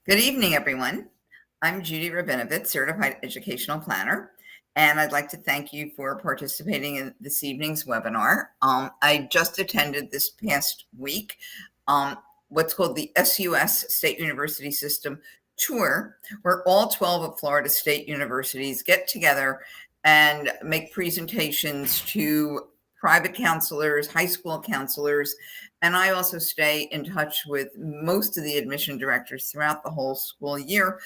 Good evening, everyone. I'm Judi Robinovitz, Certified Educational Planner, and I'd like to thank you for participating in this evening's webinar. I just attended this past week what's called the SUS State University System Tour, where all 12 of Florida state universities get together and make presentations to private counselors, high school counselors, and I also stay in touch with most of the admission directors throughout the whole school year,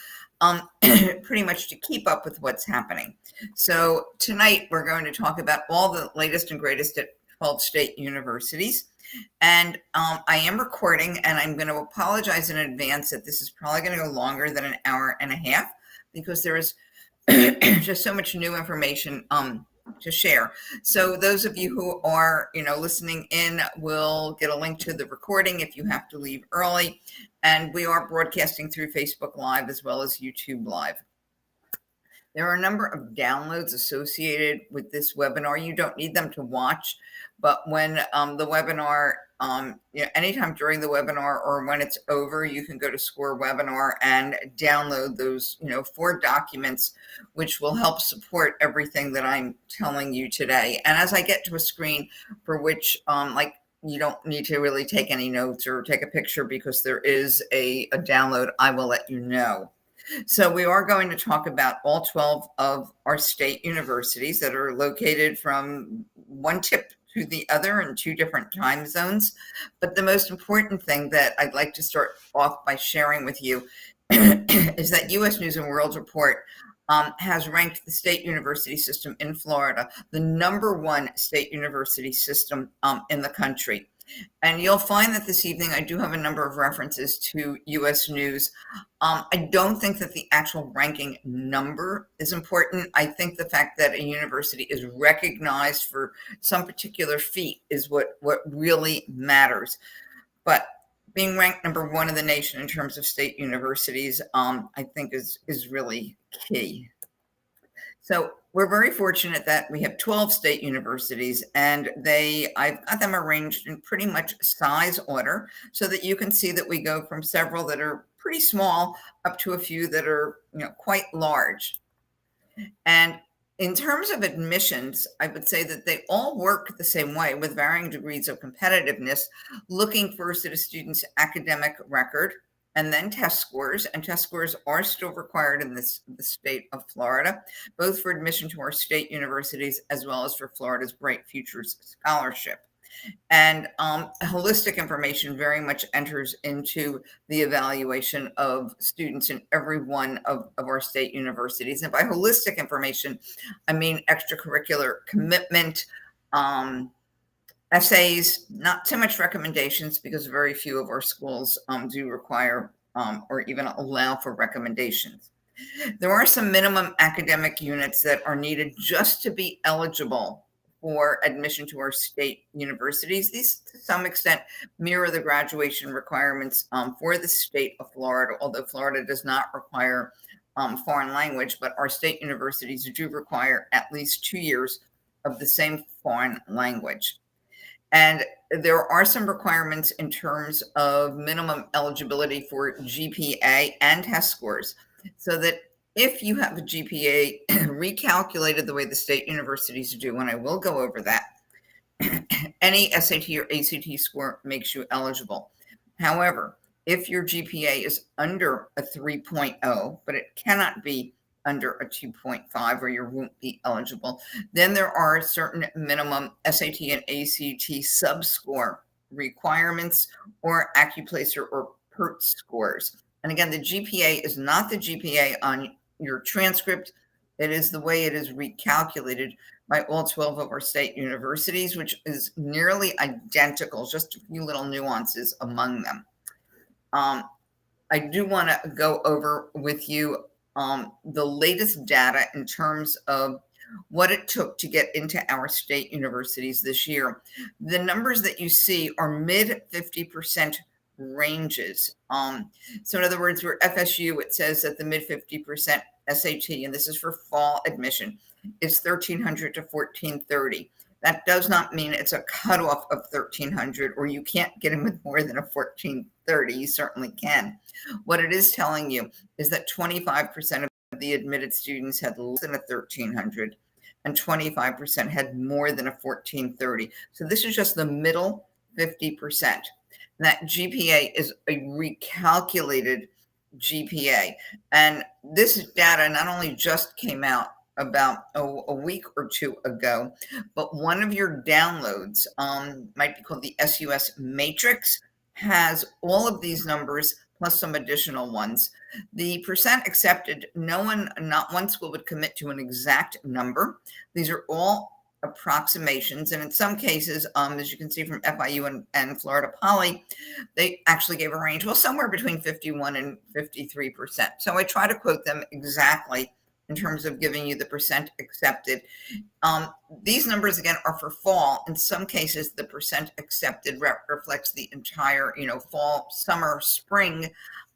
pretty much to keep up with what's happening. So tonight we're going to talk about all the latest and greatest at 12 state universities. And I am recording, and I'm going to apologize in advance that this is probably going to go longer than an hour and a half because there is just so much new information to share. So those of you who are, listening in will get a link to the recording if you have to leave early. And we are broadcasting through Facebook Live as well as YouTube Live. There are a number of downloads associated with this webinar. You don't need them to watch, but when the webinar, anytime during the webinar or when it's over, you can go to Score Webinar and download those, 4 documents, which will help support everything that I'm telling you today. And as I get to a screen for which, you don't need to really take any notes or take a picture because there is a download, I will let you know. So we are going to talk about all 12 of our state universities that are located from one tip to the other in 2 different time zones. But the most important thing that I'd like to start off by sharing with you is that U.S. News and World Report has ranked the state university system in Florida the #1 state university system in the country. And you'll find that this evening I do have a number of references to U.S. News. I don't think that the actual ranking number is important. I think the fact that a university is recognized for some particular feat is what really matters. But being ranked #1 in the nation in terms of state universities, I think is really key. So we're very fortunate that we have 12 state universities, and I've got them arranged in pretty much size order so that you can see that we go from several that are pretty small up to a few that are, quite large. And in terms of admissions, I would say that they all work the same way with varying degrees of competitiveness, looking first at a student's academic record and then test scores. And test scores are still required in the state of Florida, both for admission to our state universities as well as for Florida's Bright Futures Scholarship. And holistic information very much enters into the evaluation of students in every one of our state universities. And by holistic information, I mean extracurricular commitment, essays, not too much recommendations because very few of our schools do require or even allow for recommendations. There are some minimum academic units that are needed just to be eligible for admission to our state universities. These, to some extent, mirror the graduation requirements for the state of Florida, although Florida does not require foreign language, but our state universities do require at least 2 years of the same foreign language. And there are some requirements in terms of minimum eligibility for GPA and test scores, so that if you have a GPA recalculated the way the state universities do, and I will go over that, any SAT or ACT score makes you eligible. However, if your GPA is under a 3.0, but it cannot be under a 2.5 or you won't be eligible, then there are certain minimum SAT and ACT sub-score requirements or AccuPlacer or PERT scores. And again, the GPA is not the GPA on your transcript. It is the way it is recalculated by all 12 of our state universities, which is nearly identical, just a few little nuances among them. I do want to go over with you the latest data in terms of what it took to get into our state universities this year. The numbers that you see are mid 50% ranges. So in other words, we're FSU, it says that the mid 50% SAT, and this is for fall admission, is 1,300 to 1,430. That does not mean it's a cutoff of 1,300 or you can't get in with more than a 1,430. You certainly can. What it is telling you is that 25% of the admitted students had less than a 1,300 and 25% had more than a 1,430. So this is just the middle 50%. And that GPA is a recalculated GPA. And this data not only just came out about a week or two ago, but one of your downloads might be called the SUS matrix, has all of these numbers plus some additional ones. The percent accepted, not one school would commit to an exact number. These are all approximations, and in some cases, as you can see from FIU and Florida Poly, they actually gave a range, well, somewhere between 51 and 53%. So I try to quote them exactly in terms of giving you the percent accepted. These numbers, again, are for fall. In some cases, the percent accepted reflects the entire, fall, summer, spring,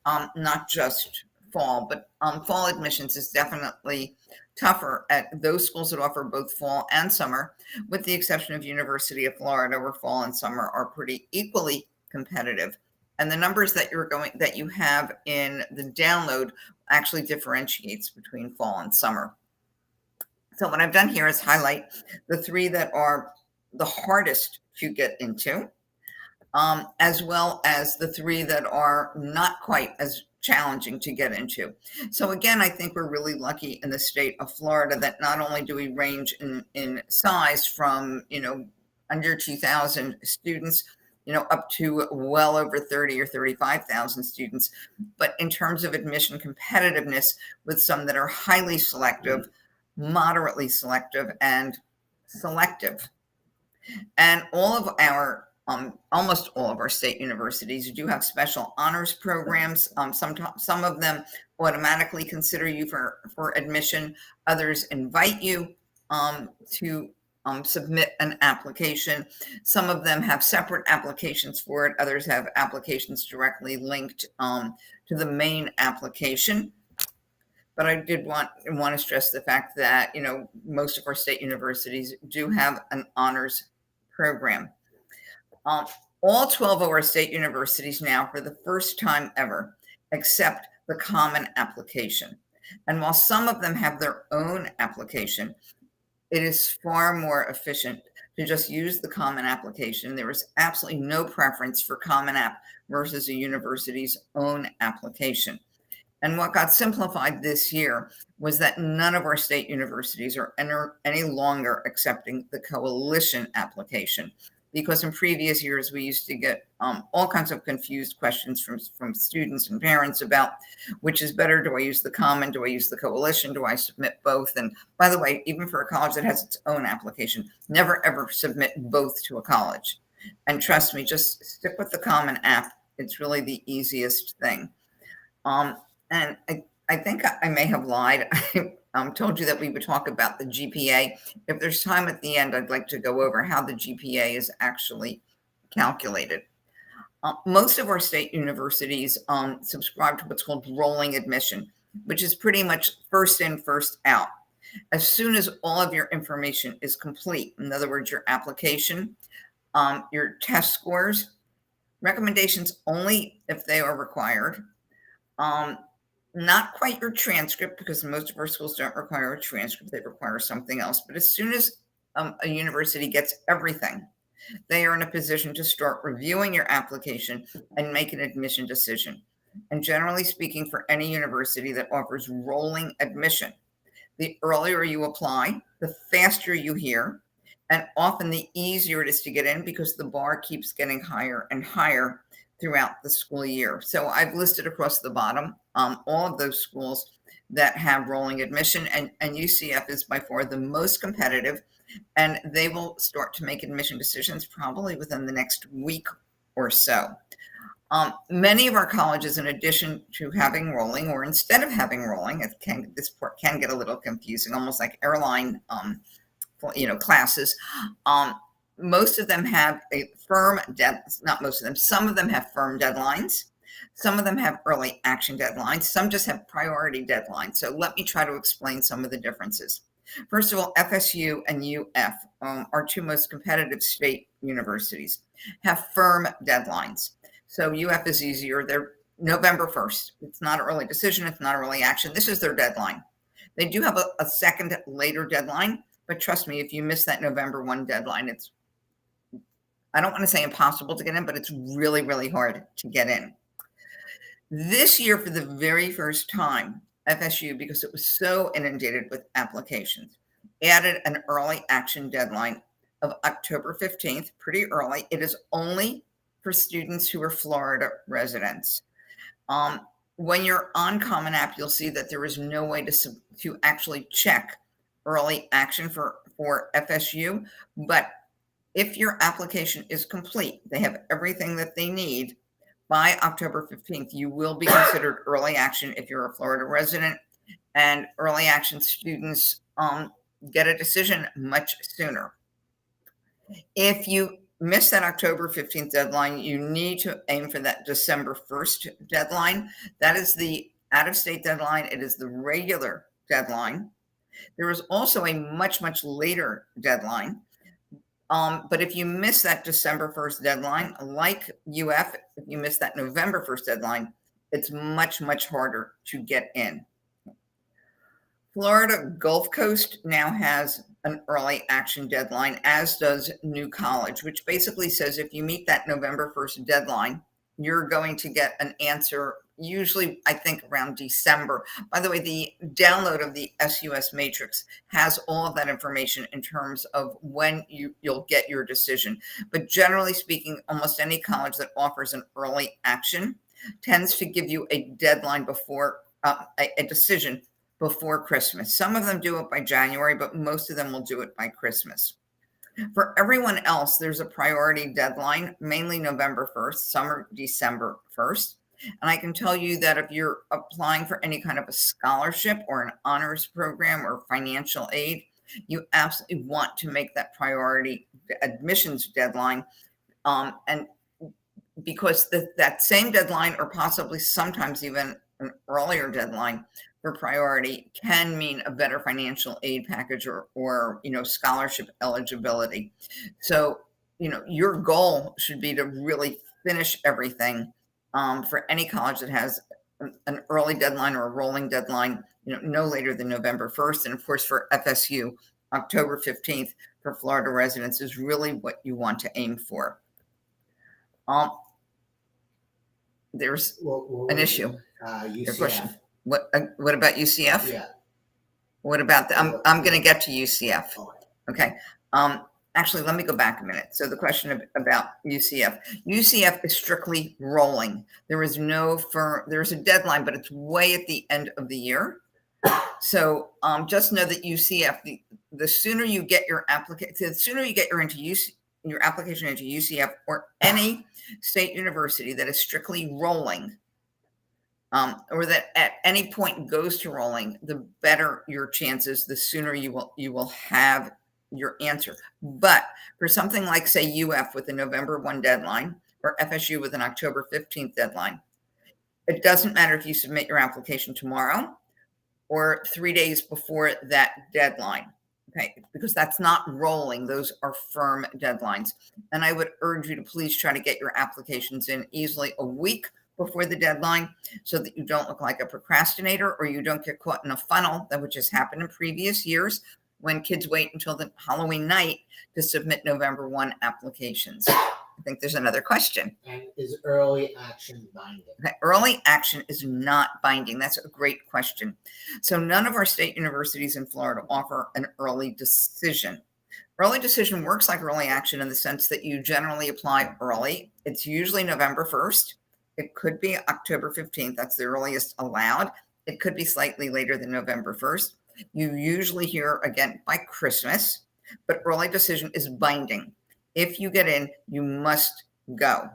not just fall. But fall admissions is definitely tougher at those schools that offer both fall and summer, with the exception of University of Florida, where fall and summer are pretty equally competitive. And the numbers that you have in the download actually differentiates between fall and summer. So what I've done here is highlight the three that are the hardest to get into, as well as the three that are not quite as challenging to get into. So again, I think we're really lucky in the state of Florida that not only do we range in size from, under 2,000 students, up to well over 30 or 35,000 students, but in terms of admission competitiveness, with some that are highly selective, moderately selective, and selective. And all of our almost all of our state universities do have special honors programs. Some of them automatically consider you for admission. Others invite you to submit an application. Some of them have separate applications for it. Others have applications directly linked to the main application. But I did want to stress the fact that, most of our state universities do have an honors program. All 12 of our state universities now, for the first time ever, accept the common application. And while some of them have their own application, it is far more efficient to just use the common application. There is absolutely no preference for Common App versus a university's own application. And what got simplified this year was that none of our state universities are any longer accepting the coalition application, because in previous years, we used to get all kinds of confused questions from students and parents about which is better. Do I use the common? Do I use the coalition? Do I submit both? And by the way, even for a college that has its own application, never ever submit both to a college. And trust me, just stick with the Common App. It's really the easiest thing. And I think I may have lied. I told you that we would talk about the GPA. If there's time at the end, I'd like to go over how the GPA is actually calculated. Most of our state universities subscribe to what's called rolling admission, which is pretty much first in, first out. As soon as all of your information is complete, in other words, your application, your test scores, recommendations only if they are required, not quite your transcript, because most of our schools don't require a transcript, they require something else. But as soon as a university gets everything, they are in a position to start reviewing your application and make an admission decision. And generally speaking, for any university that offers rolling admission, the earlier you apply, the faster you hear, and often the easier it is to get in, because the bar keeps getting higher and higher throughout the school year. So I've listed across the bottom all of those schools that have rolling admission, and UCF is by far the most competitive, and they will start to make admission decisions probably within the next week or so. Many of our colleges, in addition to having rolling, or instead of having rolling, this part can get a little confusing, almost like airline classes. Most of them have a firm not most of them, some of them have firm deadlines. Some of them have early action deadlines. Some just have priority deadlines. So let me try to explain some of the differences. First of all, FSU and UF are two most competitive state universities, have firm deadlines. So UF is easier. They're November 1st. It's not an early decision. It's not early action. This is their deadline. They do have a second later deadline, but trust me, if you miss that November 1 deadline, it's, I don't want to say impossible to get in, but it's really, really hard to get in. This year, for the very first time, FSU, because it was so inundated with applications, added an early action deadline of October 15th, pretty early. It is only for students who are Florida residents. When you're on Common App, you'll see that there is no way to actually check early action for FSU. But if your application is complete, they have everything that they need by October 15th, you will be considered early action if you're a Florida resident, and early action students get a decision much sooner. If you miss that October 15th deadline, you need to aim for that December 1st deadline. That is the out-of-state deadline. It is the regular deadline. There is also a much, much later deadline. But if you miss that December 1st deadline, like UF, if you miss that November 1st deadline, it's much, much harder to get in. Florida Gulf Coast now has an early action deadline, as does New College, which basically says if you meet that November 1st deadline, you're going to get an answer, usually, I think, around December. By the way, the download of the SUS matrix has all of that information in terms of when you'll get your decision. But generally speaking, almost any college that offers an early action tends to give you a deadline before a decision before Christmas. Some of them do it by January, but most of them will do it by Christmas. For everyone else, there's a priority deadline, mainly November 1st, some are December 1st. And I can tell you that if you're applying for any kind of a scholarship or an honors program or financial aid, you absolutely want to make that priority admissions deadline. And because that same deadline, or possibly sometimes even an earlier deadline for priority, can mean a better financial aid package or scholarship eligibility. So, your goal should be to really finish everything. For any college that has an early deadline or a rolling deadline, no later than November 1st. And of course, for FSU, October 15th for Florida residents is really what you want to aim for. There's an issue. UCF. Question. What about UCF? Yeah. What about I'm going to get to UCF. Okay. Actually, let me go back a minute. So the question about UCF. UCF is strictly rolling. There is no there's a deadline, but it's way at the end of the year. So just know that UCF, the sooner you get your application, the sooner you get your application into UCF or any state university that is strictly rolling, or that at any point goes to rolling, the better your chances, the sooner you will have your answer. But for something like, say, UF with a November 1 deadline or FSU with an October 15th deadline, it doesn't matter if you submit your application tomorrow or 3 days before that deadline, okay? Because that's not rolling. Those are firm deadlines. And I would urge you to please try to get your applications in easily a week before the deadline so that you don't look like a procrastinator or you don't get caught in a funnel, which has happened in previous years when kids wait until the Halloween night to submit November 1 applications. I think there's another question. And is early action binding? Okay, early action is not binding. That's a great question. So none of our state universities in Florida offer an early decision. Early decision works like early action in the sense that you generally apply early. It's usually November 1st. It could be October 15th. That's the earliest allowed. It could be slightly later than November 1st. You usually hear again by Christmas, but early decision is binding. If you get in, you must go.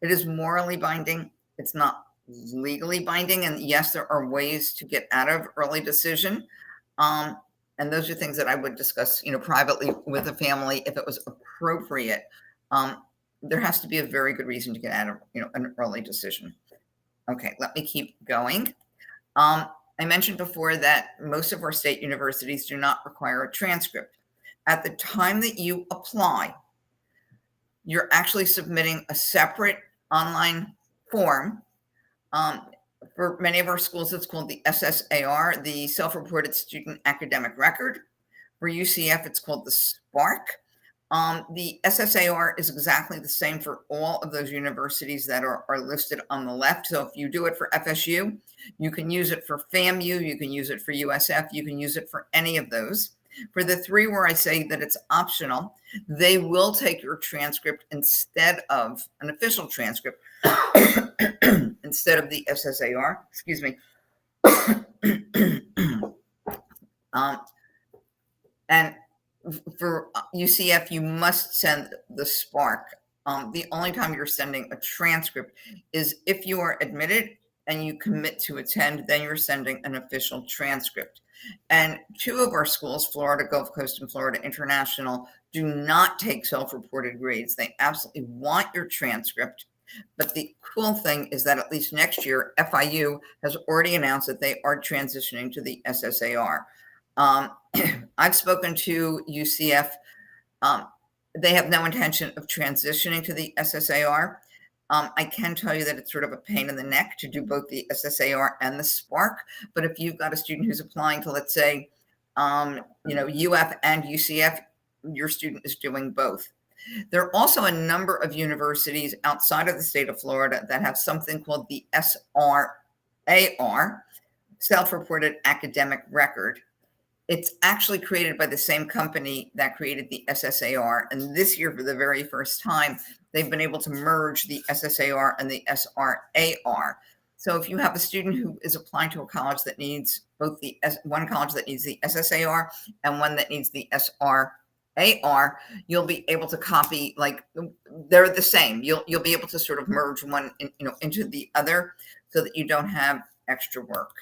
It is morally binding. It's not legally binding. And yes, there are ways to get out of early decision. And those are things that I would discuss, privately with a family if it was appropriate. There has to be a very good reason to get out of, an early decision. Okay, let me keep going. I mentioned before that most of our state universities do not require a transcript. At the time that you apply, you're actually submitting a separate online form. For many of our schools, it's called the SSAR, the Self-Reported Student Academic Record. For UCF, it's called the SPARC. The SSAR is exactly the same for all of those universities that are listed on the left. So if you do it for FSU, you can use it for FAMU, you can use it for USF, you can use it for any of those. For the three where I say that it's optional, they will take your transcript instead of an official transcript, instead of the SSAR, excuse me. And for UCF, you must send the SPARC. The only time you're sending a transcript is if you are admitted and you commit to attend, then you're sending an official transcript. And two of our schools, Florida Gulf Coast and Florida International, do not take self-reported grades. They absolutely want your transcript. But the cool thing is that at least next year, FIU has already announced that they are transitioning to the SSAR. I've spoken to UCF. They have no intention of transitioning to the SSAR. I can tell you that it's sort of a pain in the neck to do both the SSAR and the SPARC. But if you've got a student who's applying to, let's say, UF and UCF, your student is doing both. There are also a number of universities outside of the state of Florida that have something called the SRAR, Self-Reported Academic Record. It's actually created by the same company that created the SSAR. And this year, for the very first time, they've been able to merge the SSAR and the SRAR. So if you have a student who is applying to a college that needs both one college that needs the SSAR and one that needs the SRAR, you'll be able to copy, like they're the same. You'll be able to sort of merge one into the other so that you don't have extra work.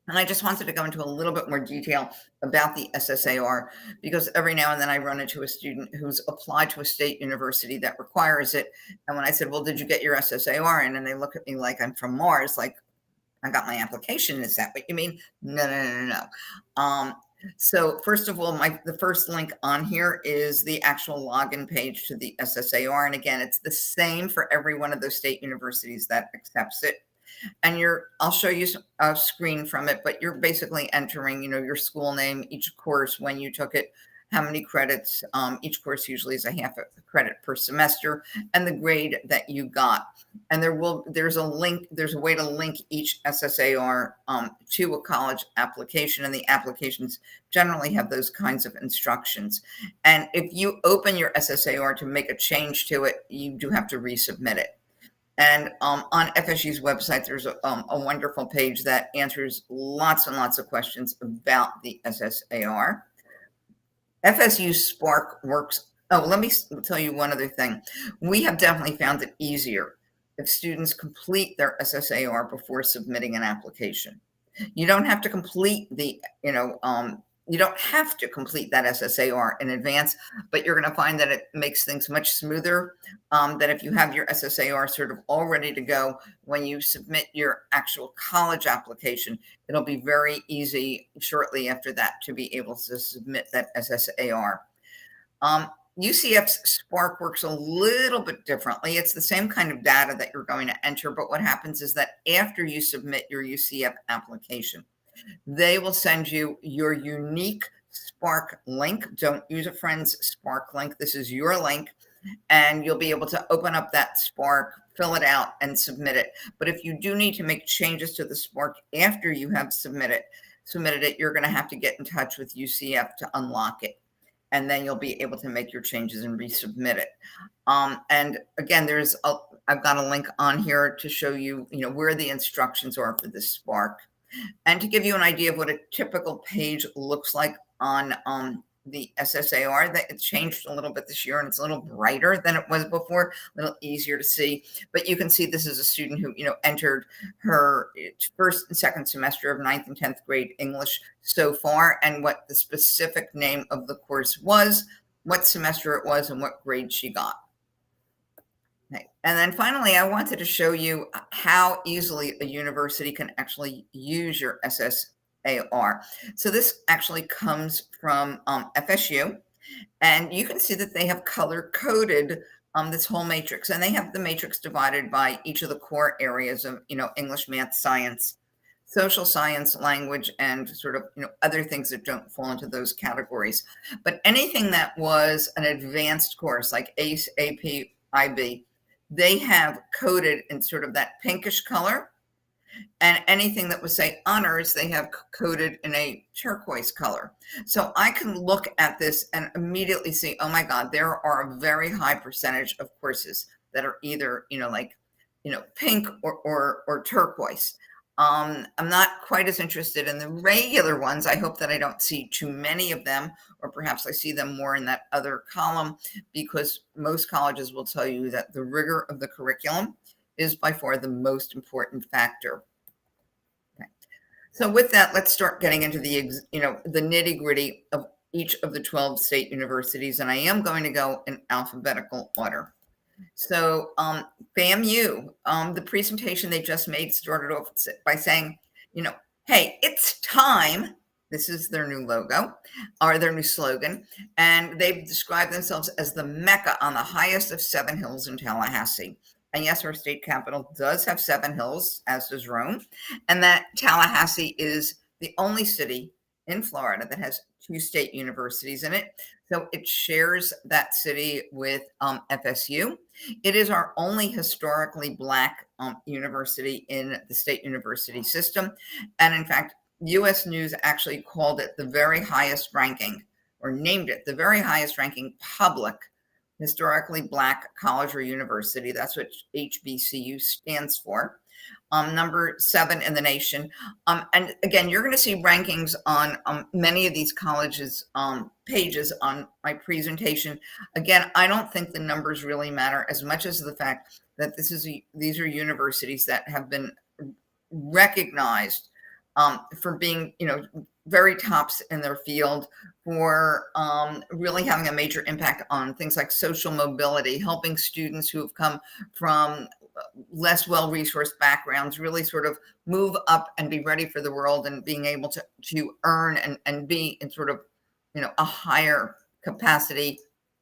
And I just wanted to go into a little bit more detail about the SSAR, because every now and then I run into a student who's applied to a state university that requires it. And when I said, well, did you get your SSAR in? And they look at me like I'm from Mars, like, I got my application. Is that what you mean? No. So first of all, the first link on here is the actual login page to the SSAR. And again, it's the same for every one of those state universities that accepts it. And I'll show you a screen from it, but you're basically entering, your school name, each course, when you took it, how many credits. Each course usually is a half a credit per semester, and the grade that you got. And there's a way to link each SSAR to a college application, and the applications generally have those kinds of instructions. And if you open your SSAR to make a change to it, you do have to resubmit it. And on FSU's website, there's a wonderful page that answers lots and lots of questions about the SSAR. FSU SPARC works. Oh, let me tell you one other thing. We have definitely found it easier if students complete their SSAR before submitting an application. You don't have to complete you don't have to complete that SSAR in advance, but you're going to find that it makes things much smoother. That if you have your SSAR sort of all ready to go, when you submit your actual college application, it'll be very easy shortly after that to be able to submit that SSAR. UCF's SPARC works a little bit differently. It's the same kind of data that you're going to enter, but what happens is that after you submit your UCF application, they will send you your unique SPARC link. Don't use a friend's SPARC link. This is your link, and you'll be able to open up that SPARC, fill it out, and submit it. But if you do need to make changes to the SPARC after you have submitted it, you're going to have to get in touch with UCF to unlock it. And then you'll be able to make your changes and resubmit it. And again, I've got a link on here to show you, where the instructions are for this SPARC. And to give you an idea of what a typical page looks like on the SSAR, that it's changed a little bit this year, and it's a little brighter than it was before, a little easier to see. But you can see this is a student who, entered her first and second semester of 9th and 10th grade English so far, and what the specific name of the course was, what semester it was, and what grade she got. Okay. And then finally, I wanted to show you how easily a university can actually use your SSAR. So this actually comes from FSU, and you can see that they have color coded this whole matrix, and they have the matrix divided by each of the core areas of, English, math, science, social science, language, and sort of, other things that don't fall into those categories. But anything that was an advanced course like ACE, AP, IB, they have coded in sort of that pinkish color. And anything that was, say, honors, they have coded in a turquoise color. So I can look at this and immediately see, oh my God, there are a very high percentage of courses that are either, pink or turquoise. I'm not quite as interested in the regular ones. I hope that I don't see too many of them, or perhaps I see them more in that other column, because most colleges will tell you that the rigor of the curriculum is by far the most important factor. Okay. So with that, let's start getting into the nitty gritty of each of the 12 state universities, and I am going to go in alphabetical order. So FAMU, the presentation they just made started off by saying, hey, it's time. This is their new logo, or their new slogan. And they've described themselves as the Mecca on the highest of 7 hills in Tallahassee. And yes, our state capital does have 7 hills, as does Rome. And that Tallahassee is the only city in Florida that has 2 state universities in it. So it shares that city with FSU. It is our only historically Black university in the state university system. And in fact, US News actually called it the very highest ranking, or named it the very highest ranking public historically Black college or university. That's what HBCU stands for. Number 7 in the nation. And again, you're going to see rankings on many of these colleges' pages on my presentation. Again, I don't think the numbers really matter as much as the fact that these are universities that have been recognized for being, very tops in their field, for really having a major impact on things like social mobility, helping students who have come from less well-resourced backgrounds really sort of move up and be ready for the world, and being able to earn and be in sort of, a higher capacity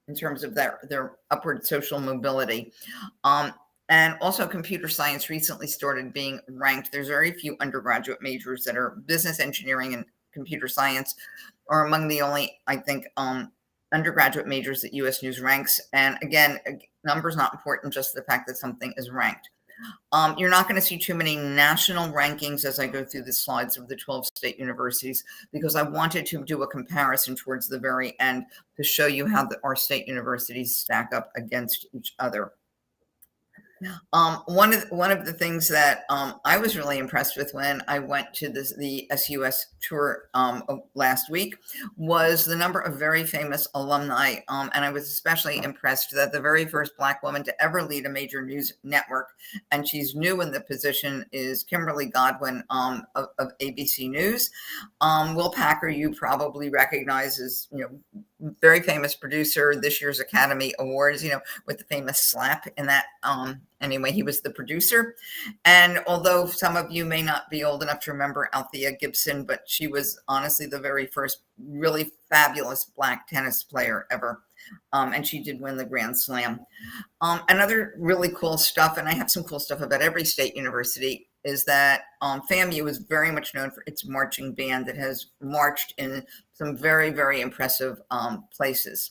in terms of their upward social mobility. And also computer science recently started being ranked. There's very few undergraduate majors that are business, engineering, and computer science are among the only, I think, undergraduate majors that US News ranks. And again, numbers not important, just the fact that something is ranked. You're not going to see too many national rankings as I go through the slides of the 12 state universities, because I wanted to do a comparison towards the very end to show you how our state universities stack up against each other. One of the things that I was really impressed with when I went to the SUS tour last week was the number of very famous alumni, and I was especially impressed that the very first Black woman to ever lead a major news network, and she's new in the position, is Kimberly Godwin of ABC News. Will Packer, you probably recognize as, very famous producer, this year's Academy Awards, with the famous slap in that. Anyway, he was the producer. And although some of you may not be old enough to remember Althea Gibson, but she was honestly the very first really fabulous Black tennis player ever. And she did win the Grand Slam. Another really cool stuff, and I have some cool stuff about every state university, is that FAMU is very much known for its marching band that has marched in some very, very impressive places.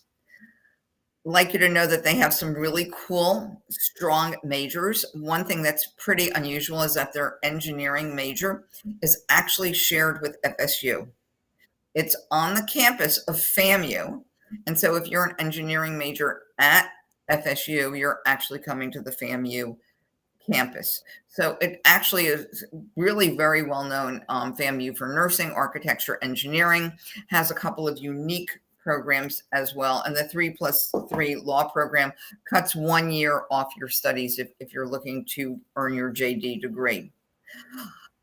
I'd like you to know that they have some really cool, strong majors. One thing that's pretty unusual is that their engineering major is actually shared with FSU. It's on the campus of FAMU. And so if you're an engineering major at FSU, you're actually coming to the FAMU campus. So it actually is really very well known. FAMU for nursing, architecture, engineering, has a couple of unique programs as well. And the 3+3 law program cuts 1 year off your studies if you're looking to earn your JD degree.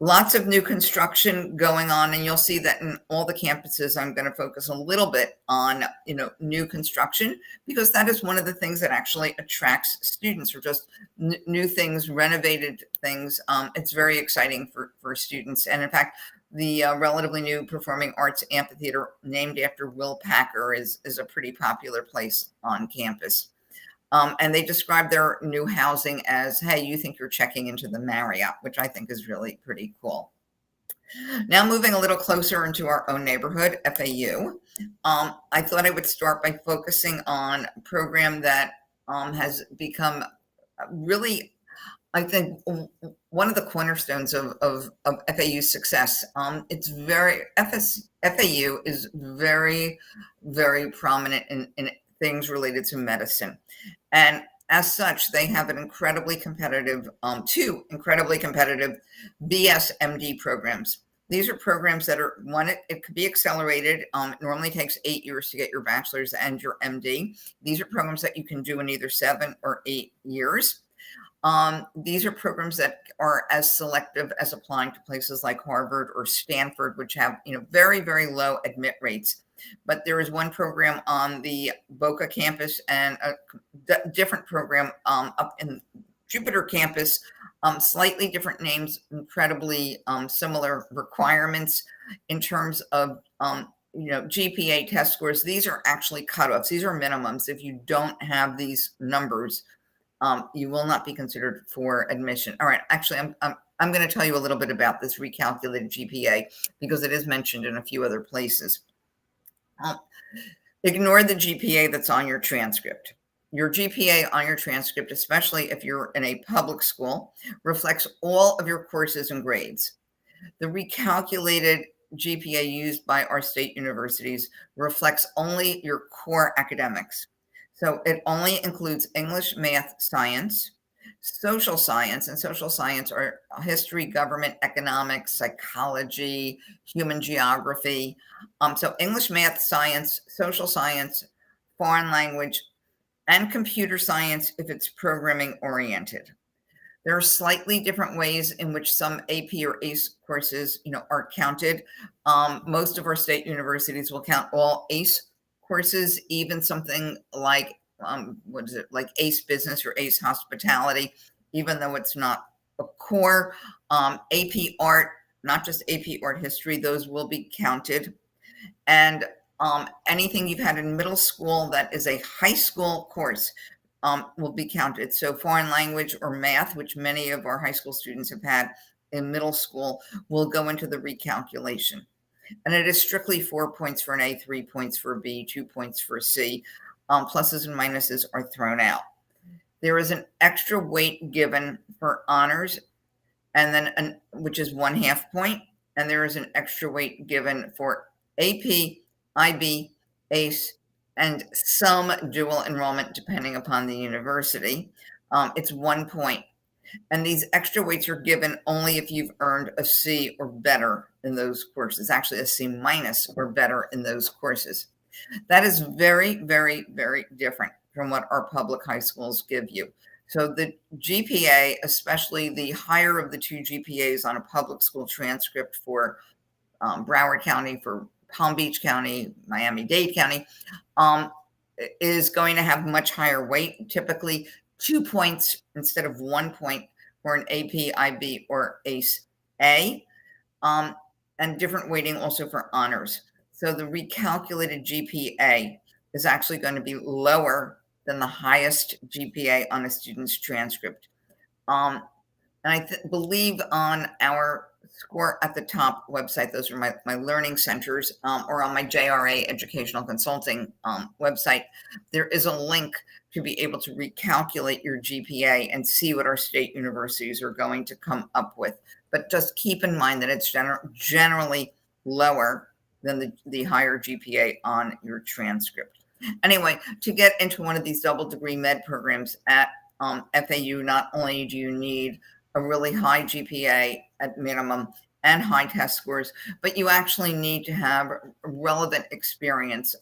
Lots of new construction going on, and you'll see that in all the campuses. I'm going to focus a little bit on, new construction, because that is one of the things that actually attracts students, or just new things, renovated things. It's very exciting for students. And in fact, the relatively new Performing Arts Amphitheater, named after Will Packer, is a pretty popular place on campus. And they describe their new housing as, hey, you think you're checking into the Marriott, which I think is really pretty cool. Now, moving a little closer into our own neighborhood, FAU, I thought I would start by focusing on a program that has become really, I think, one of the cornerstones of FAU's success. FAU is very, very prominent in things related to medicine. And as such, they have an incredibly competitive, two incredibly competitive BSMD programs. These are programs that are, one, it could be accelerated. It normally takes 8 years to get your bachelor's and your MD. These are programs that you can do in either 7 or 8 years. These are programs that are as selective as applying to places like Harvard or Stanford, which have, very, very low admit rates. But there is one program on the Boca campus and a different program up in Jupiter campus, slightly different names, incredibly similar requirements in terms of, GPA test scores. These are actually cutoffs. These are minimums. If you don't have these numbers, you will not be considered for admission. All right, actually, I'm going to tell you a little bit about this recalculated GPA, because it is mentioned in a few other places. Ignore the GPA that's on your transcript. Your GPA on your transcript, especially if you're in a public school, reflects all of your courses and grades. The recalculated GPA used by our state universities reflects only your core academics. So it only includes English, math, science, social science, and social science are history, government, economics, psychology, human geography. So English, math, science, social science, foreign language, and computer science if it's programming oriented. There are slightly different ways in which some AP or ACE courses, are counted. Most of our state universities will count all ACE courses, even something like like ACE Business or ACE Hospitality, even though it's not a core. AP Art, not just AP Art History, those will be counted. And anything you've had in middle school that is a high school course will be counted. So foreign language or math, which many of our high school students have had in middle school, will go into the recalculation. And it is strictly 4 points for an A, 3 points for a B, 2 points for a C. Pluses and minuses are thrown out. There is an extra weight given for honors, and then which is 1/2 point. And there is an extra weight given for AP, IB, ACE, and some dual enrollment, depending upon the university. It's 1 point. And these extra weights are given only if you've earned a C or better in those courses, actually a C minus or better in those courses. That is very, very, very different from what our public high schools give you. So the GPA, especially the higher of the two GPAs on a public school transcript for Broward County, for Palm Beach County, Miami-Dade County, is going to have much higher weight, typically 2 points instead of 1 point for an AP, IB, or ACE A, and different weighting also for honors. So the recalculated GPA is actually going to be lower than the highest GPA on a student's transcript. And I believe on our Score at the Top website, those are my learning centers, or on my JRA Educational Consulting website, there is a link to be able to recalculate your GPA and see what our state universities are going to come up with. But just keep in mind that it's generally lower than the higher GPA on your transcript. Anyway, to get into one of these double degree med programs at FAU, not only do you need a really high GPA at minimum and high test scores, but you actually need to have relevant experience,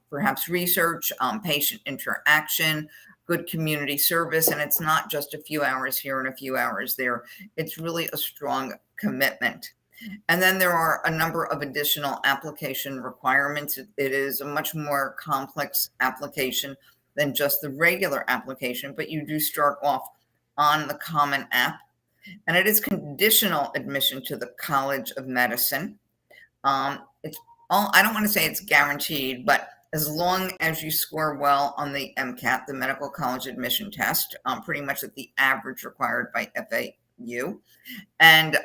perhaps research, patient interaction, good community service, and it's not just a few hours here and a few hours there. It's really a strong commitment. And then there are a number of additional application requirements. It is a much more complex application than just the regular application, but you do start off on the Common App, and it is conditional admission to the College of Medicine. It's all, I don't want to say it's guaranteed, but as long as you score well on the MCAT, the Medical College Admission Test, pretty much at the average required by FAU, and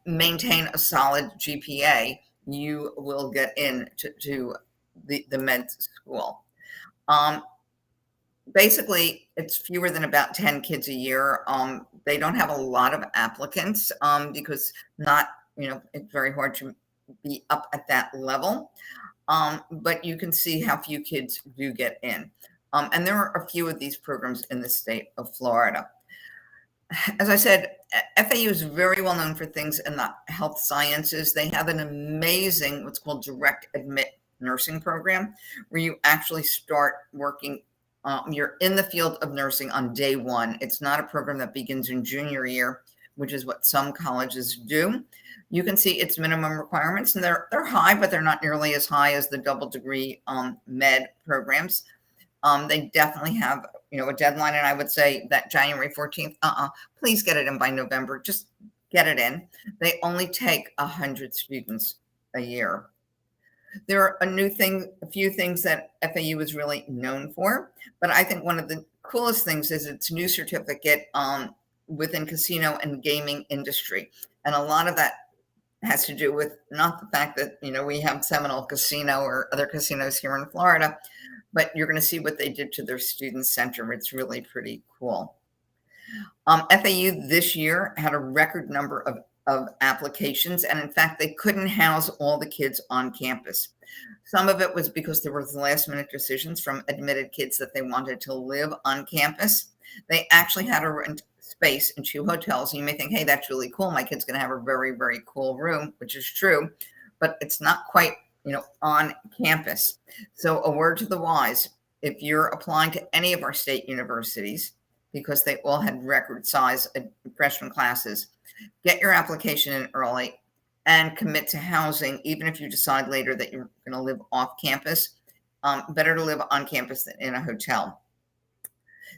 maintain a solid GPA, you will get into the med school. Basically, it's fewer than about 10 kids a year. They don't have a lot of applicants because it's very hard to be up at that level. But you can see how few kids do get in. And there are a few of these programs in the state of Florida. As I said, FAU is very well known for things in the health sciences. They have an amazing, what's called direct admit nursing program, where you actually start working. You're in the field of nursing on day one. It's not a program that begins in junior year, which is what some colleges do. You can see its minimum requirements, and they're high, but they're not nearly as high as the double degree med programs. They definitely have, a deadline, and I would say that January 14th, please get it in by November. Just get it in. They only take 100 students a year. There are a few things that FAU is really known for, but I think one of the coolest things is its new certificate within casino and gaming industry. And a lot of that has to do with not the fact that, we have Seminole Casino or other casinos here in Florida, but you're going to see what they did to their student center. It's really pretty cool. FAU this year had a record number of applications, and in fact, they couldn't house all the kids on campus. Some of it was because there were last-minute decisions from admitted kids that they wanted to live on campus. They actually had to rent space in 2 hotels. And you may think, hey, that's really cool. My kid's going to have a very, very cool room, which is true, but it's not quite, on campus. So a word to the wise, if you're applying to any of our state universities, because they all had record size freshman classes, get your application in early and commit to housing, even if you decide later that you're going to live off campus. Better to live on campus than in a hotel.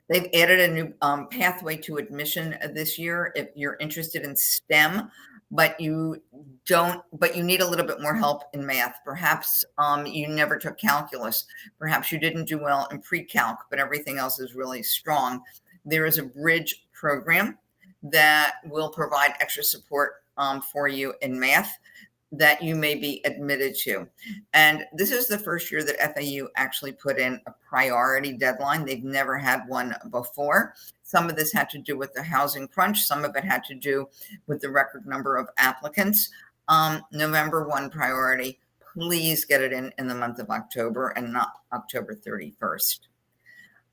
They've added a new pathway to admission this year if you're interested in STEM, but you need a little bit more help in math. Perhaps you never took calculus. Perhaps you didn't do well in pre-calc, but everything else is really strong. There is a bridge program that will provide extra support for you in math that you may be admitted to. And this is the first year that FAU actually put in a priority deadline. They've never had one before. Some of this had to do with the housing crunch. Some of it had to do with the record number of applicants. November 1 priority. Please get it in the month of October and not October 31st.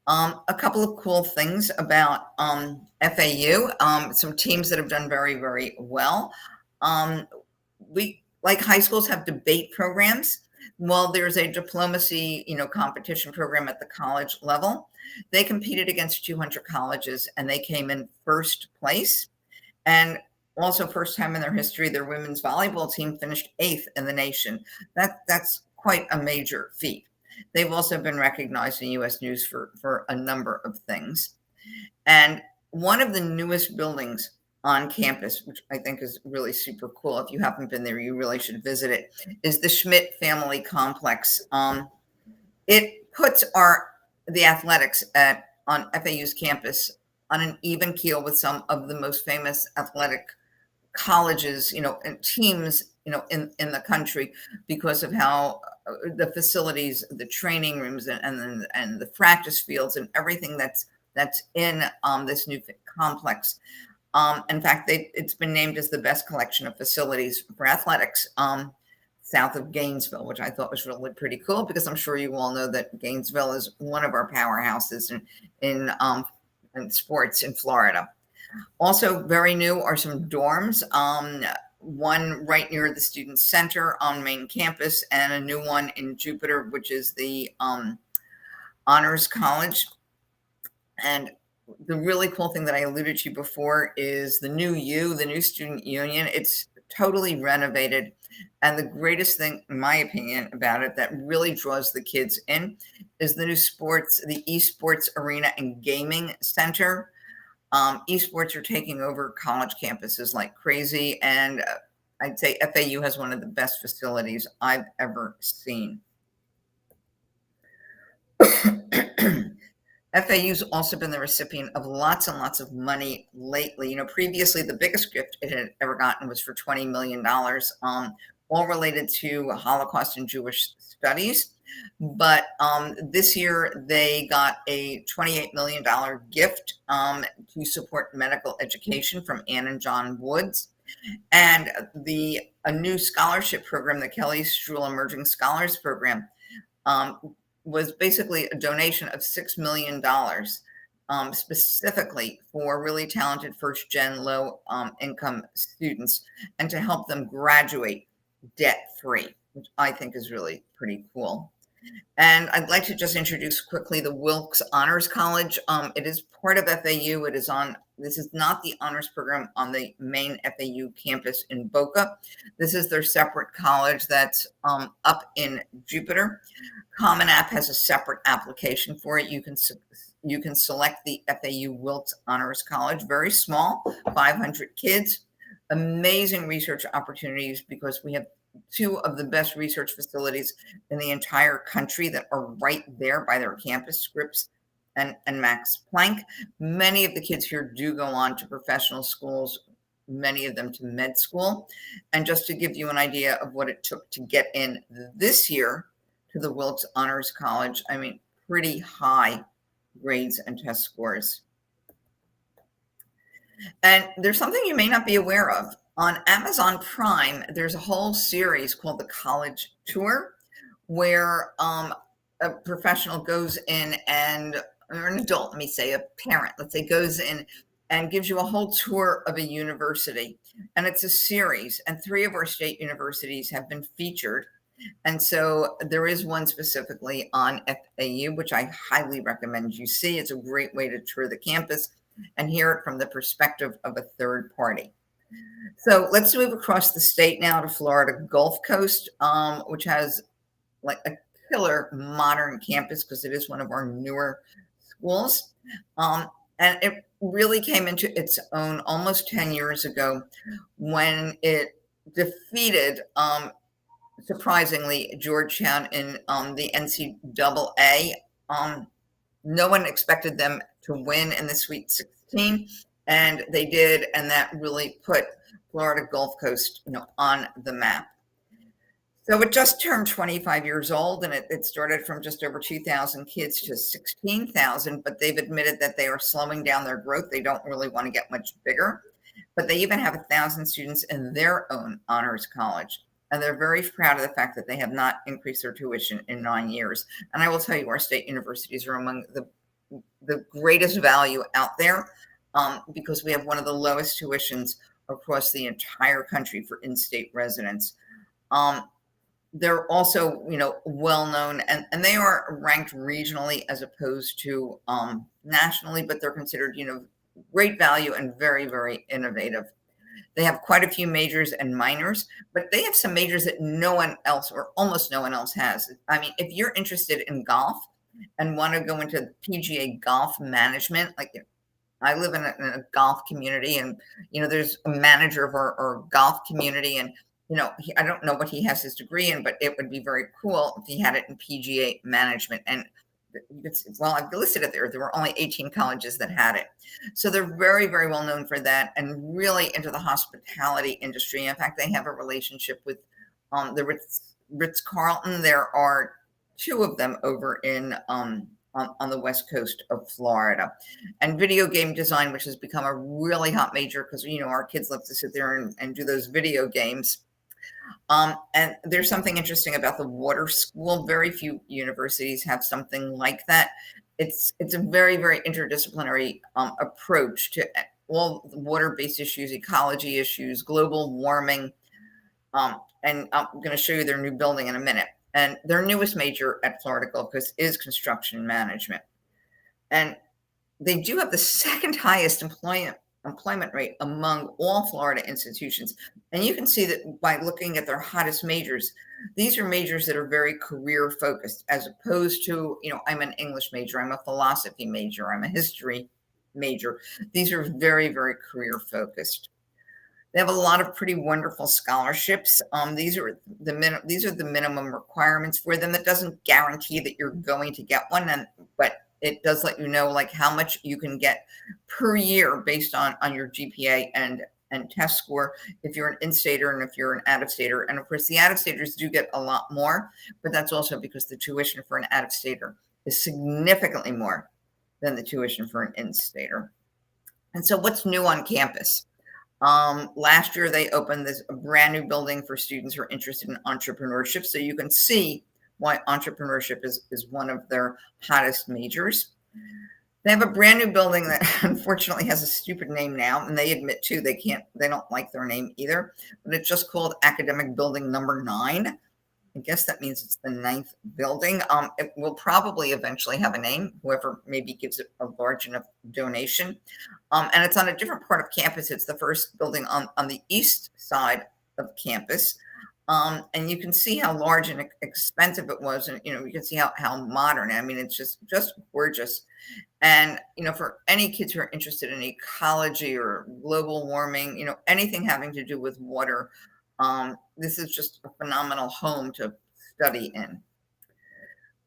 A couple of cool things about FAU, some teams that have done very, very well. Like high schools have debate programs. Well, there's a diplomacy, competition program at the college level. They competed against 200 colleges and they came in first place. And also first time in their history, their women's volleyball team finished 8th in the nation. That's quite a major feat. They've also been recognized in U.S. News for a number of things. And one of the newest buildings on campus, which I think is really super cool. If you haven't been there, you really should visit it, is the Schmidt Family Complex. It puts the athletics on FAU's campus on an even keel with some of the most famous athletic colleges, and teams, in the country because of how the facilities, the training rooms, and the practice fields and everything that's in this new complex. In fact, it's been named as the best collection of facilities for athletics south of Gainesville, which I thought was really pretty cool because I'm sure you all know that Gainesville is one of our powerhouses in sports in Florida. Also very new are some dorms, one right near the student center on main campus and a new one in Jupiter, which is the honors college. And the really cool thing that I alluded to before is the new student union. It's totally renovated. And the greatest thing, in my opinion, about it that really draws the kids in is the esports arena and gaming center. Esports are taking over college campuses like crazy. And I'd say FAU has one of the best facilities I've ever seen. FAU's also been the recipient of lots and lots of money lately. Previously, the biggest gift it had ever gotten was for $20 million, all related to Holocaust and Jewish studies. But this year, they got a $28 million gift to support medical education from Ann and John Woods. And a new scholarship program, the Kelly Struhl Emerging Scholars Program, was basically a donation of $6 million specifically for really talented first-gen low income students and to help them graduate debt-free, which I think is really pretty cool. And I'd like to just introduce quickly the Wilkes Honors College. It is part of FAU. This is not the honors program on the main FAU campus in Boca. This is their separate college that's up in Jupiter. Common App has a separate application for it. You can select the FAU Wilkes Honors College. Very small, 500 kids. Amazing research opportunities because we have two of the best research facilities in the entire country that are right there by their campus, Scripps and Max Planck. Many of the kids here do go on to professional schools, many of them to med school. And just to give you an idea of what it took to get in this year to the Wilkes Honors College, I mean, pretty high grades and test scores. And there's something you may not be aware of. On Amazon Prime, there's a whole series called The College Tour, where a professional goes in or an adult, let me say, a parent, let's say, goes in and gives you a whole tour of a university. And it's a series, and 3 of our state universities have been featured. And so there is one specifically on FAU, which I highly recommend you see. It's a great way to tour the campus and hear it from the perspective of a third party. So let's move across the state now to Florida Gulf Coast, which has like a killer modern campus because it is one of our newer schools. And it really came into its own almost 10 years ago when it defeated, surprisingly, Georgetown in the NCAA. No one expected them to win in the Sweet 16, and they did, and that really put Florida Gulf Coast, on the map. So it just turned 25 years old, and it started from just over 2,000 kids to 16,000, but they've admitted that they are slowing down their growth. They don't really want to get much bigger, but they even have 1,000 students in their own honors college. And they're very proud of the fact that they have not increased their tuition in 9 years. And I will tell you, our state universities are among the greatest value out there because we have one of the lowest tuitions across the entire country for in-state residents. They're also, well known, and they are ranked regionally as opposed to nationally, but they're considered, great value and very, very innovative. They have quite a few majors and minors, but they have some majors that no one else or almost no one else has. I mean, if you're interested in golf and want to go into PGA golf management, like I live in a golf community, and there's a manager of our golf community, and I don't know what he has his degree in, but it would be very cool if he had it in PGA management. And I've listed it there. There were only 18 colleges that had it. So they're very, very well known for that and really into the hospitality industry. In fact, they have a relationship with the Ritz-Carlton. There are 2 of them over in on the west coast of Florida. And video game design, which has become a really hot major because, our kids love to sit there and do those video games. And there's something interesting about the water school. Very few universities have something like that. It's a very, very interdisciplinary approach to all water-based issues, ecology issues, global warming. And I'm going to show you their new building in a minute. And their newest major at Florida Gulf Coast is construction management. And they do have the second highest employment rate among all Florida institutions. And you can see that by looking at their hottest majors. These are majors that are very career focused, as opposed to, I'm an English major, I'm a philosophy major, I'm a history major. These are very, very career focused. They have a lot of pretty wonderful scholarships. These are the minimum requirements for them. That doesn't guarantee that you're going to get one, but it does let you know like how much you can get per year based on your GPA and test score if you're an in-stater and if you're an out-of-stater. And of course, the out-of-staters do get a lot more, but that's also because the tuition for an out-of-stater is significantly more than the tuition for an in-stater. And so what's new on campus? Last year, they opened this brand new building for students who are interested in entrepreneurship. So you can see why entrepreneurship is one of their hottest majors. They have a brand new building that unfortunately has a stupid name now, and they admit too they don't like their name either, but it's just called Academic Building Number 9. I guess that means it's the 9th building. It will probably eventually have a name, whoever maybe gives it a large enough donation. And it's on a different part of campus. It's the first building on the east side of campus. And you can see how large and expensive it was. And, you can see how modern. I mean, it's just gorgeous. And, for any kids who are interested in ecology or global warming, anything having to do with water, this is just a phenomenal home to study in.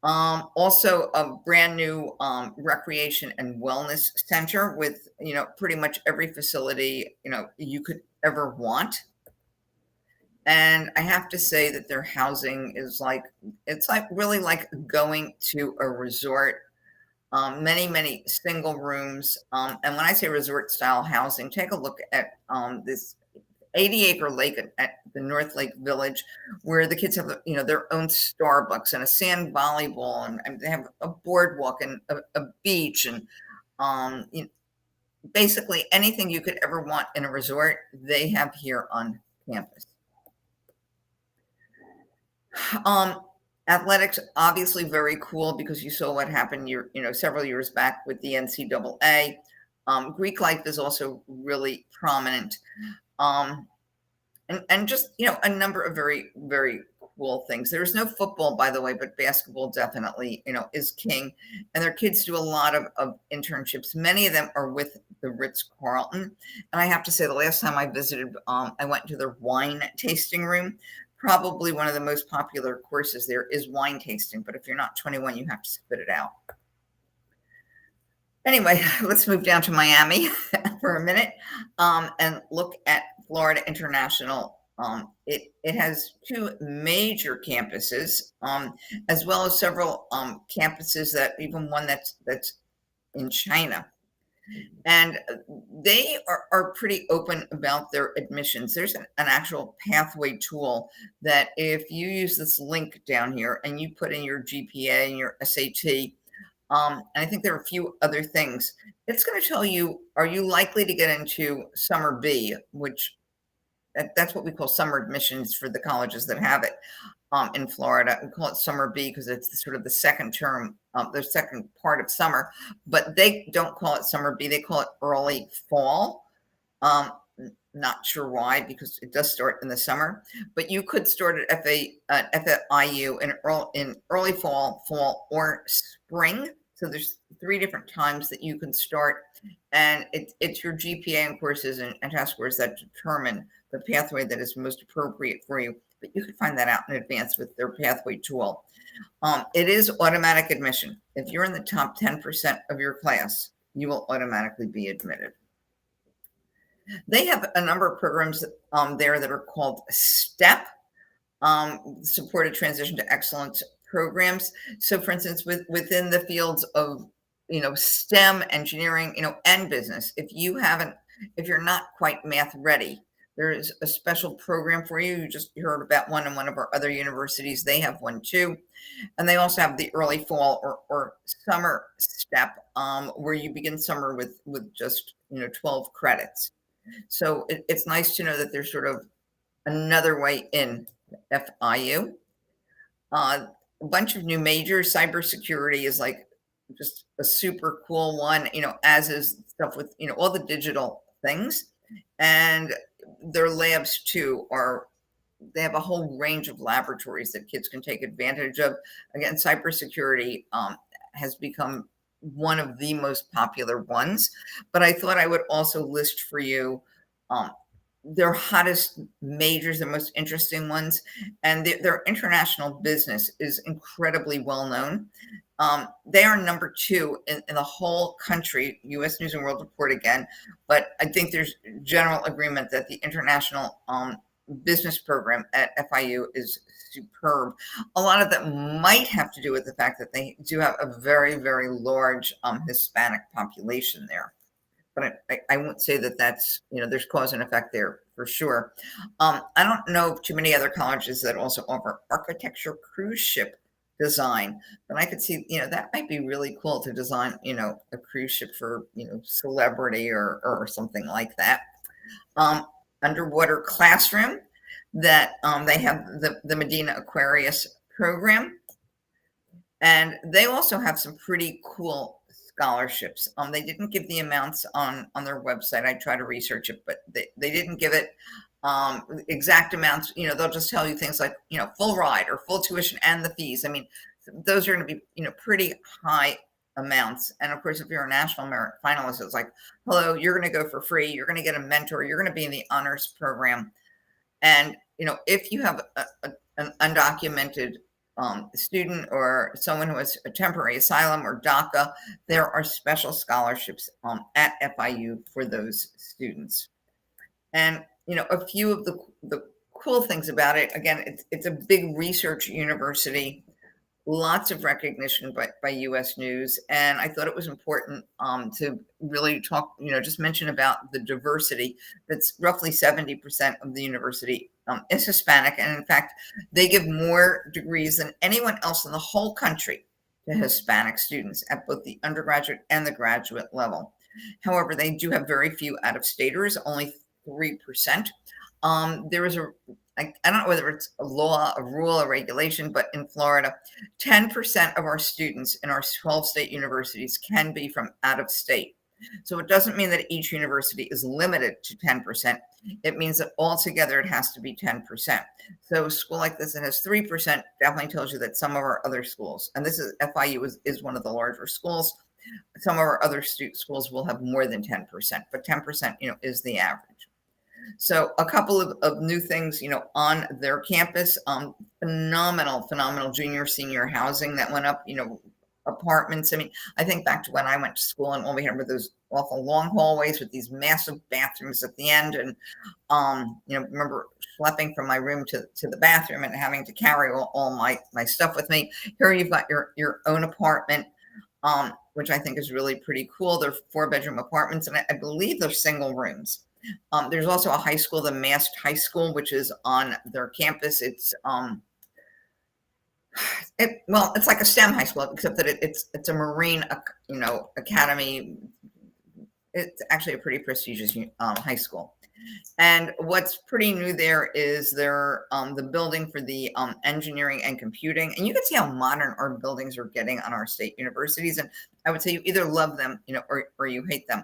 Also a brand new recreation and wellness center with, pretty much every facility, you could ever want. And I have to say that their housing is it's really like going to a resort. Many single rooms. And when I say resort style housing, take a look at this 80-acre lake at the North Lake Village, where the kids have, their own Starbucks and a sand volleyball, and they have a boardwalk and a beach, and basically anything you could ever want in a resort, they have here on campus. Athletics, obviously very cool because you saw what happened several years back with the NCAA. Greek life is also really prominent. And just, a number of very, very cool things. There's no football, by the way, but basketball definitely, is king. And their kids do a lot of internships. Many of them are with the Ritz-Carlton. And I have to say, the last time I visited, I went to their wine tasting room. Probably one of the most popular courses there is wine tasting. But if you're not 21, you have to spit it out. Anyway, let's move down to Miami for a minute and look at Florida International. It has 2 major campuses, as well as several campuses, that even one that's in China. And they are pretty open about their admissions. There's an actual pathway tool that if you use this link down here and you put in your GPA and your SAT, and I think there are a few other things, it's going to tell you, are you likely to get into Summer B, which that's what we call summer admissions for the colleges that have it in Florida. We call it Summer B because it's sort of the second term, the second part of summer, but they don't call it Summer B. They call it early fall. Not sure why, because it does start in the summer, but you could start at FAIU in early fall or spring. So there's 3 different times that you can start, and it's your GPA and courses and test scores that determine the pathway that is most appropriate for you. But you can find that out in advance with their pathway tool. It is automatic admission. If you're in the top 10% of your class, you will automatically be admitted. They have a number of programs there that are called STEP, supported transition to excellence programs. So for instance, within the fields of, STEM, engineering, and business, if you're not quite math ready, there is a special program for you. You just heard about one in one of our other universities. They have one too. And they also have the early fall or summer STEP, where you begin summer with just, 12 credits. So it's nice to know that there's sort of another way in FIU. A bunch of new majors. Cybersecurity is like just a super cool one, as is stuff with, all the digital things. And their labs too they have a whole range of laboratories that kids can take advantage of. Again, cybersecurity has become one of the most popular ones, but I thought I would also list for you um, their hottest majors, the most interesting ones, and their international business is incredibly well known. They are number two in the whole country, U.S. News and World Report again, but I think there's general agreement that the international business program at FIU is superb. A lot of that might have to do with the fact that they do have a very, very large Hispanic population there. But I won't say that that's, there's cause and effect there for sure. I don't know of too many other colleges that also offer architecture cruise ship design, but I could see, that might be really cool to design, a cruise ship for, celebrity or something like that. Underwater classroom that they have the Medina Aquarius program. And they also have some pretty cool scholarships. They didn't give the amounts on their website. I try to research it, but they didn't give it exact amounts. They'll just tell you things like, full ride or full tuition and the fees. I mean, those are going to be, pretty high amounts. And of course, if you're a national merit finalist, it's like, hello, you're going to go for free. You're going to get a mentor. You're going to be in the honors program. And, if you have an undocumented student or someone who has a temporary asylum or DACA, there are special scholarships at FIU for those students. And, a few of the cool things about it, again, it's a big research university, lots of recognition by U.S. News. And I thought it was important to really talk, just mention about the diversity. That's roughly 70% of the university is Hispanic. And in fact, they give more degrees than anyone else in the whole country to Hispanic students at both the undergraduate and the graduate level. However, they do have very few out-of-staters, only 3%. There is I don't know whether it's a law, a rule, a regulation, but in Florida, 10% of our students in our 12 state universities can be from out of state. So it doesn't mean that each university is limited to 10%. It means that altogether it has to be 10%. So a school like this that has 3% definitely tells you that some of our other schools, and this is FIU is one of the larger schools, some of our other schools will have more than 10%, but 10%, is the average. So a couple of new things, on their campus, phenomenal junior, senior housing that went up, apartments. I mean, I think back to when I went to school and all we had were those awful long hallways with these massive bathrooms at the end. And, remember schlepping from my room to the bathroom and having to carry all my stuff with me. Here you've got your own apartment, which I think is really pretty cool. They're 4-bedroom apartments, and I believe they're single rooms. There's also a high school, the Massed High School, which is on their campus. It's it's like a STEM high school, except that it's a Marine, academy. It's actually a pretty prestigious high school. And what's pretty new there is the building for the engineering and computing. And you can see how modern our buildings are getting on our state universities. And I would say you either love them, or you hate them.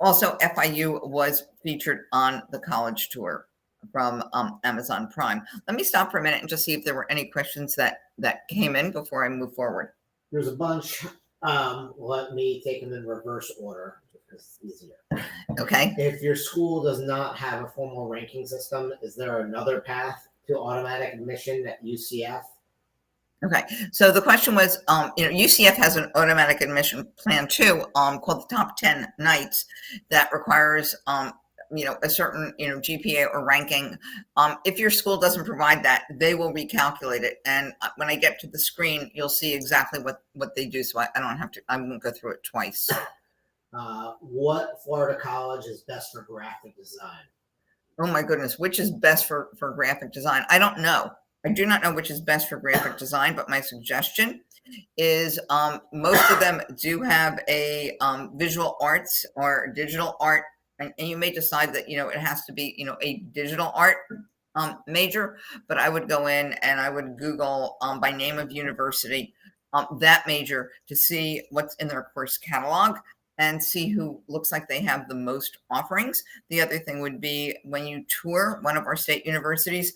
Also, FIU was featured on the college tour from Amazon Prime. Let me stop for a minute and just see if there were any questions that came in before I move forward. There's a bunch. Let me take them in reverse order because it's easier. Okay. If your school does not have a formal ranking system, is there another path to automatic admission at UCF? Okay, so the question was, UCF has an automatic admission plan too, called the Top 10 Nights, that requires, a certain, GPA or ranking. If your school doesn't provide that, they will recalculate it. And when I get to the screen, you'll see exactly what they do. So I won't go through it twice. What Florida college is best for graphic design? Oh my goodness, which is best for graphic design? I don't know. I do not know which is best for graphic design, but my suggestion is most of them do have a visual arts or digital art, and you may decide that, it has to be, a digital art major, but I would go in and I would Google by name of university that major to see what's in their course catalog and see who looks like they have the most offerings. The other thing would be when you tour one of our state universities,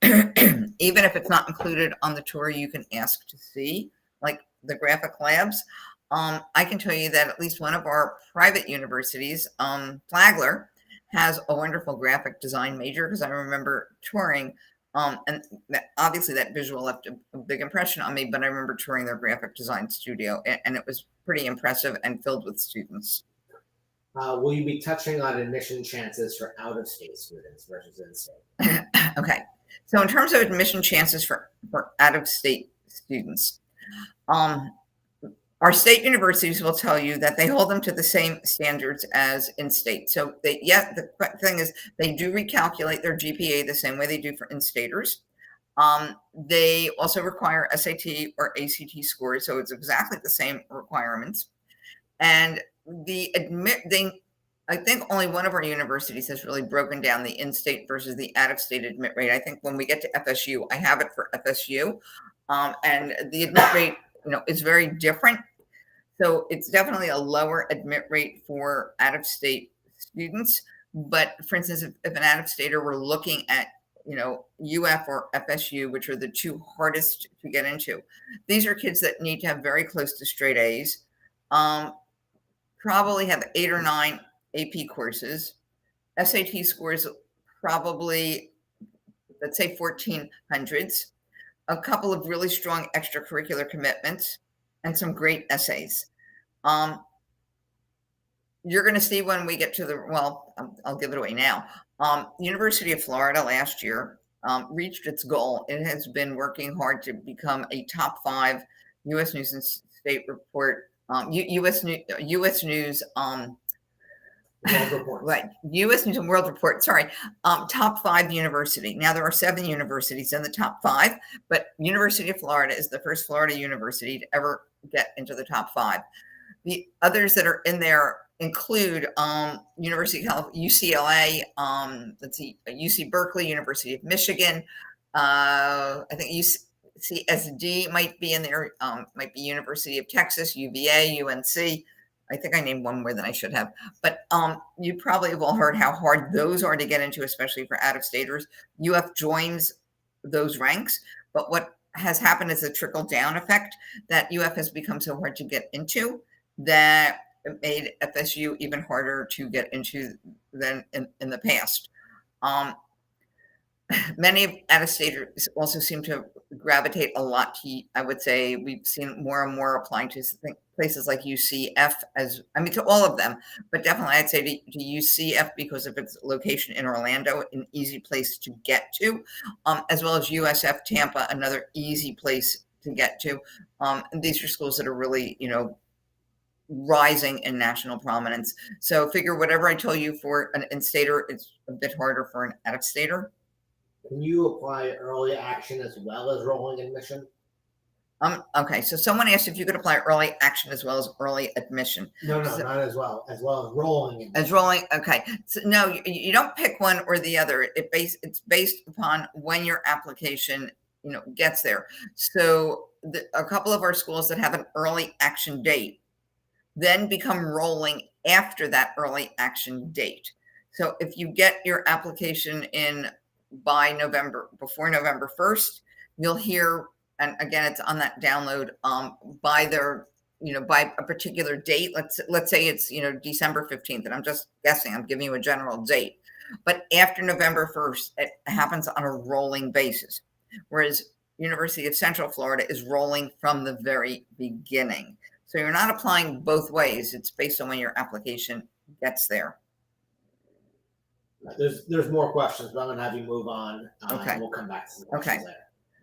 even if it's not included on the tour, you can ask to see like the graphic labs. I can tell you that at least one of our private universities, Flagler, has a wonderful graphic design major because I remember touring, and obviously that visual left a big impression on me, but I remember touring their graphic design studio, and it was pretty impressive and filled with students. Will you be touching on admission chances for out-of-state students versus in-state? Okay, so in terms of admission chances for out-of-state students, our state universities will tell you that they hold them to the same standards as in-state. So the thing is they do recalculate their GPA the same way they do for in-staters. They also require SAT or ACT scores, so it's exactly the same requirements. And I think only one of our universities has really broken down the in-state versus the out-of-state admit rate. I think when we get to FSU, I have it for FSU, and the admit rate, is very different. So it's definitely a lower admit rate for out-of-state students. But for instance, if an out-of-stater were looking at, UF or FSU, which are the two hardest to get into, these are kids that need to have very close to straight A's, probably have 8 or 9 AP courses, SAT scores probably, let's say 1400s, a couple of really strong extracurricular commitments, and some great essays. You're going to see when we get to I'll give it away now. University of Florida last year reached its goal. It has been working hard to become a top 5 U.S. News and State Report, U.S. News, World Report. Right, U.S. News and World Report. Sorry, top 5 university. Now there are 7 universities in the top 5, but University of Florida is the first Florida university to ever get into the top 5. The others that are in there include University of UCLA, let's see, UC Berkeley, University of Michigan. I think UCSD might be in there. Might be University of Texas, UVA, UNC. I think I named one more than I should have, but you probably have all heard how hard those are to get into, especially for out-of-staters. UF joins those ranks, but what has happened is a trickle-down effect that UF has become so hard to get into that it made FSU even harder to get into than in the past. Many out-of-staters also seem to gravitate a lot to, I would say, we've seen more and more applying to places like UCF, to all of them, but definitely I'd say to UCF because of its location in Orlando, an easy place to get to, as well as USF Tampa, another easy place to get to. And these are schools that are really, rising in national prominence. So figure whatever I told you for an in-stater, it's a bit harder for an out-of-stater. Can you apply early action as well as rolling admission? Okay, so someone asked if you could apply early action as well as early admission. No, not as well as rolling admission. As rolling, okay. So no, you don't pick one or the other. It's based upon when your application, gets there. So a couple of our schools that have an early action date then become rolling after that early action date. So if you get your application in by before November 1st, you'll hear, and again, it's on that download, by by a particular date. Let's say it's, December 15th, and I'm just guessing, I'm giving you a general date. But after November 1st, it happens on a rolling basis. Whereas University of Central Florida is rolling from the very beginning. So you're not applying both ways. It's based on when your application gets there. There's more questions, but I'm going to have you move on. Okay. And we'll come back to some questions later.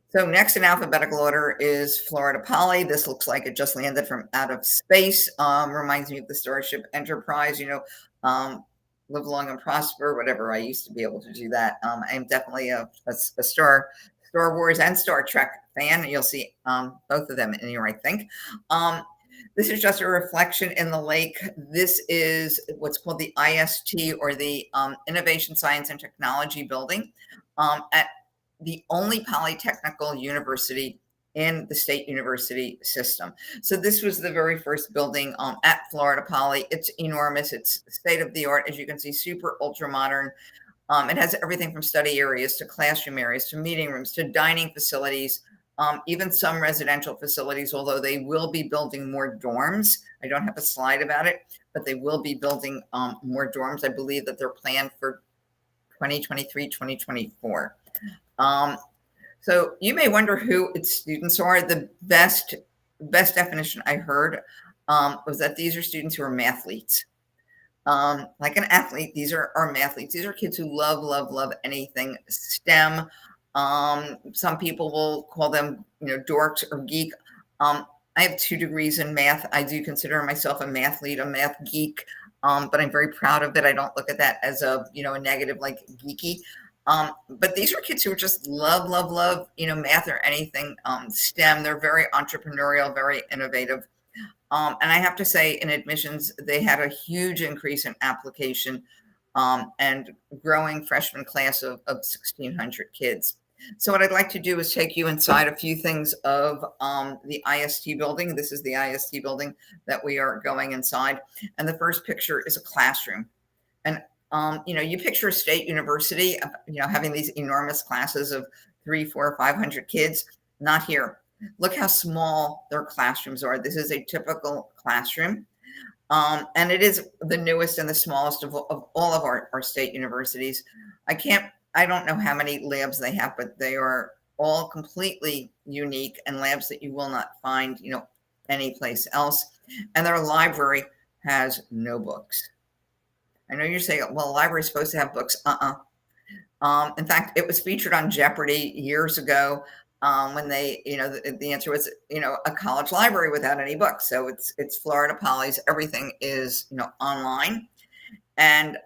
So next in alphabetical order is Florida Poly. This looks like it just landed from out of space. Reminds me of the Starship Enterprise, live long and prosper, whatever. I used to be able to do that. I'm definitely a Star Wars and Star Trek fan. You'll see both of them in here, I think. This is just a reflection in the lake. This is what's called the IST, or the Innovation, Science, and Technology building at the only polytechnical university in the state university system. So this was the very first building at Florida Poly. It's enormous. It's state of the art, as you can see, super ultra modern. It has everything from study areas to classroom areas to meeting rooms to dining facilities, even some residential facilities, although they will be building more dorms. I don't have a slide about it, but they will be building more dorms. I believe that they're planned for 2023, 2024. So you may wonder who its students are. The best definition I heard was that these are students who are mathletes. Like an athlete, these are mathletes. These are kids who love anything STEM. Some people will call them, dorks or geek. I have 2 degrees in math. I do consider myself a mathlete, a math geek, but I'm very proud of it. I don't look at that as a negative, like geeky. But these are kids who just love, math or anything STEM. They're very entrepreneurial, very innovative. And I have to say, in admissions, they had a huge increase in application and growing freshman class of 1,600 kids. So what I'd like to do is take you inside a few things of the IST building. This is the IST building that we are going inside. And the first picture is a classroom. And, you picture a state university, having these enormous classes of 300, 400, 500 kids. Not here. Look how small their classrooms are. This is a typical classroom. And it is the newest and the smallest of all of our state universities. I don't know how many labs they have, but they are all completely unique and labs that you will not find, anyplace else. And their library has no books. I know you're saying, well, a library is supposed to have books. In fact, it was featured on Jeopardy years ago. When they, the answer was, a college library without any books. So it's Florida Poly's, everything is, online. And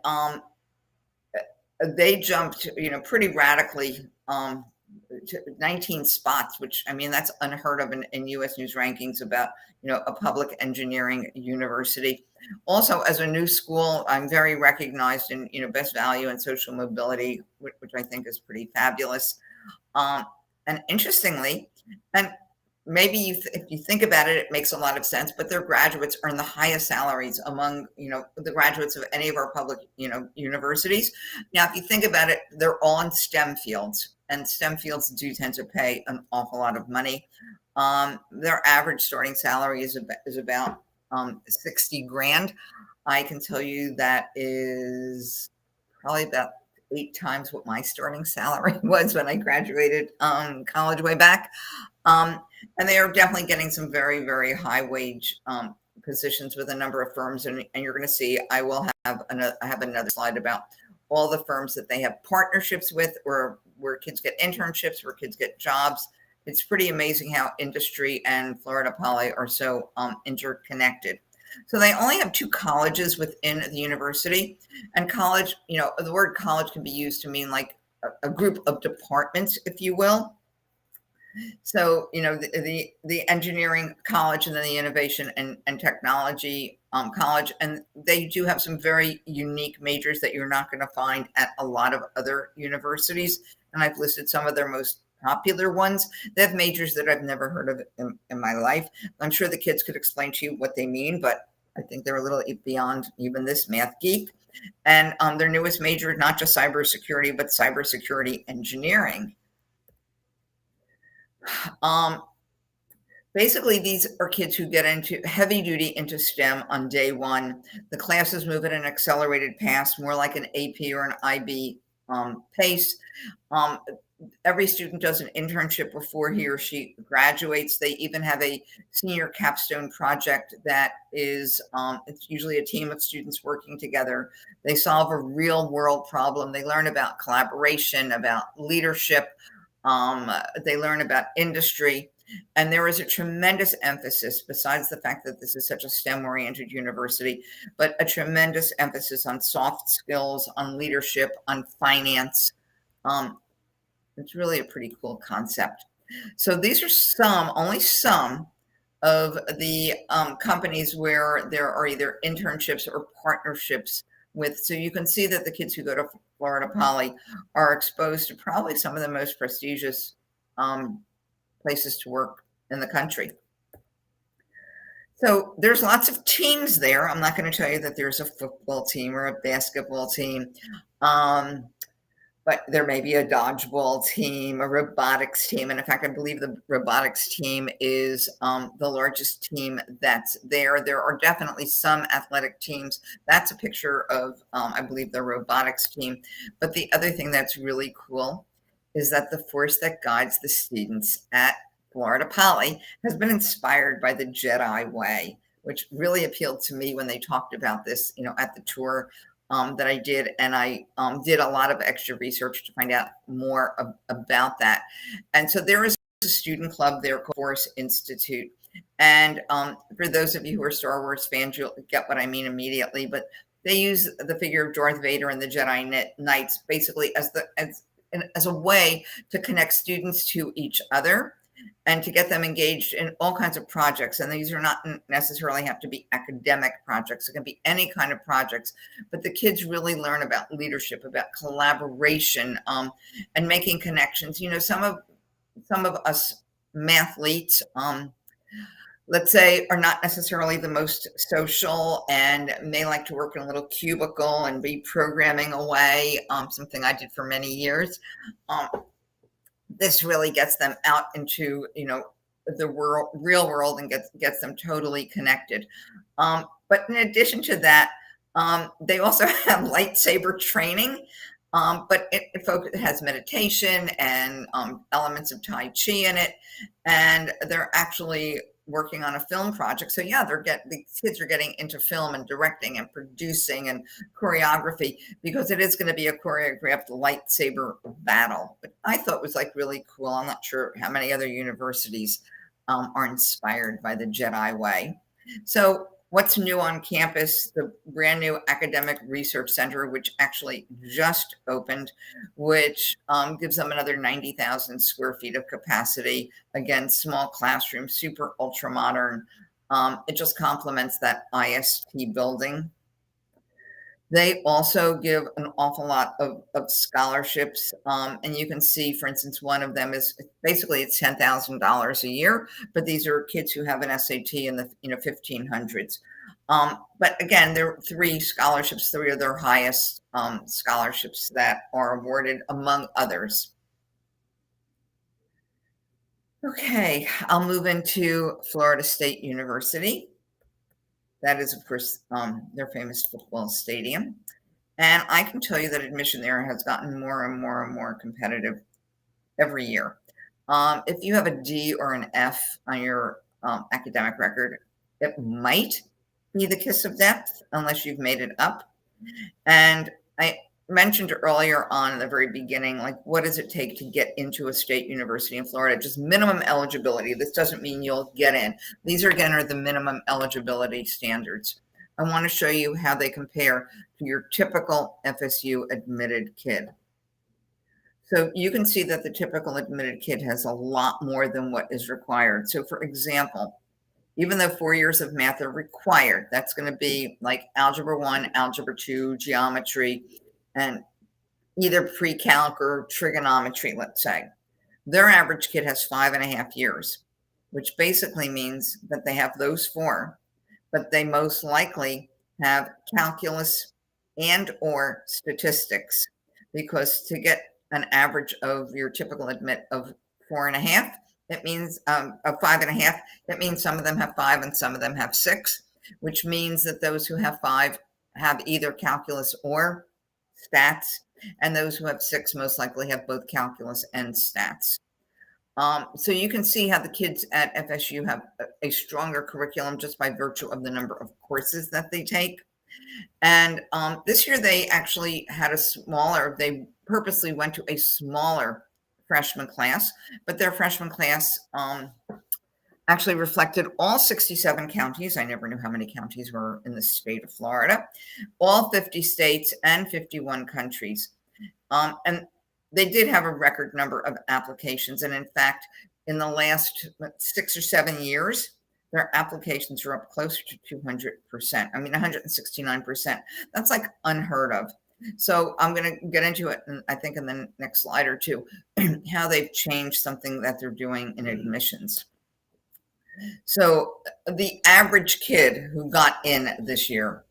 they jumped, pretty radically to 19 spots, which, I mean, that's unheard of in U.S. News rankings about, a public engineering university. Also, as a new school, I'm very recognized in, best value and social mobility, which I think is pretty fabulous. And interestingly, and maybe if you think about it, it makes a lot of sense, but their graduates earn the highest salaries among, the graduates of any of our public, universities. Now, if you think about it, they're all in STEM fields, and STEM fields do tend to pay an awful lot of money. Their average starting salary is about 60 grand. I can tell you that is probably about 8 times what my starting salary was when I graduated college way back. And they are definitely getting some very, very high wage positions with a number of firms. And you're going to see, I have another slide about all the firms that they have partnerships with, or where kids get internships, where kids get jobs. It's pretty amazing how industry and Florida Poly are so interconnected. So they only have 2 colleges within the university, and college, the word college can be used to mean like a group of departments, if you will. So, the engineering college, and then the innovation and technology college. And they do have some very unique majors that you're not going to find at a lot of other universities. And I've listed some of their most popular ones. They have majors that I've never heard of in my life. I'm sure the kids could explain to you what they mean, but I think they're a little beyond even this math geek. And their newest major is not just cybersecurity, but cybersecurity engineering. Basically, these are kids who get into heavy duty into STEM on day one. The classes move at an accelerated pace, more like an AP or an IB pace. Every student does an internship before he or she graduates. They even have a senior capstone project that is, it's usually a team of students working together. They solve a real world problem. They learn about collaboration, about leadership. They learn about industry. And there is a tremendous emphasis, besides the fact that this is such a STEM-oriented university, but a tremendous emphasis on soft skills, on leadership, on finance. It's really a pretty cool concept. So these are only some of the companies where there are either internships or partnerships with. So you can see that the kids who go to Florida Poly are exposed to probably some of the most prestigious places to work in the country. So there's lots of teams there. I'm not going to tell you that there's a football team or a basketball team, but there may be a dodgeball team, a robotics team. And in fact, I believe the robotics team is the largest team that's there. There are definitely some athletic teams. That's a picture of, I believe, the robotics team. But the other thing that's really cool is that the force that guides the students at Florida Poly has been inspired by the Jedi way, which really appealed to me when they talked about this, at the tour that I did. And I did a lot of extra research to find out more about that. And so there is a student club there called Force Institute. And for those of you who are Star Wars fans, you'll get what I mean immediately. But they use the figure of Darth Vader and the Jedi Knights basically as a way to connect students to each other and to get them engaged in all kinds of projects. And these are not necessarily have to be academic projects. It can be any kind of projects, but the kids really learn about leadership, about collaboration, and making connections. Some of us mathletes, let's say, are not necessarily the most social and may like to work in a little cubicle and be programming away, something I did for many years. This really gets them out into, the real world and gets them totally connected. But in addition to that, they also have lightsaber training, but it has meditation and elements of Tai Chi in it. And they're actually working on a film project. So yeah, the kids are getting into film and directing and producing and choreography, because it is going to be a choreographed lightsaber battle. But I thought it was really cool. I'm not sure how many other universities are inspired by the Jedi way. So what's new on campus? The brand new Academic Research Center, which actually just opened, which gives them another 90,000 square feet of capacity. Again, small classrooms, super ultra modern. It just complements that IST building. They also give an awful lot of scholarships. And you can see, for instance, one of them is basically it's $10,000 a year, but these are kids who have an SAT in the 1500s. But again, there are 3 scholarships, 3 of their highest scholarships that are awarded, among others. Okay, I'll move into Florida State University. That is, of course, their famous football stadium. And I can tell you that admission there has gotten more and more and more competitive every year. If you have a D or an F on your academic record, it might be the kiss of death unless you've made it up. And I mentioned earlier on in the very beginning, what does it take to get into a state university in Florida? Just minimum eligibility. This doesn't mean you'll get in. These are the minimum eligibility standards. I want to show you how they compare to your typical FSU admitted kid. So you can see that the typical admitted kid has a lot more than what is required. So for example, even though 4 years of math are required, that's going to be like Algebra 1, Algebra 2, geometry, and either pre-calc or trigonometry, let's say. Their average kid has 5.5 years, which basically means that they have those 4, but they most likely have calculus and or statistics, because to get an average of your typical admit of 4.5, it means of 5.5, it means some of them have 5 and some of them have 6, which means that those who have 5 have either calculus or stats, and those who have 6 most likely have both calculus and stats. So you can see how the kids at FSU have a stronger curriculum just by virtue of the number of courses that they take. And this year they actually had they purposely went to a smaller freshman class, but their freshman class actually reflected all 67 counties. I never knew how many counties were in the state of Florida, all 50 states and 51 countries. And they did have a record number of applications. And in fact, in the last 6 or 7 years, their applications are up closer to 200%. I mean, 169%. That's unheard of. So I'm going to get into it, and I think in the next slide or two, how they've changed something that they're doing in admissions. So the average kid who got in this year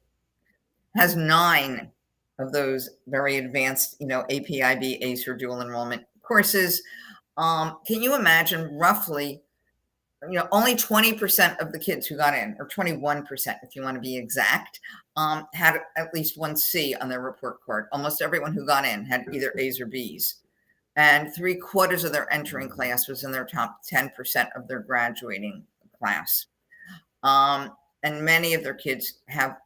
has 9 of those very advanced, APIB, ACE, or dual enrollment courses. Can you imagine roughly, only 20% of the kids who got in, or 21%, if you want to be exact, had at least one C on their report card. Almost everyone who got in had either A's or B's. And 3/4 of their entering class was in their top 10% of their graduating class. And many of their kids have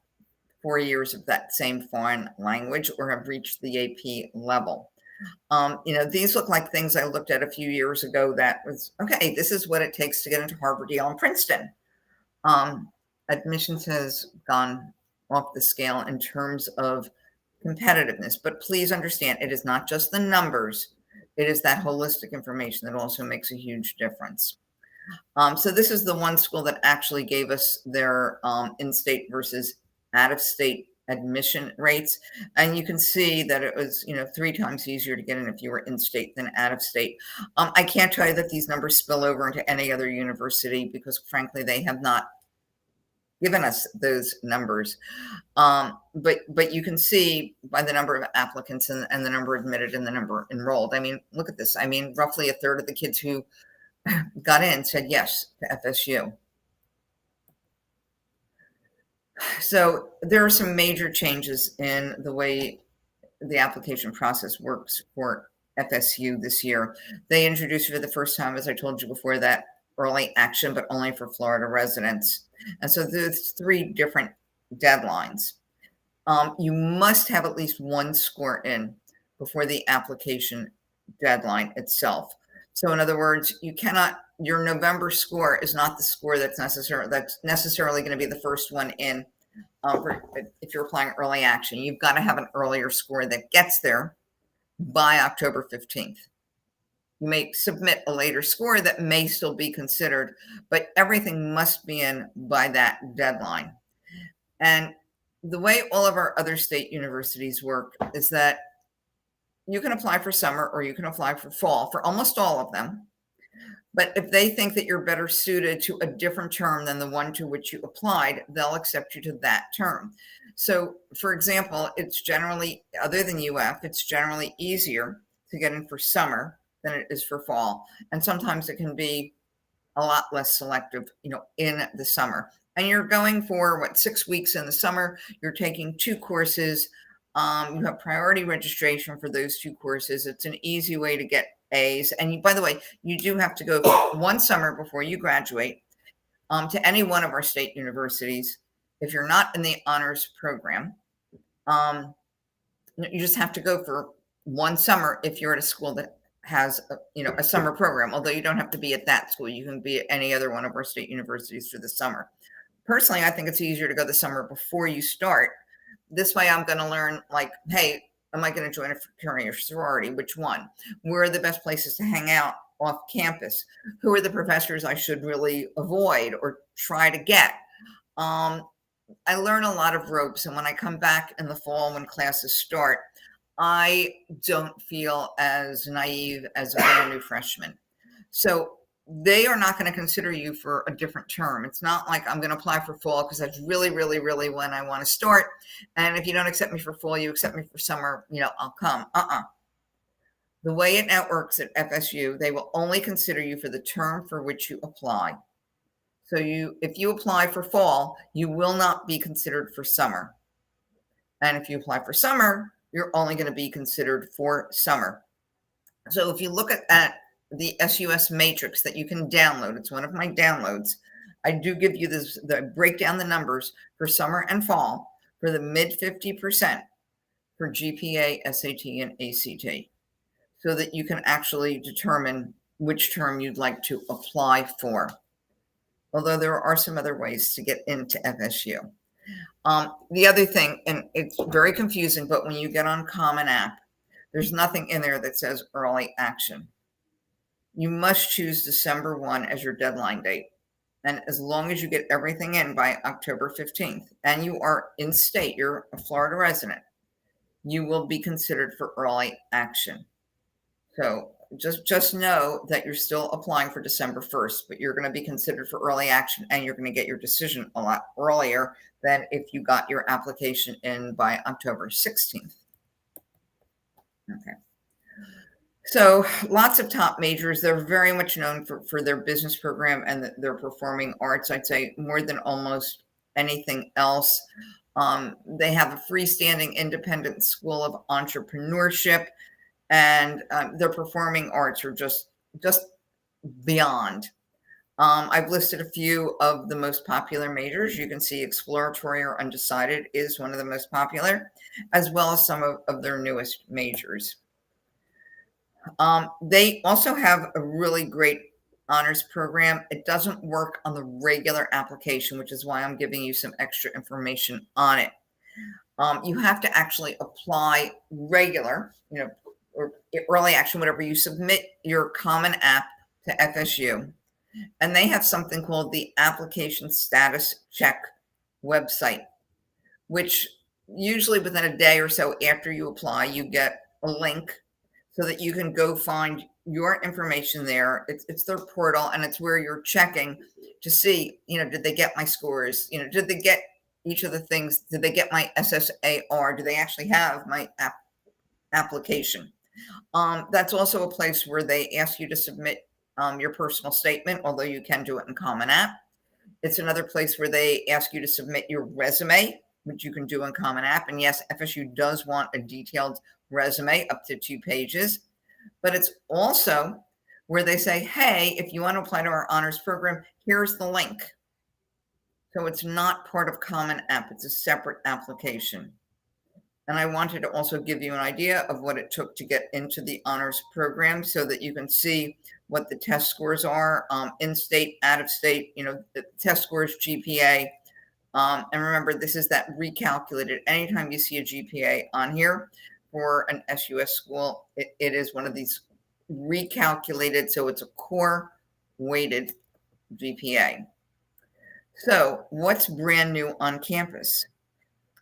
4 years of that same foreign language or have reached the AP level. These look like things I looked at a few years ago that was, okay, this is what it takes to get into Harvard, Yale, and Princeton. Admissions has gone off the scale in terms of competitiveness, but please understand, it is not just the numbers. It is that holistic information that also makes a huge difference. So this is the one school that actually gave us their in-state versus out-of-state admission rates. And you can see that it was, 3 times easier to get in if you were in-state than out-of-state. I can't tell you that these numbers spill over into any other university because, frankly, they have not given us those numbers. But you can see by the number of applicants and the number admitted and the number enrolled. I mean, look at this. I mean, roughly a third of the kids who got in said yes to FSU. So there are some major changes in the way the application process works for FSU this year. They introduced for the first time, as I told you before, that early action, but only for Florida residents. And so there's 3 different deadlines. You must have at least 1 score in before the application deadline itself. So in other words, your November score is not the score that's necessarily going to be the first one in. If you're applying early action, you've got to have an earlier score that gets there by October 15th. You may submit a later score that may still be considered, but everything must be in by that deadline. And the way all of our other state universities work is that you can apply for summer or you can apply for fall for almost all of them. But if they think that you're better suited to a different term than the one to which you applied, they'll accept you to that term. So, for example, it's generally, other than UF, it's generally easier to get in for summer than it is for fall. And sometimes it can be a lot less selective, in the summer. And you're going for 6 weeks in the summer. You're taking 2 courses. You have priority registration for those 2 courses. It's an easy way to get A's. And by the way, you do have to go 1 summer before you graduate to any one of our state universities. If you're not in the honors program, you just have to go for 1 summer if you're at a school that has a summer program. Although you don't have to be at that school, you can be at any other one of our state universities for the summer. Personally, I think it's easier to go the summer before you start. This way I'm going to learn, hey, am I going to join a fraternity or sorority? Which one? Where are the best places to hang out off campus? Who are the professors I should really avoid or try to get? I learn a lot of ropes. And when I come back in the fall when classes start, I don't feel as naive as a brand new freshman. So they are not going to consider you for a different term. It's not like I'm going to apply for fall because that's really, really, really when I want to start. And if you don't accept me for fall, you accept me for summer, I'll come. The way it now works at FSU, they will only consider you for the term for which you apply. So if you apply for fall, you will not be considered for summer. And if you apply for summer, you're only going to be considered for summer. So if you look at the SUS matrix that you can download, it's one of my downloads. I do give you break down the numbers for summer and fall for the mid 50% for GPA, SAT, and ACT, so that you can actually determine which term you'd like to apply for. Although there are some other ways to get into FSU. The other thing, and it's very confusing, but when you get on Common App, there's nothing in there that says early action. You must choose December 1 as your deadline date. And as long as you get everything in by October 15th and you are in state, you're a Florida resident, you will be considered for early action. So just know that you're still applying for December 1st, but you're going to be considered for early action, and you're going to get your decision a lot earlier than if you got your application in by October 16th. Okay. So lots of top majors, they're very much known for their business program and their performing arts, I'd say more than almost anything else. They have a freestanding independent school of entrepreneurship, and their performing arts are just beyond. I've listed a few of the most popular majors. You can see exploratory or undecided is one of the most popular, as well as some of their newest majors. They also have a really great honors program. It doesn't work on the regular application, which is why I'm giving you some extra information on it. You have to actually apply regular, or early action, whatever. You submit your Common App to FSU, and they have something called the Application Status Check website, which usually within a day or so after you apply, you get a link so that you can go find your information there. It's their portal, and it's where you're checking to see, did they get my scores? Did they get each of the things? Did they get my SSAR? Do they actually have my application? That's also a place where they ask you to submit your personal statement, although you can do it in Common App. It's another place where they ask you to submit your resume, which you can do in Common App. And yes, FSU does want a detailed resume up to 2 pages, but it's also where they say, hey, if you want to apply to our honors program, here's the link. So it's not part of Common App, it's a separate application. And I wanted to also give you an idea of what it took to get into the honors program so that you can see what the test scores are, in state, out of state, the test scores, GPA. And remember, this is that recalculated. Anytime you see a GPA on here for an SUS school, it is one of these recalculated. So it's a core weighted GPA. So what's brand new on campus?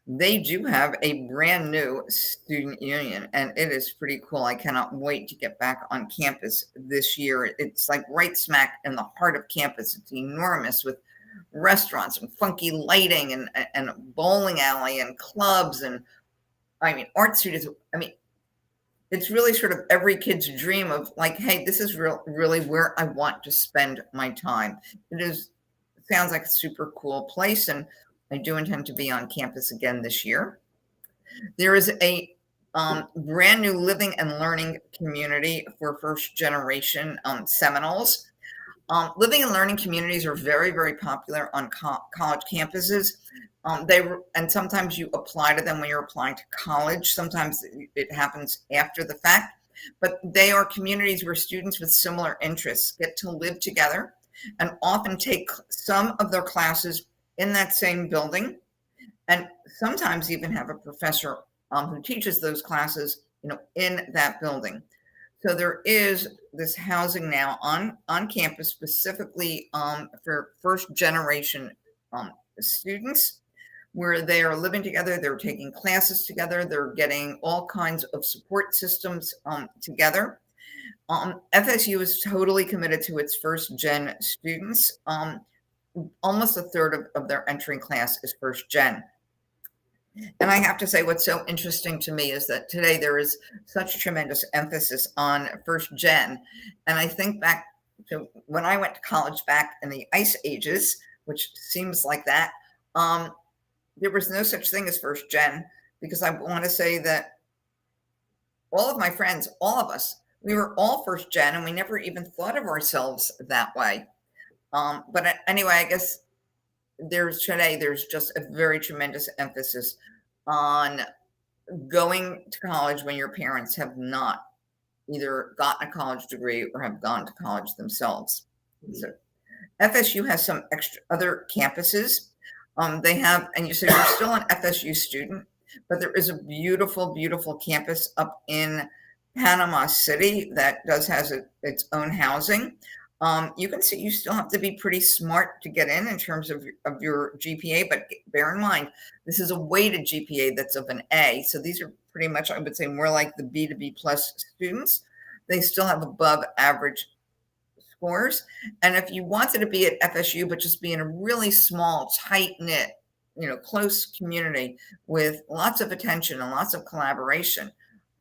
They do have a brand new student union, and it is pretty cool. I cannot wait to get back on campus this year. It's like right smack in the heart of campus. It's enormous, with restaurants and funky lighting and a bowling alley and clubs and, art studios. It's really sort of every kid's dream of like, hey, this is really where I want to spend my time. It sounds like a super cool place, and I do intend to be on campus again this year. There is a brand new living and learning community for first generation Seminoles. Living and learning communities are very, very popular on college campuses. And sometimes you apply to them when you're applying to college. Sometimes it happens after the fact, but they are communities where students with similar interests get to live together and often take some of their classes in that same building, and sometimes even have a professor who teaches those classes, in that building. So there is this housing now on campus specifically for first generation students, where they are living together, they're taking classes together, they're getting all kinds of support systems together. FSU is totally committed to its first gen students. Almost a third of their entering class is first gen. And I have to say, what's so interesting to me is that today there is such tremendous emphasis on first gen. And I think back to when I went to college back in the ice ages, which seems like that, there was no such thing as first gen, because I want to say that all of my friends, all of us, we were all first gen, and we never even thought of ourselves that way. But anyway, I guess there's just a very tremendous emphasis on going to college when your parents have not either gotten a college degree or have gone to college themselves. So FSU has some extra other campuses. They have, and you say you're still an FSU student, but there is a beautiful, beautiful campus up in Panama City that has its own housing. You can see you still have to be pretty smart to get in terms of your GPA, but bear in mind, this is a weighted GPA that's of an A. So these are pretty much, I would say, more like the B to B plus students. They still have above average scores. And if you wanted to be at FSU, but just be in a really small, tight knit, close community with lots of attention and lots of collaboration,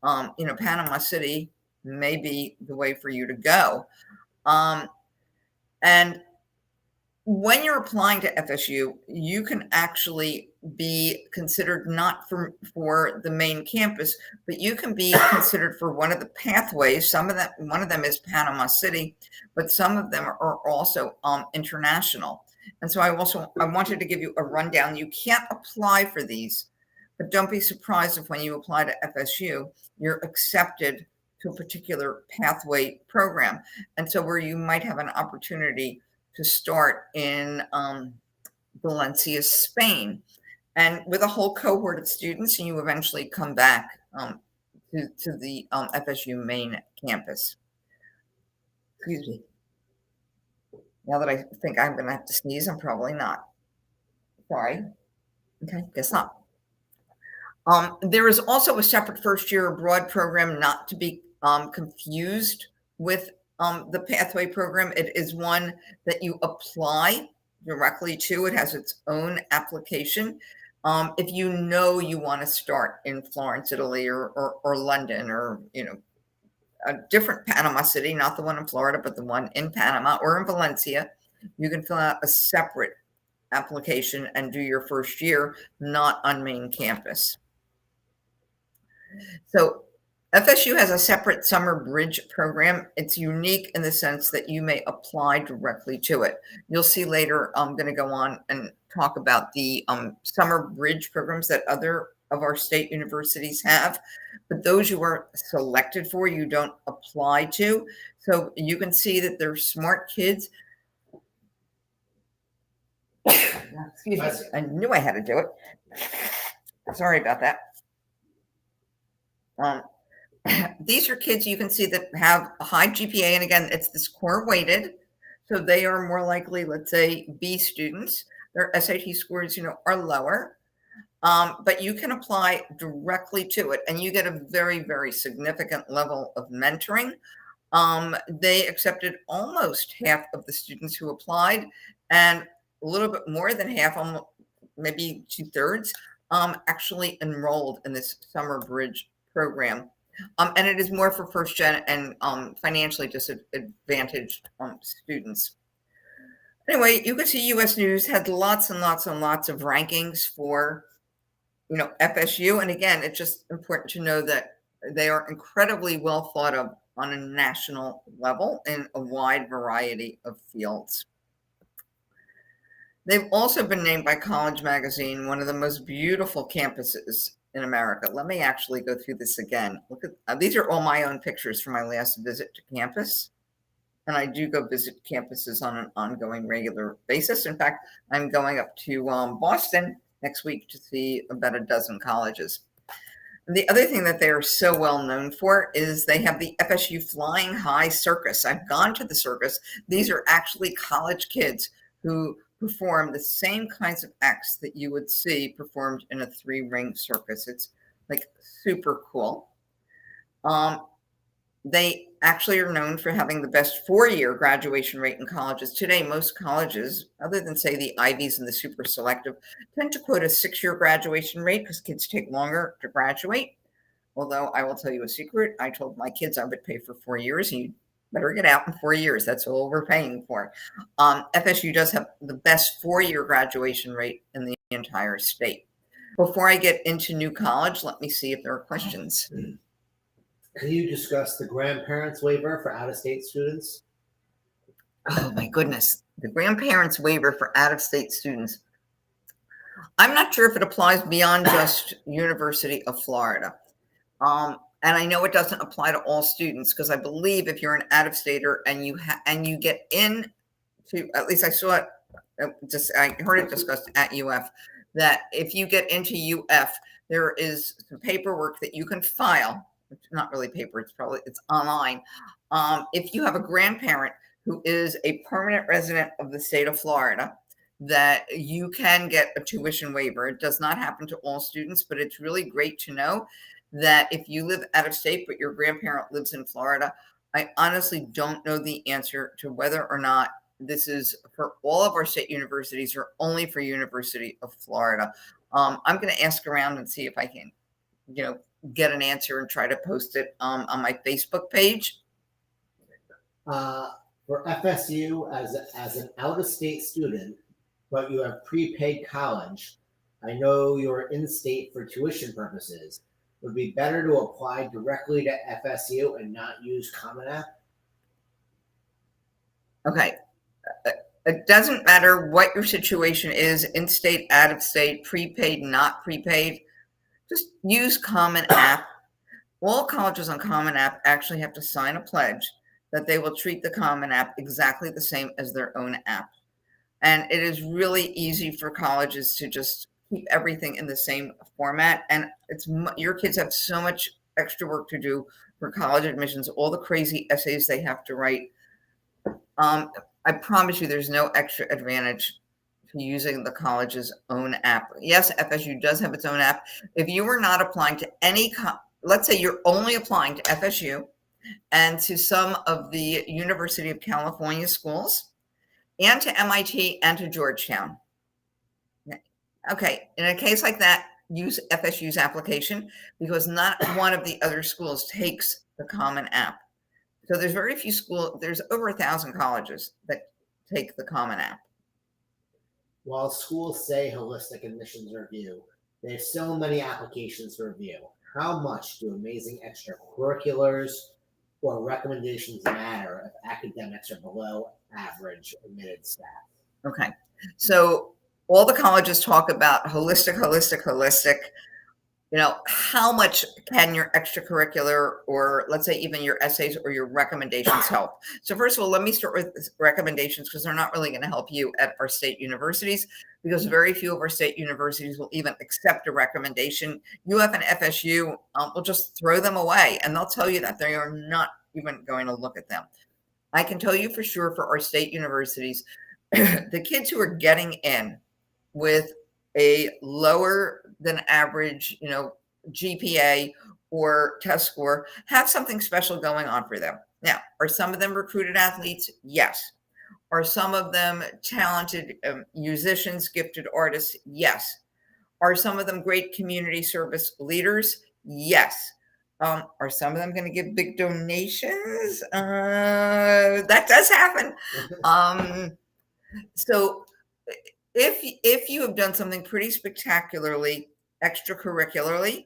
Panama City may be the way for you to go. And when you're applying to FSU, you can actually be considered not for the main campus, but you can be considered for one of the pathways. One of them is Panama City, but some of them are also international. And so I wanted to give you a rundown. You can't apply for these, but don't be surprised if when you apply to FSU, you're accepted to a particular pathway program. And so where you might have an opportunity to start in Valencia, Spain, and with a whole cohort of students, and you eventually come back to the FSU main campus. Excuse me. Now that I think I'm going to have to sneeze, I'm probably not. Sorry. Okay, guess not. There is also a separate first-year abroad program, not to be confused with the pathway program. It is one that you apply directly to. It has its own application. If you want to start in Florence, Italy, or London, or a different Panama City, not the one in Florida, but the one in Panama or in Valencia, you can fill out a separate application and do your first year, not on main campus. So FSU has a separate summer bridge program. It's unique in the sense that you may apply directly to it. You'll see later, I'm going to go on and talk about the summer bridge programs that other of our state universities have, but those you are selected for, you don't apply to. So you can see that they're smart kids. Excuse me, I knew I had to do it. Sorry about that. These are kids you can see that have a high GPA, and again, it's this core weighted, so they are more likely, let's say, B students. Their SAT scores, are lower, but you can apply directly to it, and you get a very, very significant level of mentoring. They accepted almost half of the students who applied, and a little bit more than half, almost maybe 2/3, actually enrolled in this summer bridge program. And it is more for first gen and financially disadvantaged students. Anyway, you can see U.S. News had lots and lots and lots of rankings for, FSU. And again, it's just important to know that they are incredibly well thought of on a national level in a wide variety of fields. They've also been named by College Magazine one of the most beautiful campuses in America. Let me actually go through this again. Look at these are all my own pictures from my last visit to campus. And I do go visit campuses on an ongoing regular basis. In fact, I'm going up to Boston next week to see about a dozen colleges. The other thing that they are so well known for is they have the FSU Flying High Circus. I've gone to the circus. These are actually college kids who perform the same kinds of acts that you would see performed in a 3-ring circus. It's like super cool. They actually are known for having the best 4-year graduation rate in colleges. Today, most colleges, other than say the Ivies and the super selective, tend to quote a 6-year graduation rate because kids take longer to graduate. Although I will tell you a secret, I told my kids I would pay for 4 years, and you better get out in 4 years. That's all we're paying for. FSU does have the best 4-year graduation rate in the entire state. Before I get into new college, let me see if there are questions. Can you discuss the grandparents waiver for out-of-state students? Oh my goodness. The grandparents waiver for out-of-state students. I'm not sure if it applies beyond just University of Florida. And I know it doesn't apply to all students because I believe if you're an out-of-stater and you get in to, at least I saw it, I heard it discussed at UF, that if you get into UF, there is some paperwork that you can file. It's not really paper, it's online. If you have a grandparent who is a permanent resident of the state of Florida, that you can get a tuition waiver. It does not happen to all students, but it's really great to know. that if you live out of state, but your grandparent lives in Florida, I honestly don't know the answer to whether or not this is for all of our state universities or only for University of Florida. I'm going to ask around and see if I can, get an answer and try to post it on my Facebook page. For FSU, as an out-of-state student, but you have prepaid college, I know you're in-state for tuition purposes. Would it be better to apply directly to FSU and not use Common App? Okay. It doesn't matter what your situation is, in-state, out-of-state, prepaid, not prepaid. Just use Common App. All colleges on Common App actually have to sign a pledge that they will treat the Common App exactly the same as their own app. And it is really easy for colleges to just keep everything in the same format. And your kids have so much extra work to do for college admissions, all the crazy essays they have to write. I promise you there's no extra advantage to using the college's own app. Yes, FSU does have its own app. If you were not applying to let's say you're only applying to FSU and to some of the University of California schools and to MIT and to Georgetown. Okay, in a case like that, use FSU's application because not one of the other schools takes the Common App. So there's very few schools, there's over 1,000 colleges that take the Common App. While schools say holistic admissions review, there's so many applications to review. How much do amazing extracurriculars or recommendations matter if academics are below average admitted staff? Okay, so all the colleges talk about holistic. How much can your extracurricular or let's say even your essays or your recommendations help? So first of all, let me start with recommendations because they're not really going to help you at our state universities because very few of our state universities will even accept a recommendation. UF and FSU will just throw them away and they'll tell you that they are not even going to look at them. I can tell you for sure for our state universities, the kids who are getting in with a lower than average, GPA or test score have something special going on for them. Now, are some of them recruited athletes? Yes. Are some of them talented musicians, gifted artists? Yes. Are some of them great community service leaders? Yes. Are some of them going to give big donations? That does happen. So if you have done something pretty spectacularly extracurricularly,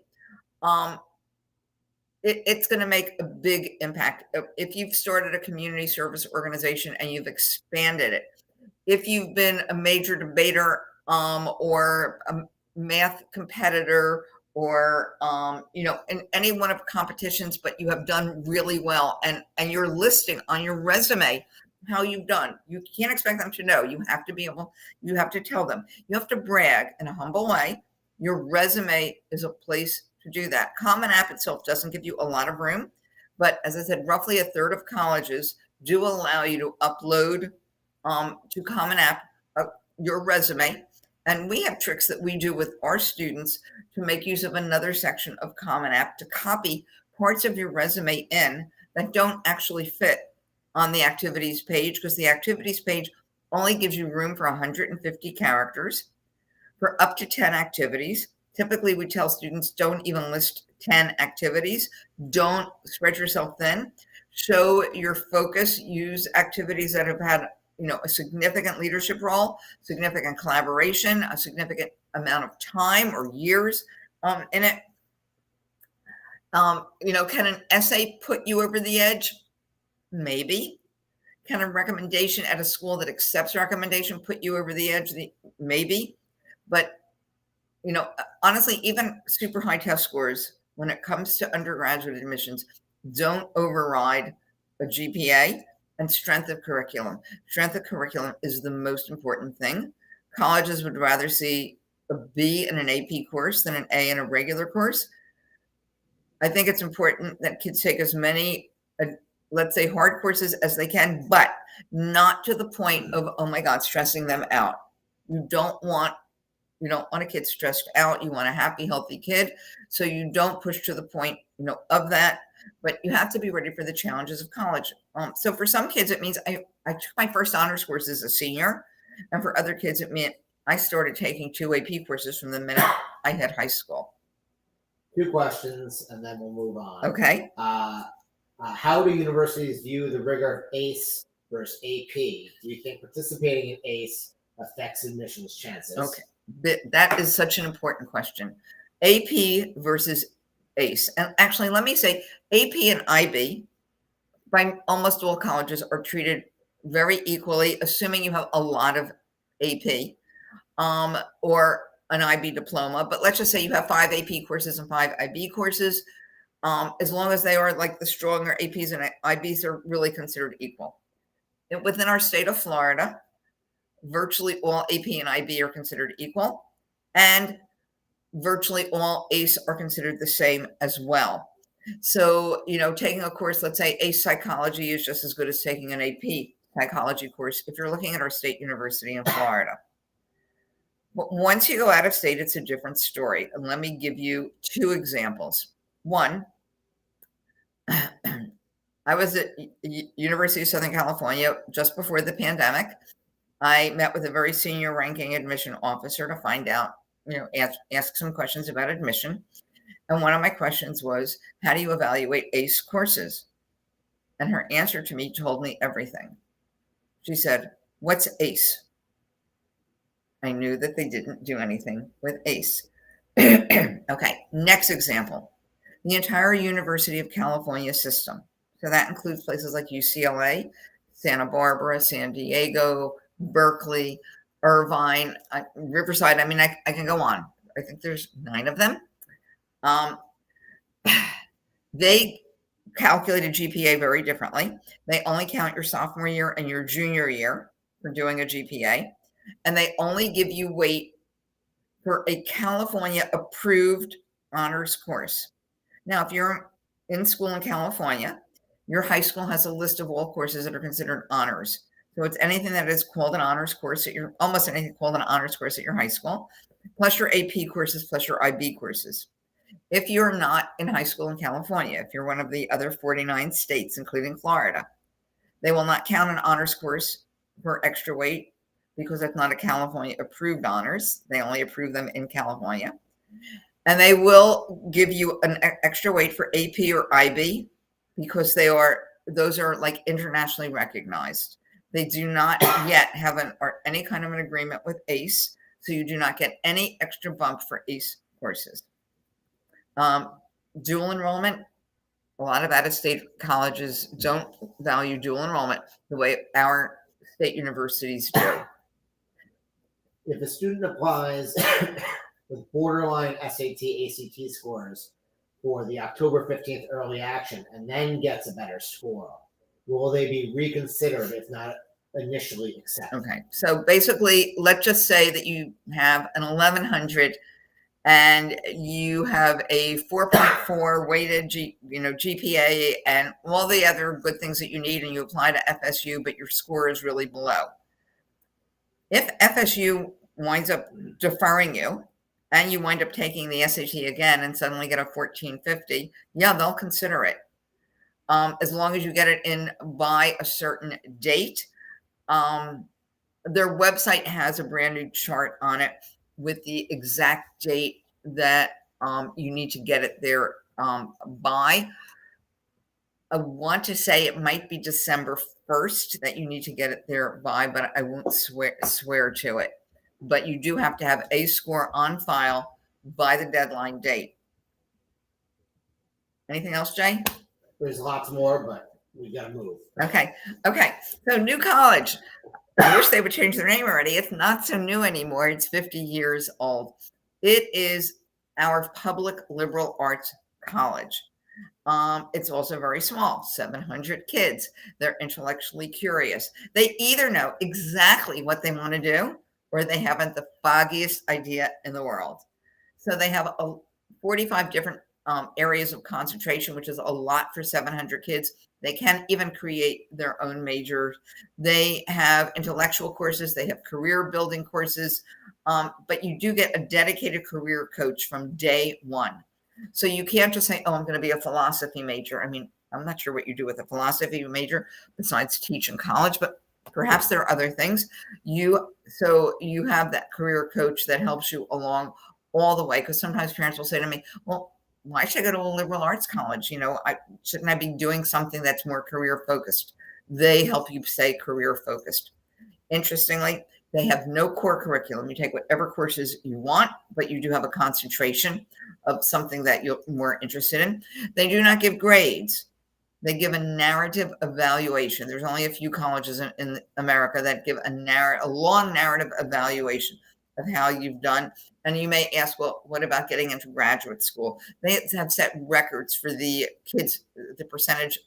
it's going to make a big impact. If you've started a community service organization and you've expanded it, if you've been a major debater or a math competitor or in any one of competitions, but you have done really well and you're listing on your resume how you've done. You can't expect them to know. You have to tell them. You have to brag in a humble way. Your resume is a place to do that. Common App itself doesn't give you a lot of room, but as I said, roughly a third of colleges do allow you to upload to Common App your resume. And we have tricks that we do with our students to make use of another section of Common App to copy parts of your resume in that don't actually fit on the activities page because the activities page only gives you room for 150 characters for up to 10 activities. Typically, we tell students don't even list 10 activities. Don't spread yourself thin. Show your focus. Use activities that have had a significant leadership role, significant collaboration, a significant amount of time or years in it. Can an essay put you over the edge? Maybe. Can a recommendation at a school that accepts recommendation put you over the edge? Maybe. But, honestly, even super high test scores, when it comes to undergraduate admissions, don't override a GPA and strength of curriculum. Strength of curriculum is the most important thing. Colleges would rather see a B in an AP course than an A in a regular course. I think it's important that kids take as many let's say hard courses as they can, but not to the point of, oh my God, stressing them out. You don't want, You don't want a kid stressed out. You want a happy, healthy kid. So you don't push to the point, of that, but you have to be ready for the challenges of college. So for some kids, it means I took my first honors course as a senior. And for other kids, it meant I started taking 2 AP courses from the minute I hit high school. 2 questions, and then we'll move on. Okay. How do universities view the rigor of ACE versus AP? Do you think participating in ACE affects admissions chances? Okay. That is such an important question. AP versus ACE. And actually, let me say AP and IB by almost all colleges are treated very equally, assuming you have a lot of AP or an IB diploma. But let's just say you have 5 AP courses and 5 IB courses. As long as they are like the stronger APs and IBs are really considered equal. And within our state of Florida, virtually all AP and IB are considered equal, and virtually all ACE are considered the same as well. So, taking a course, let's say ACE psychology is just as good as taking an AP psychology course if you're looking at our state university in Florida. But once you go out of state, it's a different story. And let me give you 2 examples. One, I was at University of Southern California just before the pandemic. I met with a very senior ranking admission officer to find out, ask some questions about admission. And one of my questions was, how do you evaluate ACE courses? And her answer to me told me everything. She said, what's ACE? I knew that they didn't do anything with ACE. Okay, next example. The entire University of California system. So that includes places like UCLA, Santa Barbara, San Diego, Berkeley, Irvine, Riverside. I mean, I can go on. I think there's 9 of them. They calculate a GPA very differently. They only count your sophomore year and your junior year for doing a GPA. And they only give you weight for a California approved honors course. Now, if you're in school in California, your high school has a list of all courses that are considered honors. So it's anything that is called an honors course almost anything called an honors course at your high school, plus your AP courses, plus your IB courses. If you're not in high school in California, if you're one of the other 49 states, including Florida, they will not count an honors course for extra weight because it's not a California approved honors. They only approve them in California. And they will give you an extra weight for AP or IB because those are like internationally recognized. They do not yet have any kind of an agreement with ACE, so you do not get any extra bump for ACE courses. Dual enrollment, a lot of out-of-state colleges don't value dual enrollment the way our state universities do. If a student applies with borderline SAT, ACT scores for the October 15th early action and then gets a better score, will they be reconsidered if not initially accepted? Okay. So basically, let's just say that you have an 1100 and you have a 4.4 weighted GPA and all the other good things that you need, and you apply to FSU, but your score is really below. If FSU winds up deferring you and you wind up taking the SAT again and suddenly get a 1450, yeah, they'll consider it. As long as you get it in by a certain date. Their website has a brand new chart on it with the exact date that you need to get it there by. I want to say it might be December 1st that you need to get it there by, but I won't swear to it. But you do have to have a score on file by the deadline date. Anything else, Jay? There's lots more, but we got to move. Okay. So new college. I wish they would change their name already. It's not so new anymore. It's 50 years old. It is our public liberal arts college. It's also very small, 700 kids. They're intellectually curious. They either know exactly what they want to do or they haven't the foggiest idea in the world. So they have 45 different areas of concentration, which is a lot for 700 kids. They can even create their own majors. They have intellectual courses. They have career building courses. But you do get a dedicated career coach from day one. So you can't just say, oh, I'm going to be a philosophy major. I mean, I'm not sure what you do with a philosophy major besides teach in college, but perhaps there are other things. So you have that career coach that helps you along all the way. Because sometimes parents will say to me, well, why should I go to a liberal arts college? Shouldn't I be doing something that's more career focused? They help you stay career focused. Interestingly, they have no core curriculum. You take whatever courses you want, but you do have a concentration of something that you're more interested in. They do not give grades. They give a narrative evaluation. There's only a few colleges in America that give a long narrative evaluation of how you've done. And you may ask, well, what about getting into graduate school? They have set records for the kids, the percentage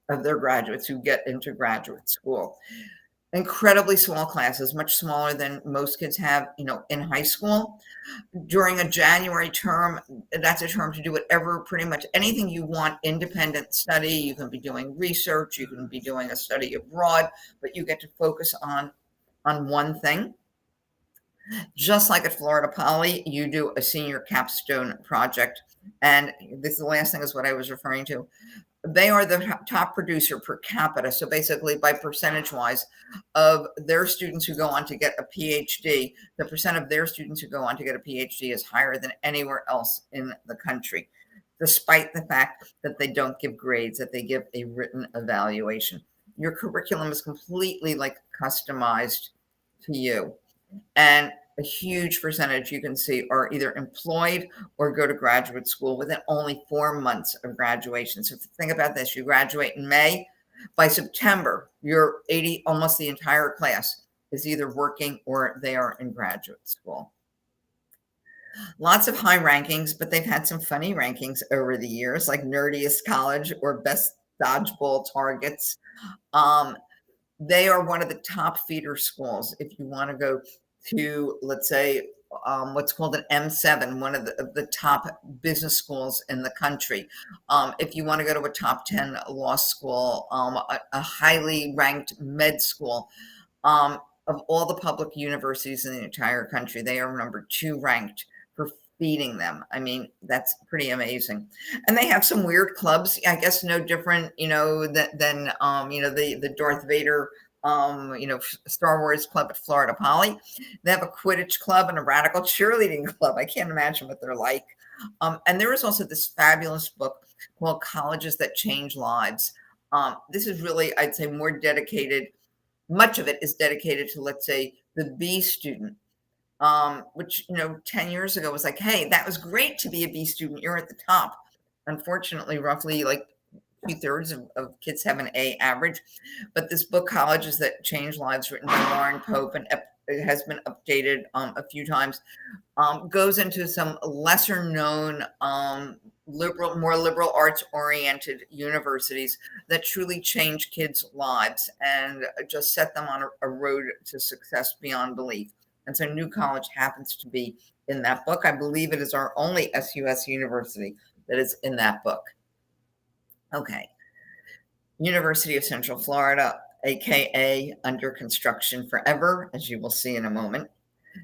of their graduates who get into graduate school. Incredibly small classes, much smaller than most kids have, in high school. During a January term, that's a term to do whatever, pretty much anything you want, independent study. You can be doing research, you can be doing a study abroad, but you get to focus on one thing. Just like at Florida Poly, you do a senior capstone project. And this is the last thing is what I was referring to. They are the top producer per capita. So basically, by percentage wise of their students who go on to get a PhD, the percent of their students who go on to get a PhD is higher than anywhere else in the country, despite the fact that they don't give grades, that they give a written evaluation. Your curriculum is completely customized to you. And a huge percentage you can see are either employed or go to graduate school within only 4 months of graduation. So think about this, you graduate in May, by September, you're 80, almost the entire class is either working or they are in graduate school. Lots of high rankings, but they've had some funny rankings over the years, like nerdiest college or best dodgeball targets. They are one of the top feeder schools. If you want to go to, let's say, what's called an M7, one of the top business schools in the country. If you want to go to a top 10 law school, a highly ranked med school, of all the public universities in the entire country, they are number 2 ranked for feeding them. I mean, that's pretty amazing. And they have some weird clubs, I guess no different, than the Darth Vader, Star Wars club at Florida Poly. They have a Quidditch club and a radical cheerleading club. I can't imagine what they're like. And there is also this fabulous book called Colleges That Change Lives. This is really, I'd say, more dedicated. Much of it is dedicated to, let's say, the B student, which, 10 years ago was like, hey, that was great to be a B student. You're at the top. Unfortunately, roughly 2/3 of kids have an A average. But this book, Colleges That Change Lives, written by Lauren Pope, and it has been updated a few times, goes into some lesser known, more liberal arts oriented universities that truly change kids' lives and just set them on a road to success beyond belief. And so New College happens to be in that book. I believe it is our only SUS university that is in that book. Okay. University of Central Florida, AKA under construction forever, as you will see in a moment.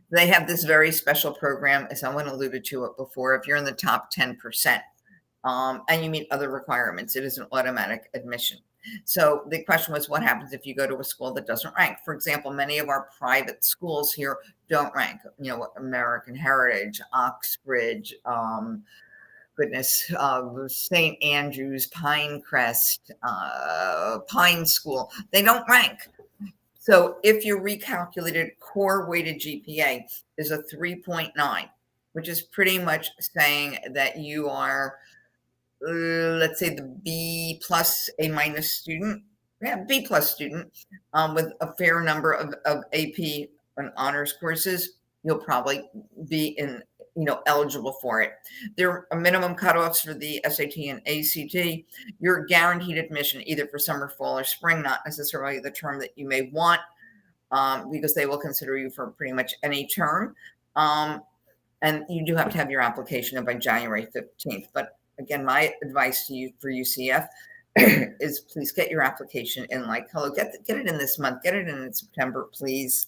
They have this very special program, as someone alluded to it before. If you're in the top 10%, and you meet other requirements, it is an automatic admission. So the question was, what happens if you go to a school that doesn't rank? For example, many of our private schools here don't rank. American Heritage, Oxbridge, St. Andrews, Pinecrest, Pine School, they don't rank. So if your recalculated core weighted GPA is a 3.9, which is pretty much saying that you are, let's say, the B plus A minus student, B plus student, with a fair number of AP and honors courses, you'll probably be eligible for it. There are minimum cutoffs for the SAT and ACT. You're guaranteed admission either for summer, fall, or spring, not necessarily the term that you may want, because they will consider you for pretty much any term. And you do have to have your application in by January 15th. But again, my advice to you for UCF is please get your application in like, hello, get it in this month, get it in September, please.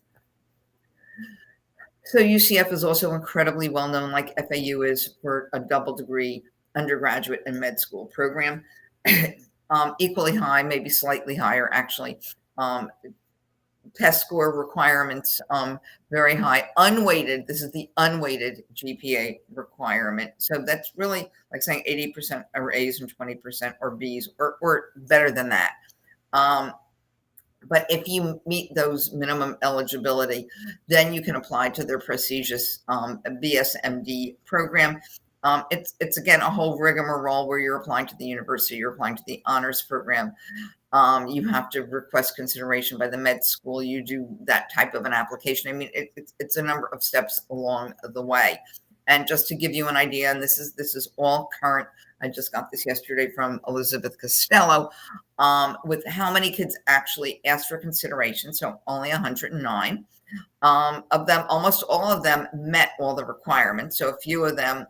So UCF is also incredibly well known, like FAU is, for a double degree undergraduate and med school program. Equally high, maybe slightly higher, actually. Test score requirements, very high. Unweighted, this is the unweighted GPA requirement. So that's really like saying 80% are A's and 20% are B's, or better than that. But if you meet those minimum eligibility, then you can apply to their prestigious BSMD program. It's again a whole rigmarole where you're applying to the university, you're applying to the honors program. You have to request consideration by the med school. You do that type of an application. I mean, it's a number of steps along the way. And just to give you an idea, and this is all current. I just got this yesterday from Elizabeth Costello, with how many kids actually asked for consideration. So only 109 of them. Almost all of them met all the requirements. So a few of them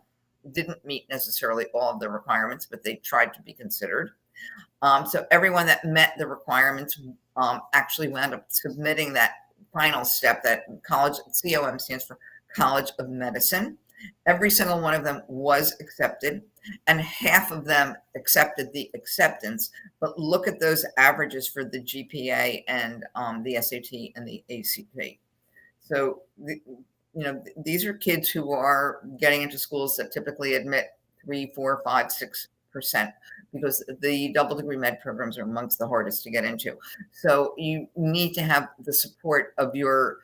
didn't meet necessarily all of the requirements, but they tried to be considered. So everyone that met the requirements actually wound up submitting that final step. That college, COM stands for College of Medicine. Every single one of them was accepted, and half of them accepted the acceptance. But look at those averages for the GPA and the SAT and the ACT. So, these are kids who are getting into schools that typically admit 3, 4, 5, 6%, because the double degree med programs are amongst the hardest to get into. So you need to have the support of your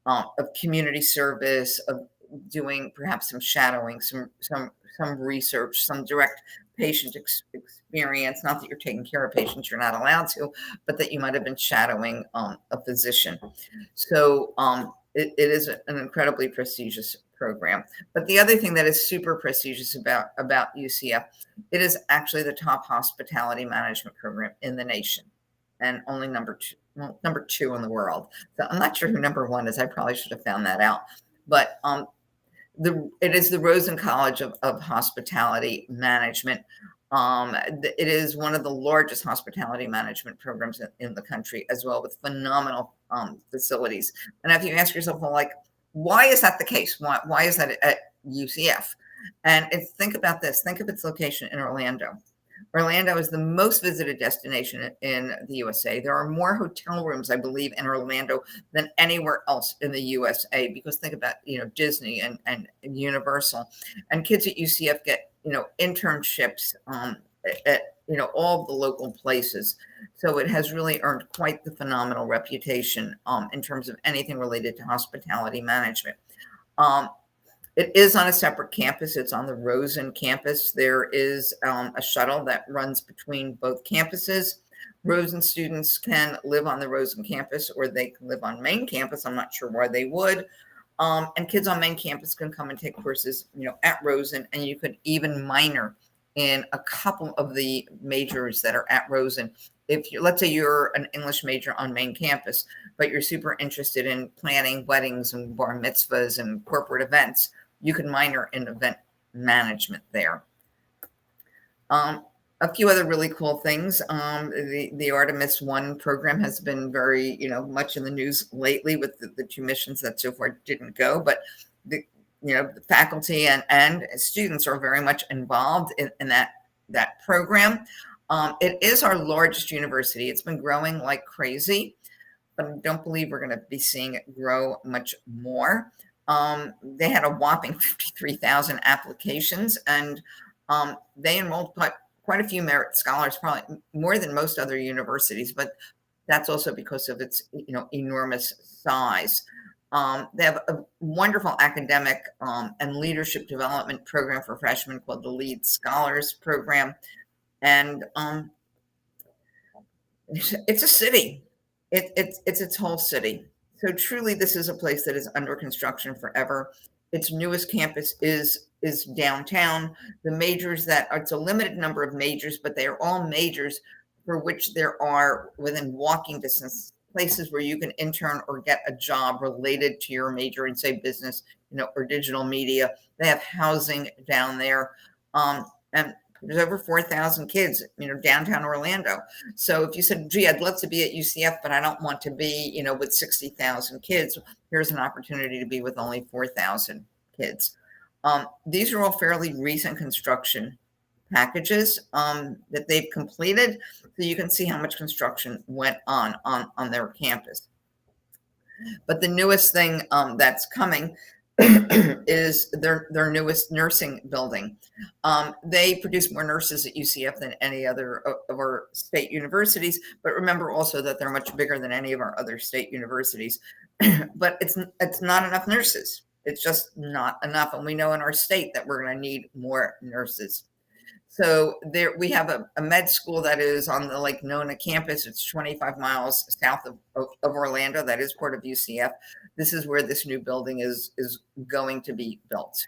of community service, of doing perhaps some shadowing, some research, some direct patient experience. Not that you're taking care of patients, you're not allowed to, but that you might have been shadowing a physician. So it is an incredibly prestigious program. But the other thing that is super prestigious about UCF, it is actually the top hospitality management program in the nation, and only number two in the world. So I'm not sure who number one is. I probably should have found that out. But it is the Rosen College of Hospitality Management. It is one of the largest hospitality management programs in the country, as well, with phenomenal facilities. And if you ask yourself, well, like, why is that the case? Why is that at UCF? And think about this. Think of its location in Orlando. Orlando is the most visited destination in the USA. There are more hotel rooms, I believe, in Orlando than anywhere else in the USA, because think about, Disney and Universal. And kids at UCF get, internships at, all the local places. So it has really earned quite the phenomenal reputation in terms of anything related to hospitality management. It is on a separate campus. It's on the Rosen campus. There is a shuttle that runs between both campuses. Rosen students can live on the Rosen campus, or they can live on main campus. I'm not sure why they would. And kids on main campus can come and take courses, at Rosen, and you could even minor in a couple of the majors that are at Rosen. Let's say you're an English major on main campus, but you're super interested in planning weddings and bar mitzvahs and corporate events, you can minor in event management there. A few other really cool things. The Artemis 1 program has been very, much in the news lately with the 2 missions that so far didn't go, but the faculty and students are very much involved in that program. It is our largest university. It's been growing like crazy, but I don't believe we're going to be seeing it grow much more. They had a whopping 53,000 applications, and they enrolled quite a few merit scholars, probably more than most other universities, but that's also because of its enormous size. They have a wonderful academic and leadership development program for freshmen called the Lead Scholars Program. And it's a city. It's its whole city. So truly, this is a place that is under construction forever. Its newest campus is downtown. The majors it's a limited number of majors, but they are all majors for which there are within walking distance places where you can intern or get a job related to your major in, say, business, or digital media. They have housing down there. And there's over 4,000 kids, downtown Orlando. So if you said, gee, I'd love to be at UCF, but I don't want to be, with 60,000 kids, here's an opportunity to be with only 4,000 kids. These are all fairly recent construction packages that they've completed, so you can see how much construction went on their campus. But the newest thing that's coming is their newest nursing building. They produce more nurses at UCF than any other of our state universities, but remember also that they're much bigger than any of our other state universities. But it's not enough nurses. It's just not enough, and we know in our state that we're going to need more nurses. So there we have a med school that is on the Lake Nona campus. It's 25 miles south of Orlando. That is part of UCF. This is where this new building is going to be built.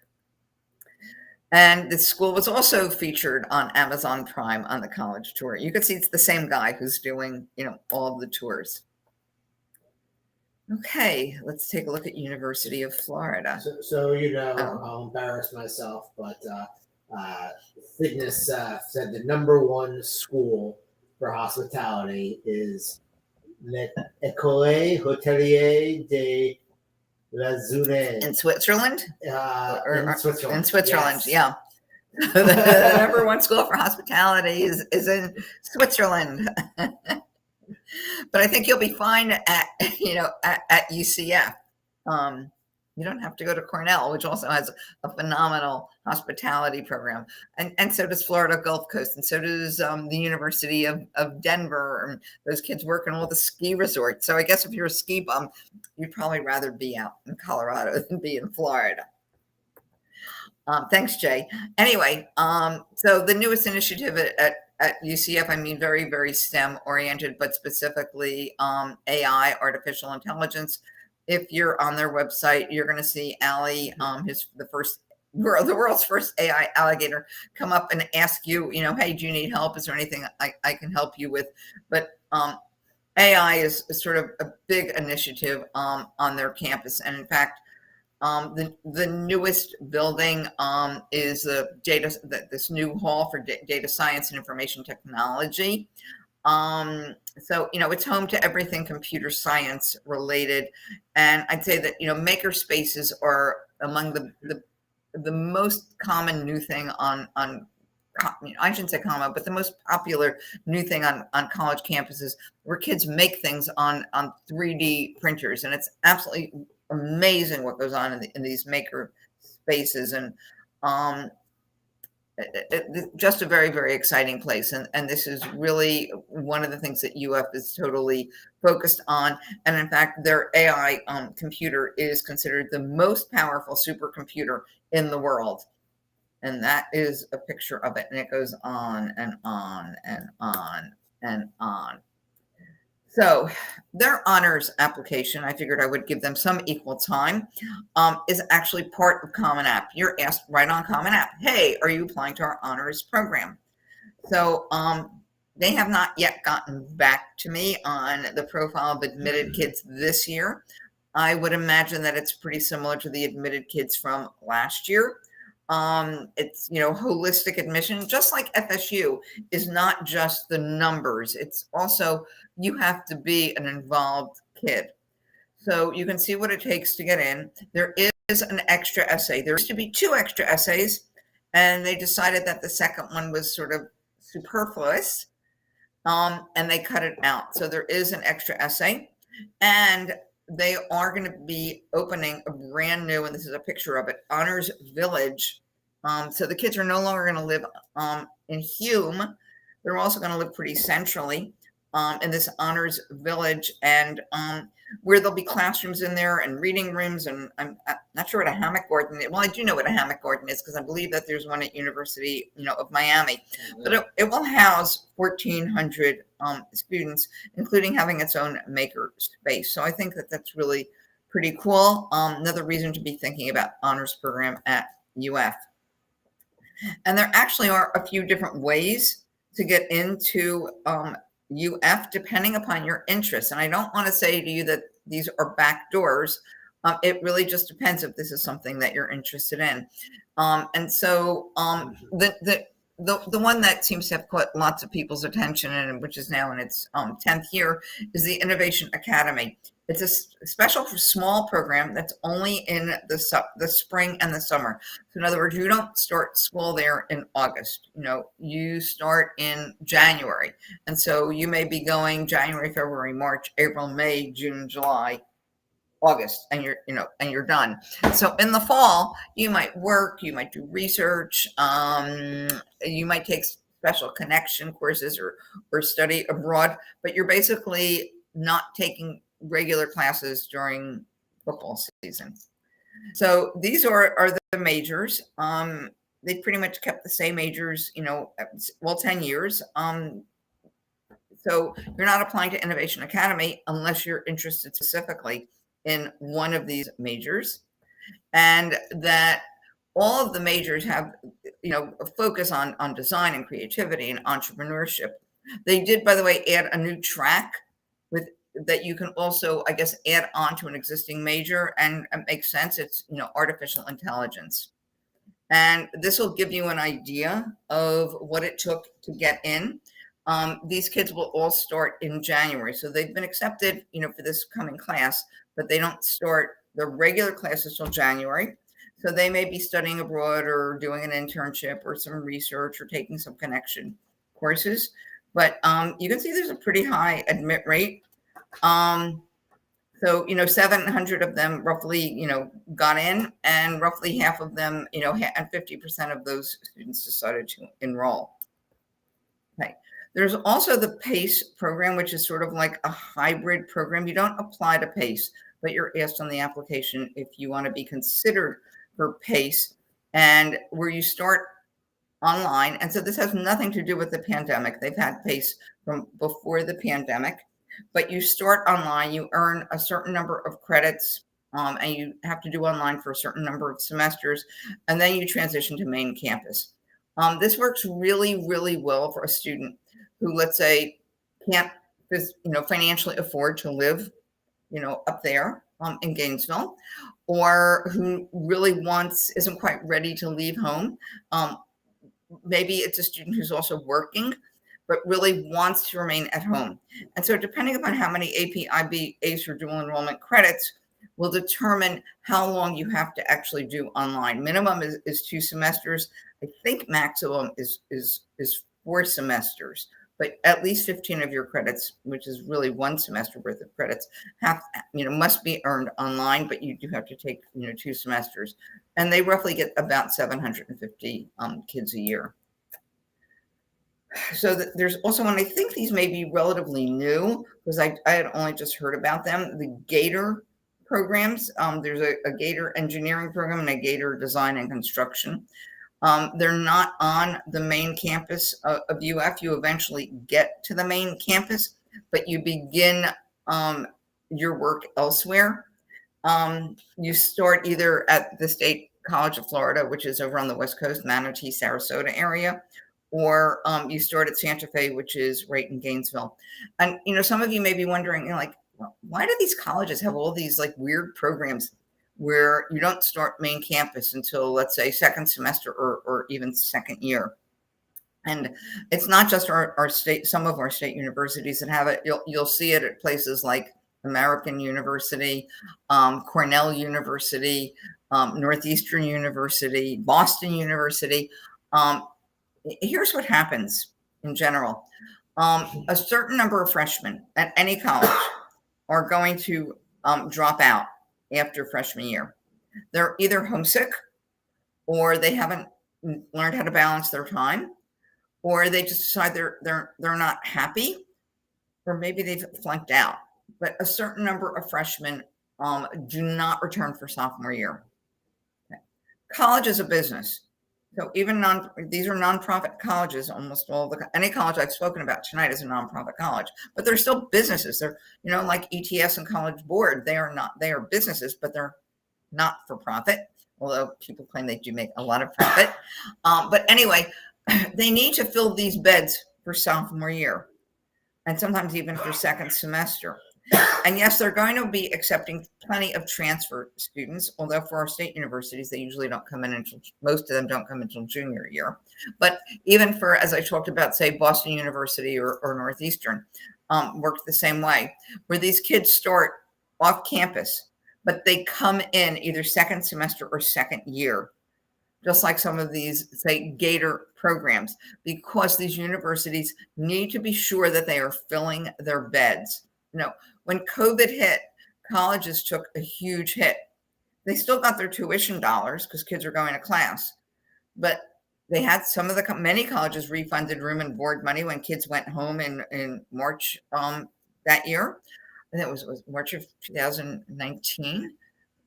And the school was also featured on Amazon Prime on the college tour. You can see it's the same guy who's doing, all of the tours. Okay, let's take a look at University of Florida. So I'll embarrass myself, but Cygnus said the number one school for hospitality is l'École Hôtelière de la Zone in Switzerland. In Switzerland. In Switzerland, yes. Yeah. The number one school for hospitality is in Switzerland. But I think you'll be fine at UCF. You don't have to go to Cornell, which also has a phenomenal hospitality program. And so does Florida Gulf Coast. And so does the University of Denver. And those kids work in all the ski resorts. So I guess if you're a ski bum, you'd probably rather be out in Colorado than be in Florida. Thanks, Jay. Anyway, so the newest initiative at UCF, very, very STEM oriented, but specifically AI, artificial intelligence. If you're on their website, you're going to see Allie, the world's first AI alligator, come up and ask you, hey, do you need help? Is there anything I can help you with? But AI is sort of a big initiative on their campus. And in fact, the newest building is this new hall for data science and information technology. So, it's home to everything computer science related. And I'd say that, maker spaces are among the most common new thing on I shouldn't say common, but the most popular new thing on college campuses, where kids make things on 3D printers. And it's absolutely amazing what goes on in these maker spaces. And just a very, very exciting place. And this is really one of the things that UF is totally focused on. And in fact, their AI computer is considered the most powerful supercomputer in the world. And that is a picture of it. And it goes on and on and on and on. So their honors application, I figured I would give them some equal time, is actually part of Common App. You're asked right on Common App, hey, are you applying to our honors program? So they have not yet gotten back to me on the profile of admitted kids this year. I would imagine that it's pretty similar to the admitted kids from last year. It's, holistic admission, just like FSU is not just the numbers. It's also, you have to be an involved kid. So you can see what it takes to get in. There is an extra essay. There used to be 2 extra essays, and they decided that the second one was sort of superfluous, and they cut it out. So there is an extra essay, and they are going to be opening a brand new, and this is a picture of it, Honors Village. So the kids are no longer going to live in Hume. They're also going to live pretty centrally in this Honors Village, and where there'll be classrooms in there and reading rooms. And I'm not sure what a hammock garden is. Well, I do know what a hammock garden is because I believe that there's one at University, of Miami. But it will house 1,400 students, including having its own maker space. So I think that that's really pretty cool. Another reason to be thinking about honors program at UF. And there actually are a few different ways to get into UF depending upon your interests. And I don't want to say to you that these are backdoors. It really just depends if this is something that you're interested in. And so the one that seems to have caught lots of people's attention, and which is now in its 10th year, is the Innovation Academy. It's a special small program that's only in the spring and the summer. So in other words, you don't start school there in August. You start in January. And so you may be going January, February, March, April, May, June, July, August, and you're done. So in the fall, you might work, you might do research, you might take special connection courses or study abroad, but you're basically not taking regular classes during football season. So these are the majors. They pretty much kept the same majors, 10 years. So you're not applying to Innovation Academy unless you're interested specifically in one of these majors, and that all of the majors have, a focus on design and creativity and entrepreneurship. They did, by the way, add a new track that you can also, I guess, add on to an existing major, and it makes sense. It's, artificial intelligence. And this will give you an idea of what it took to get in. These kids will all start in January. So they've been accepted, for this coming class, but they don't start the regular classes till January. So they may be studying abroad or doing an internship or some research or taking some connection courses. But you can see there's a pretty high admit rate. So, 700 of them roughly, got in, and roughly half of them, and 50% of those students decided to enroll. Okay. There's also the PACE program, which is sort of like a hybrid program. You don't apply to PACE, but you're asked on the application if you want to be considered for PACE, and where you start online. And so this has nothing to do with the pandemic. They've had PACE from before the pandemic, but you start online, you earn a certain number of credits, and you have to do online for a certain number of semesters, and then you transition to main campus. This works really, really well for a student who, let's say, can't, financially afford to live, up there in Gainesville, or who really isn't quite ready to leave home. Maybe it's a student who's also working, but really wants to remain at home. And so depending upon how many AP, ACE, or dual enrollment credits will determine how long you have to actually do online. Minimum is 2 semesters. I think maximum is 4 semesters, but at least 15 of your credits, which is really 1 semester worth of credits, must be earned online, but you do have to take, 2 semesters. And they roughly get about 750 kids a year. So there's also one, I think these may be relatively new because I had only just heard about them, the Gator programs. There's a Gator engineering program and a Gator design and construction. They're not on the main campus of UF. You eventually get to the main campus, but you begin your work elsewhere. You start either at the State College of Florida, which is over on the West Coast, Manatee, Sarasota area, or you start at Santa Fe, which is right in Gainesville. And, some of you may be wondering, why do these colleges have all these like weird programs where you don't start main campus until, let's say, second semester or even second year? And it's not just our state, some of our state universities that have it. You'll see it at places like American University, Cornell University, Northeastern University, Boston University. Here's what happens in general. A certain number of freshmen at any college are going to drop out after freshman year. They're either homesick, or they haven't learned how to balance their time, or they just decide they're not happy, or maybe they've flunked out. But a certain number of freshmen do not return for sophomore year. Okay. College is a business. So even these are nonprofit colleges. Almost any college I've spoken about tonight is a nonprofit college, but they're still businesses. They're, like ETS and College Board. They are businesses, but they're not for profit. Although people claim they do make a lot of profit. But anyway, they need to fill these beds for sophomore year. and sometimes even for second semester. And yes, they're going to be accepting plenty of transfer students, although for our state universities, they usually don't come in until, most of them don't come until junior year. But even for, as I talked about, say, Boston University or Northeastern, works the same way, where these kids start off campus, but they come in either second semester or second year, just like some of these, say, Gator programs, because these universities need to be sure that they are filling their beds. When COVID hit, colleges took a huge hit. They still got their tuition dollars because kids are going to class, but they had many colleges refunded room and board money when kids went home in March that year. And it was March of 2019.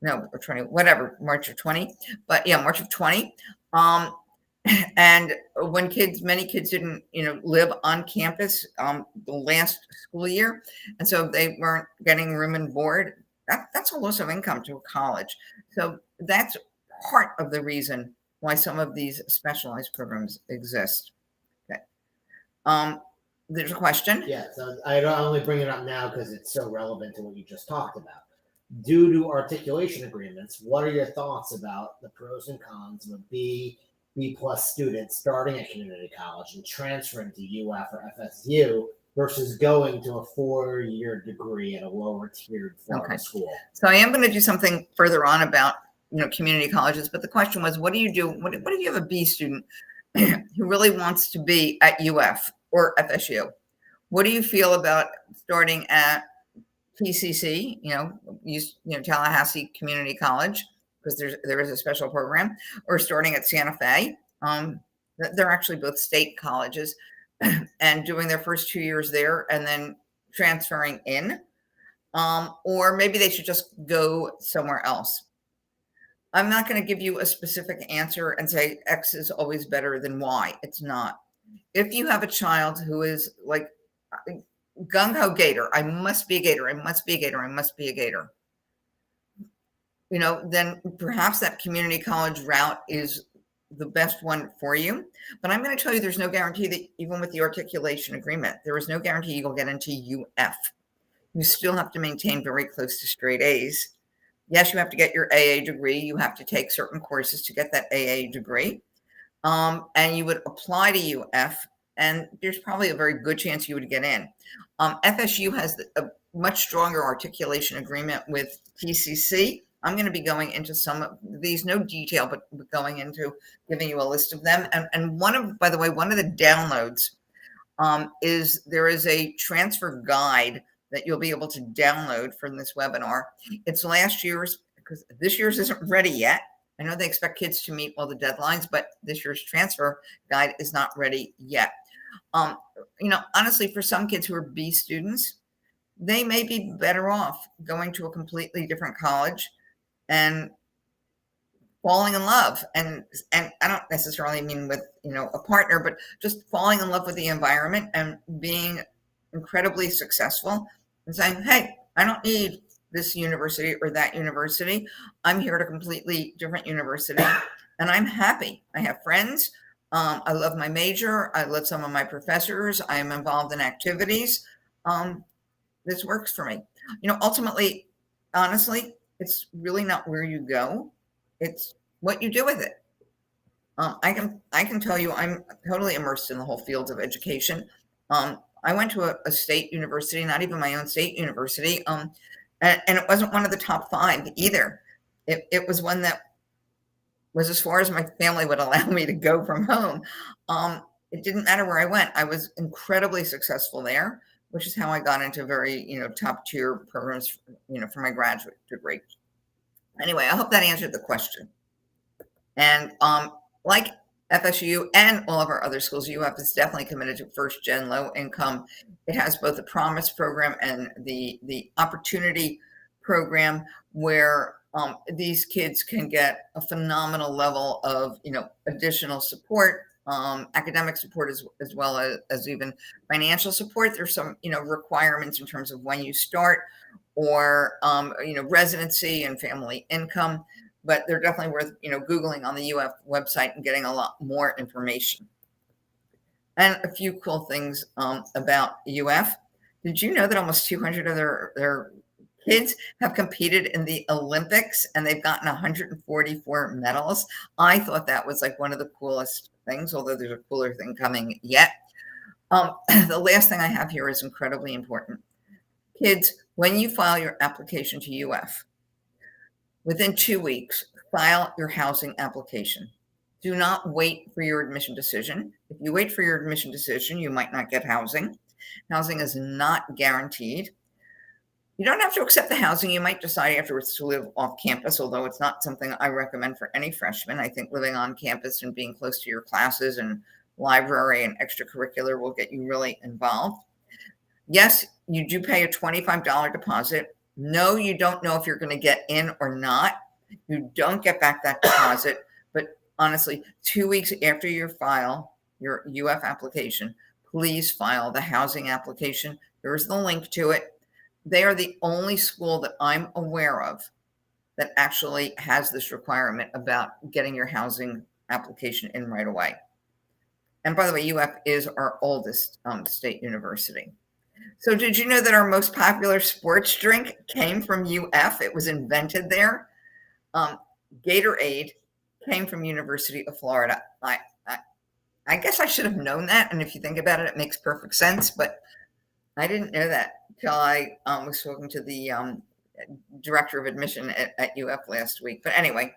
No, or 20, whatever, March of 20. But yeah, March of 20. And when many kids didn't, live on campus the last school year, and so they weren't getting room and board, that's a loss of income to a college. So that's part of the reason why some of these specialized programs exist. Okay. There's a question. Yeah, so I only bring it up now because it's so relevant to what you just talked about. Due to articulation agreements, what are your thoughts about the pros and cons of a B+ student starting at community college and transferring to UF or FSU versus going to a 4-year degree at a lower tiered Florida school? So I am going to do something further on about community colleges, but the question was, what do you do? What if you have a B student who really wants to be at UF or FSU? What do you feel about starting at TCC, Tallahassee Community College, because there is a special program, or starting at Santa Fe? They're actually both state colleges, and doing their first 2 years there and then transferring in, or maybe they should just go somewhere else. I'm not going to give you a specific answer and say X is always better than Y. It's not. If you have a child who is like gung-ho Gator, I must be a Gator, I must be a Gator, I must be a Gator, then perhaps that community college route is the best one for you. But I'm going to tell you, there's no guarantee that even with the articulation agreement, there is no guarantee you'll get into UF. You still have to maintain very close to straight A's. Yes, you have to get your AA degree. You have to take certain courses to get that AA degree. And you would apply to UF, and there's probably a very good chance you would get in. FSU has a much stronger articulation agreement with TCC. I'm going to be going into some of these, no detail, but going into giving you a list of them. And by the way, one of the downloads is there is a transfer guide that you'll be able to download from this webinar. It's last year's, because this year's isn't ready yet. I know they expect kids to meet all the deadlines, but this year's transfer guide is not ready yet. Honestly, for some kids who are B students, they may be better off going to a completely different college and falling in love. And I don't necessarily mean with, a partner, but just falling in love with the environment and being incredibly successful and saying, hey, I don't need this university or that university. I'm here at a completely different university and I'm happy. I have friends. I love my major. I love some of my professors. I am involved in activities. This works for me. Ultimately, honestly, it's really not where you go. It's what you do with it. I can tell you, I'm totally immersed in the whole field of education. I went to a state university, not even my own state university. And it wasn't one of the top 5 either. It was one that was as far as my family would allow me to go from home. It didn't matter where I went. I was incredibly successful there, which is how I got into very, top tier programs, for my graduate degree. Anyway, I hope that answered the question. And like FSU and all of our other schools, UF is definitely committed to first gen low income. It has both the Promise program and the Opportunity program, where these kids can get a phenomenal level of additional support, academic support as well as even financial support. There's some requirements in terms of when you start, or residency and family income. But they're definitely worth, Googling on the UF website and getting a lot more information. And a few cool things about UF. Did you know that almost 200 of their kids have competed in the Olympics and they've gotten 144 medals? I thought that was like one of the coolest things, although there's a cooler thing coming yet. The last thing I have here is incredibly important. Kids, when you file your application to UF, within 2 weeks, file your housing application. Do not wait for your admission decision. If you wait for your admission decision, you might not get housing. Housing is not guaranteed. You don't have to accept the housing. You might decide afterwards to live off campus, although it's not something I recommend for any freshman. I think living on campus and being close to your classes and library and extracurricular will get you really involved. Yes, you do pay a $25 deposit. No, you don't know if you're going to get in or not. You don't get back that deposit. But honestly, 2 weeks after you file your UF application, please file the housing application. There's the link to it. They are the only school that I'm aware of that actually has this requirement about getting your housing application in right away. And by the way, UF is our oldest state university. So did you know that our most popular sports drink came from UF? It was invented there. Gatorade came from University of Florida. I guess I should have known that. And if you think about it, it makes perfect sense. But I didn't know that until I was talking to the director of admission at UF last week. But anyway,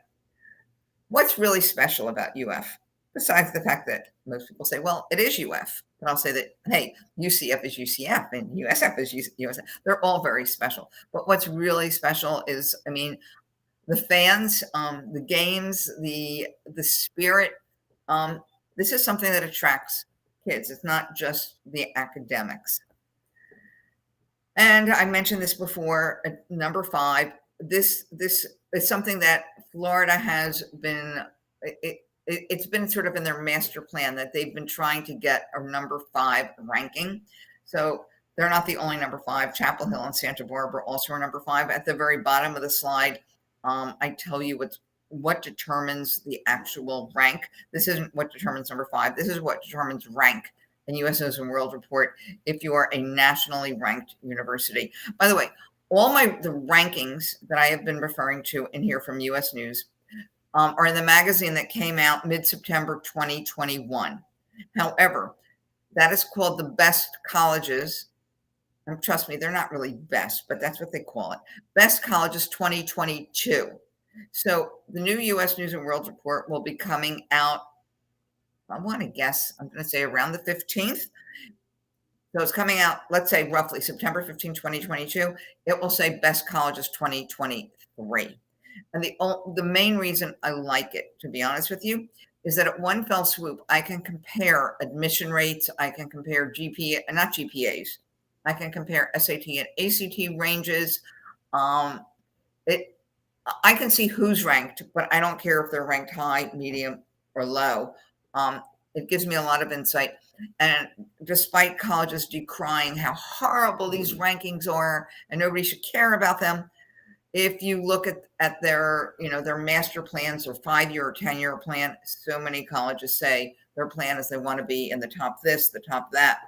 what's really special about UF? Besides the fact that most people say, well, it is UF. But I'll say that, hey, UCF is UCF and USF is USF. They're all very special. But what's really special is, I mean, the fans, the games, the spirit. This is something that attracts kids. It's not just the academics. And I mentioned this before, number 5, this is something that Florida has been, it's been sort of in their master plan that they've been trying to get a number 5 ranking. So they're not the only number 5. Chapel Hill and Santa Barbara also are number 5. At the very bottom of the slide, I tell you what determines the actual rank. This isn't what determines number 5. This is what determines rank in U.S. News and World Report if you are a nationally ranked university. By the way, all the rankings that I have been referring to in here from U.S. News are in the magazine that came out mid-September 2021. However, that is called the Best Colleges. And trust me, they're not really best, but that's what they call it. Best Colleges 2022. So the new U.S. News and World Report will be coming out, I want to guess, I'm going to say around the 15th. So it's coming out, let's say roughly September 15, 2022. It will say Best Colleges 2023. And the main reason I like it, to be honest with you, is that at one fell swoop, I can compare admission rates. I can compare not GPAs. I can compare SAT and ACT ranges. I can see who's ranked, but I don't care if they're ranked high, medium, or low. It gives me a lot of insight. And despite colleges decrying how horrible these rankings are and nobody should care about them, if you look at their, their master plans or 5-year or 10-year plan, so many colleges say their plan is they want to be in the top this, the top that.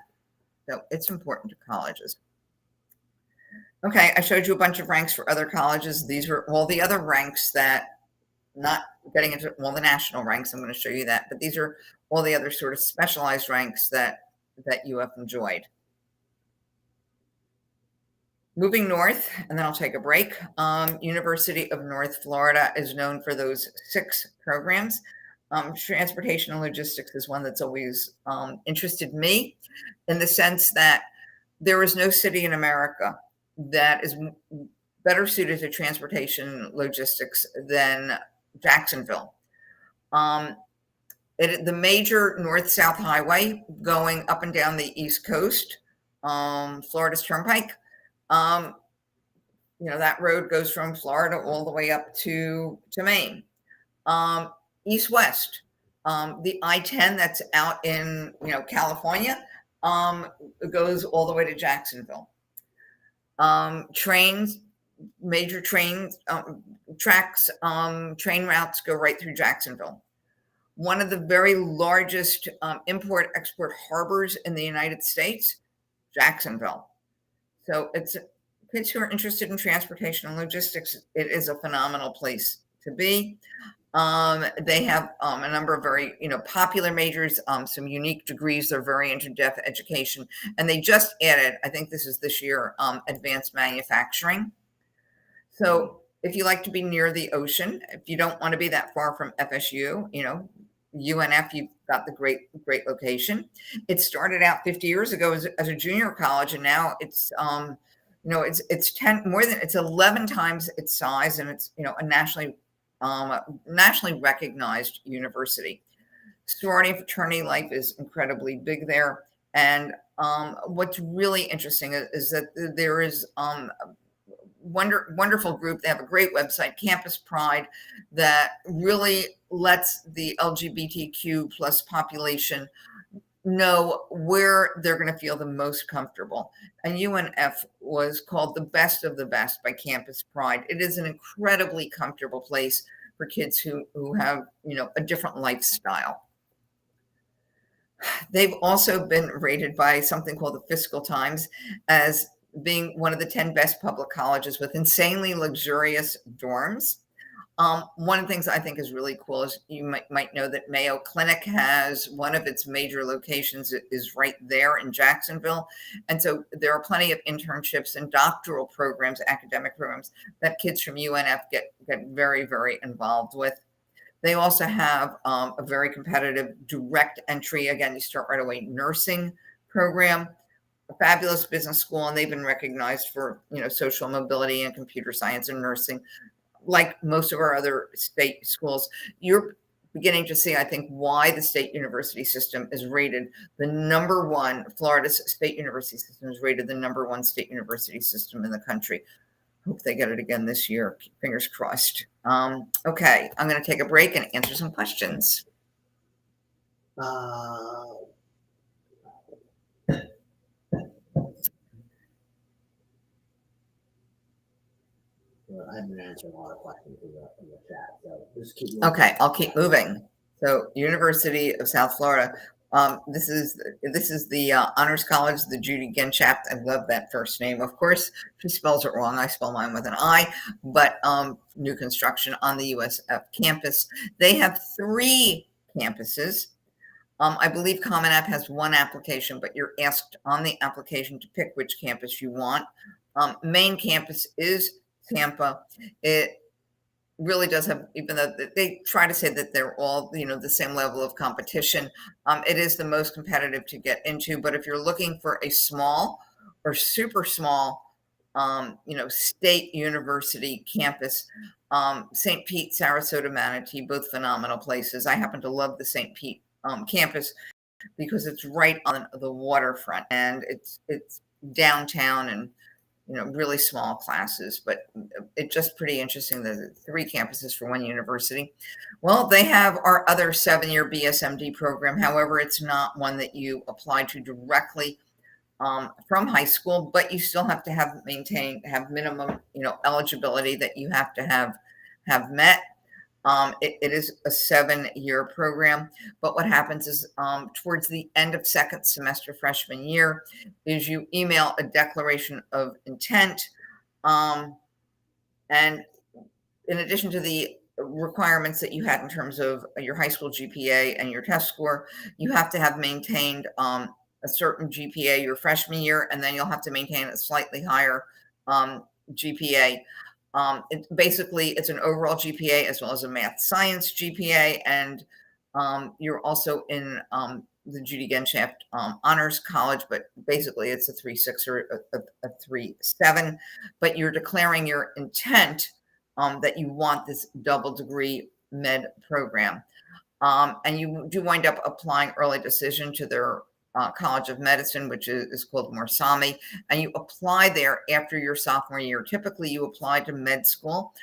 So it's important to colleges. Okay, I showed you a bunch of ranks for other colleges. These are all the other ranks that, not getting into all the national ranks, I'm going to show you that, but these are all the other sort of specialized ranks that UF enjoyed. Moving north, and then I'll take a break. University of North Florida is known for those 6 programs. Transportation and logistics is one that's always interested me, in the sense that there is no city in America that is better suited to transportation logistics than Jacksonville. The major north-south highway going up and down the East Coast, Florida's Turnpike, that road goes from Florida all the way up to Maine. East-west, the I-10 that's out in California goes all the way to Jacksonville. Trains, major train tracks, train routes go right through Jacksonville. One of the very largest import-export harbors in the United States, Jacksonville. So it's kids who are interested in transportation and logistics. It is a phenomenal place to be. They have a number of very, popular majors, some unique degrees. They're very into deaf education, and they just added, I think this is this year, advanced manufacturing. So if you like to be near the ocean, if you don't want to be that far from FSU, UNF, you've got the great location. It started out 50 years ago as a junior college, and now it's, it's 10 more than it's 11 times its size, and it's, a nationally recognized university. Sorority and fraternity life is incredibly big there. And what's really interesting is that there is wonderful group. They have a great website, Campus Pride, that really lets the LGBTQ plus population know where they're going to feel the most comfortable. And UNF was called the best of the best by Campus Pride. It is an incredibly comfortable place for kids who have, a different lifestyle. They've also been rated by something called the Fiscal Times as being one of the 10 best public colleges with insanely luxurious dorms. One of the things I think is really cool is you might know that Mayo Clinic has one of its major locations is right there in Jacksonville. And so there are plenty of internships and doctoral programs, academic programs that kids from UNF get very, very involved with. They also have a very competitive direct entry. Again, you start right away, nursing program, a fabulous business school, and they've been recognized for, social mobility and computer science and nursing. Like most of our other state schools, you're beginning to see, I think, why the state university system is rated the number one. Florida's state university system is rated the number one state university system in the country. Hope they get it again this year. Fingers crossed. Okay, I'm going to take a break and answer some questions. I've been answering a lot of questions in the chat, so just keep moving. Okay, I'll keep moving. So, University of South Florida. This is the Honors College, the Judi Robinovitz. I love that first name. Of course, she spells it wrong. I spell mine with an I, but new construction on the USF campus. They have 3 campuses. I believe Common App has 1 application, but you're asked on the application to pick which campus you want. Main campus is Tampa. It really does have, even though they try to say that they're all, the same level of competition, it is the most competitive to get into. But if you're looking for a small or super small, state university campus, St. Pete, Sarasota, Manatee, both phenomenal places. I happen to love the St. Pete campus because it's right on the waterfront, and it's downtown, and really small classes, but it's just pretty interesting that 3 campuses for 1 university. Well, they have our other 7-year BSMD program. However, it's not one that you apply to directly from high school, but you still have to have minimum, eligibility that you have to have met. It is a 7-year program, but what happens is towards the end of second semester freshman year is you email a declaration of intent. And in addition to the requirements that you had in terms of your high school GPA and your test score, you have to have maintained a certain GPA your freshman year, and then you'll have to maintain a slightly higher GPA. It's an overall GPA as well as a math science GPA, and you're also in the Judi Robinovitz Honors College, but basically it's a 3.6 or a 3.7. But you're declaring your intent that you want this double degree med program, and you do wind up applying early decision to their College of Medicine, which is called Morsami, and you apply there after your sophomore year. Typically, you apply to med school.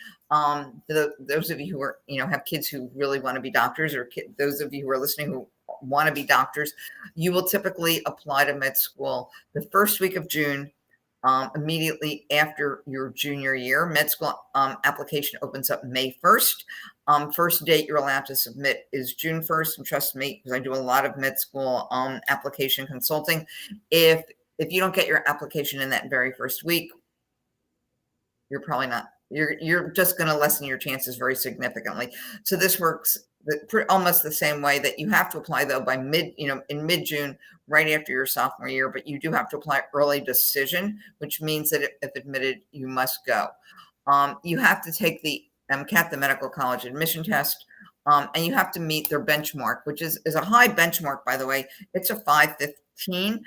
Those of you who are, have kids who really want to be doctors, or those of you who are listening who want to be doctors, you will typically apply to med school the first week of June, immediately after your junior year. Med school application opens up May 1st. First date you're allowed to submit is June 1st. And trust me, because I do a lot of med school application consulting. If if you don't get your application in that very first week, you're probably not, you're just going to lessen your chances very significantly. So this works almost the same way, that you have to apply though by in mid-June, right after your sophomore year, but you do have to apply early decision, which means that if admitted, you must go. You have to take the MCAT, the medical college admission test, and you have to meet their benchmark, which is a high benchmark, by the way. It's a 515.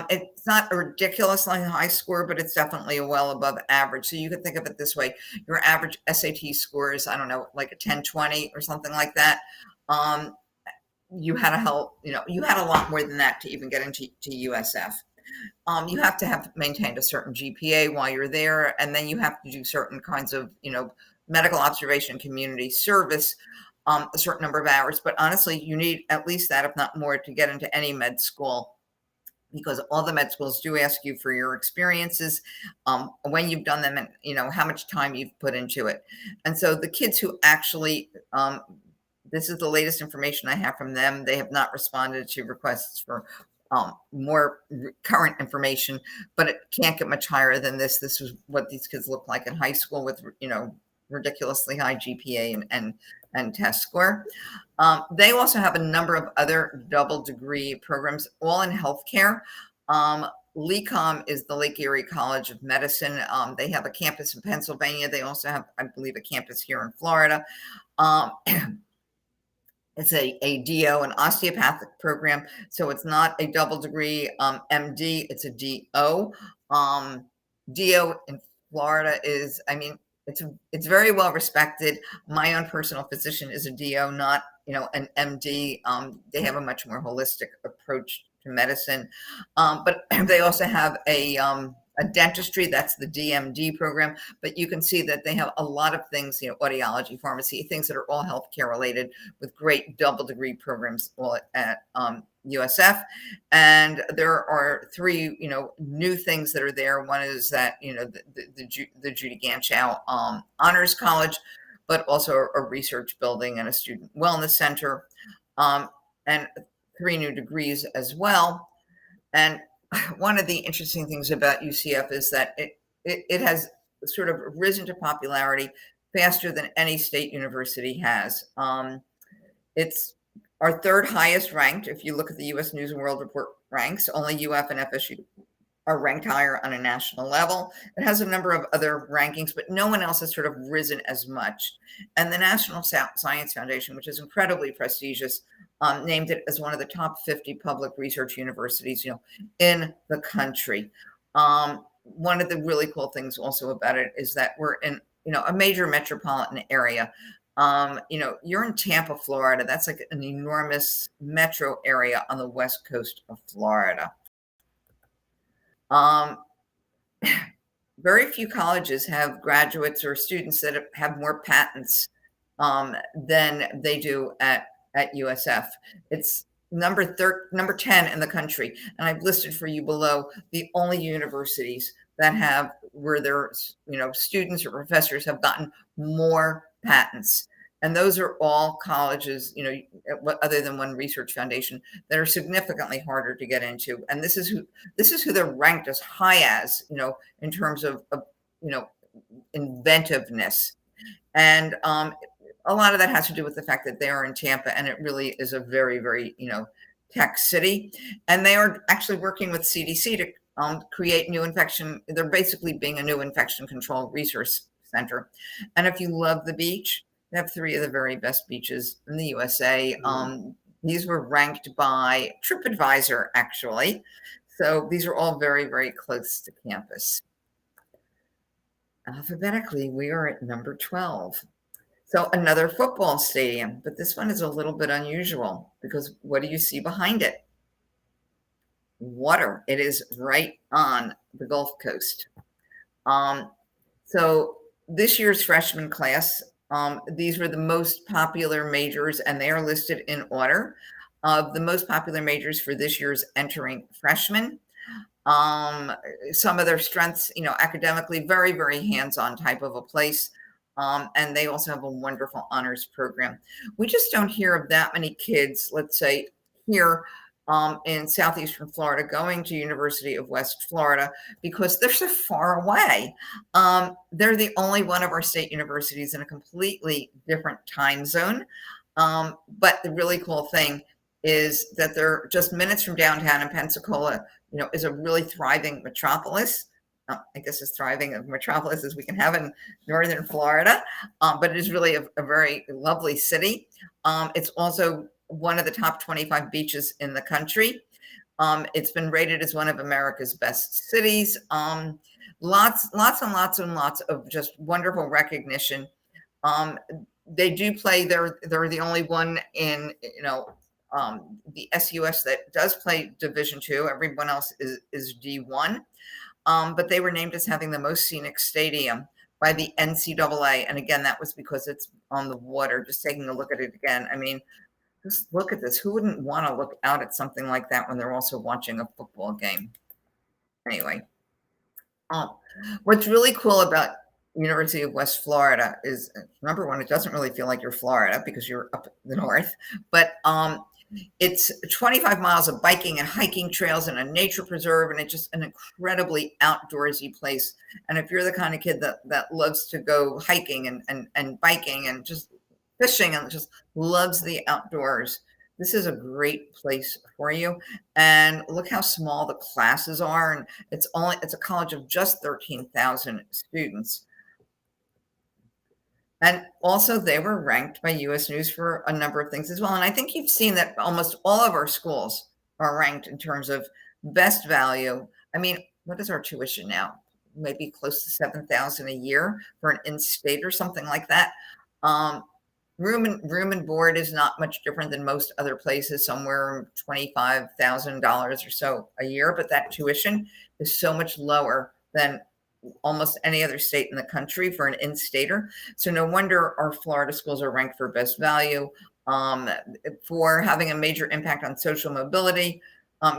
It's not a ridiculously high score, but it's definitely well above average. So you could think of it this way: your average SAT score is, I don't know, like a 1020 or something like that. You had you had a lot more than that to even get into USF. You have to have maintained a certain GPA while you're there, and then you have to do certain kinds of, medical observation, community service, a certain number of hours. But honestly, you need at least that, if not more, to get into any med school, because all the med schools do ask you for your experiences, when you've done them, and how much time you've put into it. And so the kids who actually, this is the latest information I have from them, they have not responded to requests for more current information, but it can't get much higher than this. This was what these kids look like in high school with, ridiculously high GPA and test score. They also have a number of other double degree programs, all in healthcare. LECOM is the Lake Erie College of Medicine. They have a campus in Pennsylvania. They also have, I believe, a campus here in Florida. It's a DO, an osteopathic program. So it's not a double degree MD, it's a DO. DO in Florida is, it's very well respected. My own personal physician is a DO, not, an MD. They have a much more holistic approach to medicine. But they also have a dentistry, that's the DMD program, but you can see that they have a lot of things, audiology, pharmacy, things that are all healthcare related, with great double degree programs all at USF. And there are three, new things that are there. One is that, the Judi Ganchow Honors College, but also a research building and a student wellness center, and 3 new degrees as well. And one of the interesting things about UCF is that it has sort of risen to popularity faster than any state university has. It's our 3rd highest ranked. If you look at the U.S. News and World Report ranks, only UF and FSU are ranked higher on a national level. It has a number of other rankings, but no one else has sort of risen as much. And the National Science Foundation, which is incredibly prestigious, named it as one of the top 50 public research universities, in the country. One of the really cool things also about it is that we're in, a major metropolitan area. You're in Tampa, Florida. That's like an enormous metro area on the west coast of Florida. Very few colleges have graduates or students that have more patents than they do at USF. It's number 10 in the country. And I've listed for you below the only universities that have, where their, students or professors have gotten more patents. And those are all colleges, other than one research foundation, that are significantly harder to get into. And this is who they're ranked as high as, in terms of inventiveness. And a lot of that has to do with the fact that they are in Tampa, and it really is a very, very, tech city. And they are actually working with CDC to create new infection. They're basically being a new infection control resource center. And if you love the beach, they have 3 of the very best beaches in the USA. These were ranked by TripAdvisor, actually. So these are all very, very close to campus. Alphabetically, we are at number 12. So another football stadium, but this one is a little bit unusual, because what do you see behind it? Water. It is right on the Gulf Coast. So this year's freshman class, these were the most popular majors, and they are listed in order of the most popular majors for this year's entering freshmen. Some of their strengths, academically, very, very hands-on type of a place. And they also have a wonderful honors program. We just don't hear of that many kids, let's say here, in southeastern Florida going to University of West Florida because they're so far away. They're the only one of our state universities in a completely different time zone. But the really cool thing is that they're just minutes from downtown, and Pensacola, is a really thriving metropolis. I guess as thriving a metropolis as we can have in northern Florida, but it is really a very lovely city. It's also one of the top 25 beaches in the country. It's been rated as one of America's best cities. Lots and lots of just wonderful recognition. They do play. They're the only one in the SUS that does play Division II. Everyone else is D1. But they were named as having the most scenic stadium by the NCAA, and again, that was because it's on the water. Just taking a look at it again, I mean, just look at this. Who wouldn't want to look out at something like that when they're also watching a football game? Anyway, what's really cool about University of West Florida is, number one, it doesn't really feel like you're Florida because you're up the north, but it's 25 miles of biking and hiking trails and a nature preserve, and it's just an incredibly outdoorsy place. And if you're the kind of kid that loves to go hiking and biking and just fishing and just loves the outdoors, this is a great place for you. And look how small the classes are. And it's a college of just 13,000 students. And also they were ranked by US News for a number of things as well. And I think you've seen that almost all of our schools are ranked in terms of best value. I mean, what is our tuition now? Maybe close to $7,000 a year for an in-state or something like that. Room and board is not much different than most other places, somewhere $25,000 or so a year, but that tuition is so much lower than almost any other state in the country for an in-stater. So no wonder our Florida schools are ranked for best value, for having a major impact on social mobility,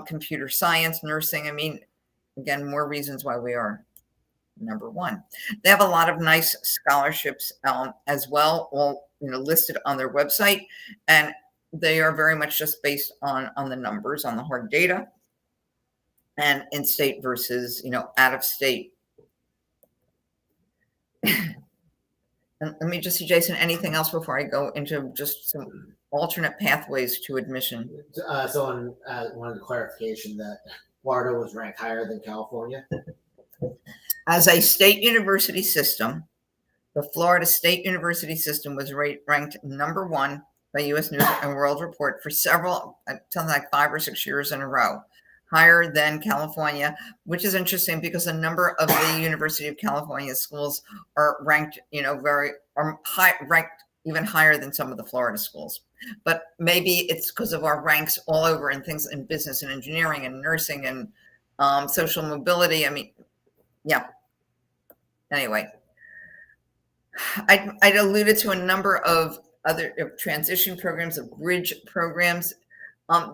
computer science, nursing. I mean, again, more reasons why we are number one. They have a lot of nice scholarships as well, all listed on their website, and they are very much just based on the numbers, on the hard data, and in-state versus out of state. And let me just see, Jason, anything else before I go into just some alternate pathways to admission? So on one of the clarification that Florida was ranked higher than California. As a state university system, the Florida State University System was ranked number one by U.S. News and World Report for several, something like 5 or 6 years in a row, higher than California, which is interesting because a number of the University of California schools are ranked, ranked even higher than some of the Florida schools. But maybe it's because of our ranks all over and things in business and engineering and nursing and social mobility. I mean, yeah. Anyway, I alluded to a number of other transition programs, of bridge programs.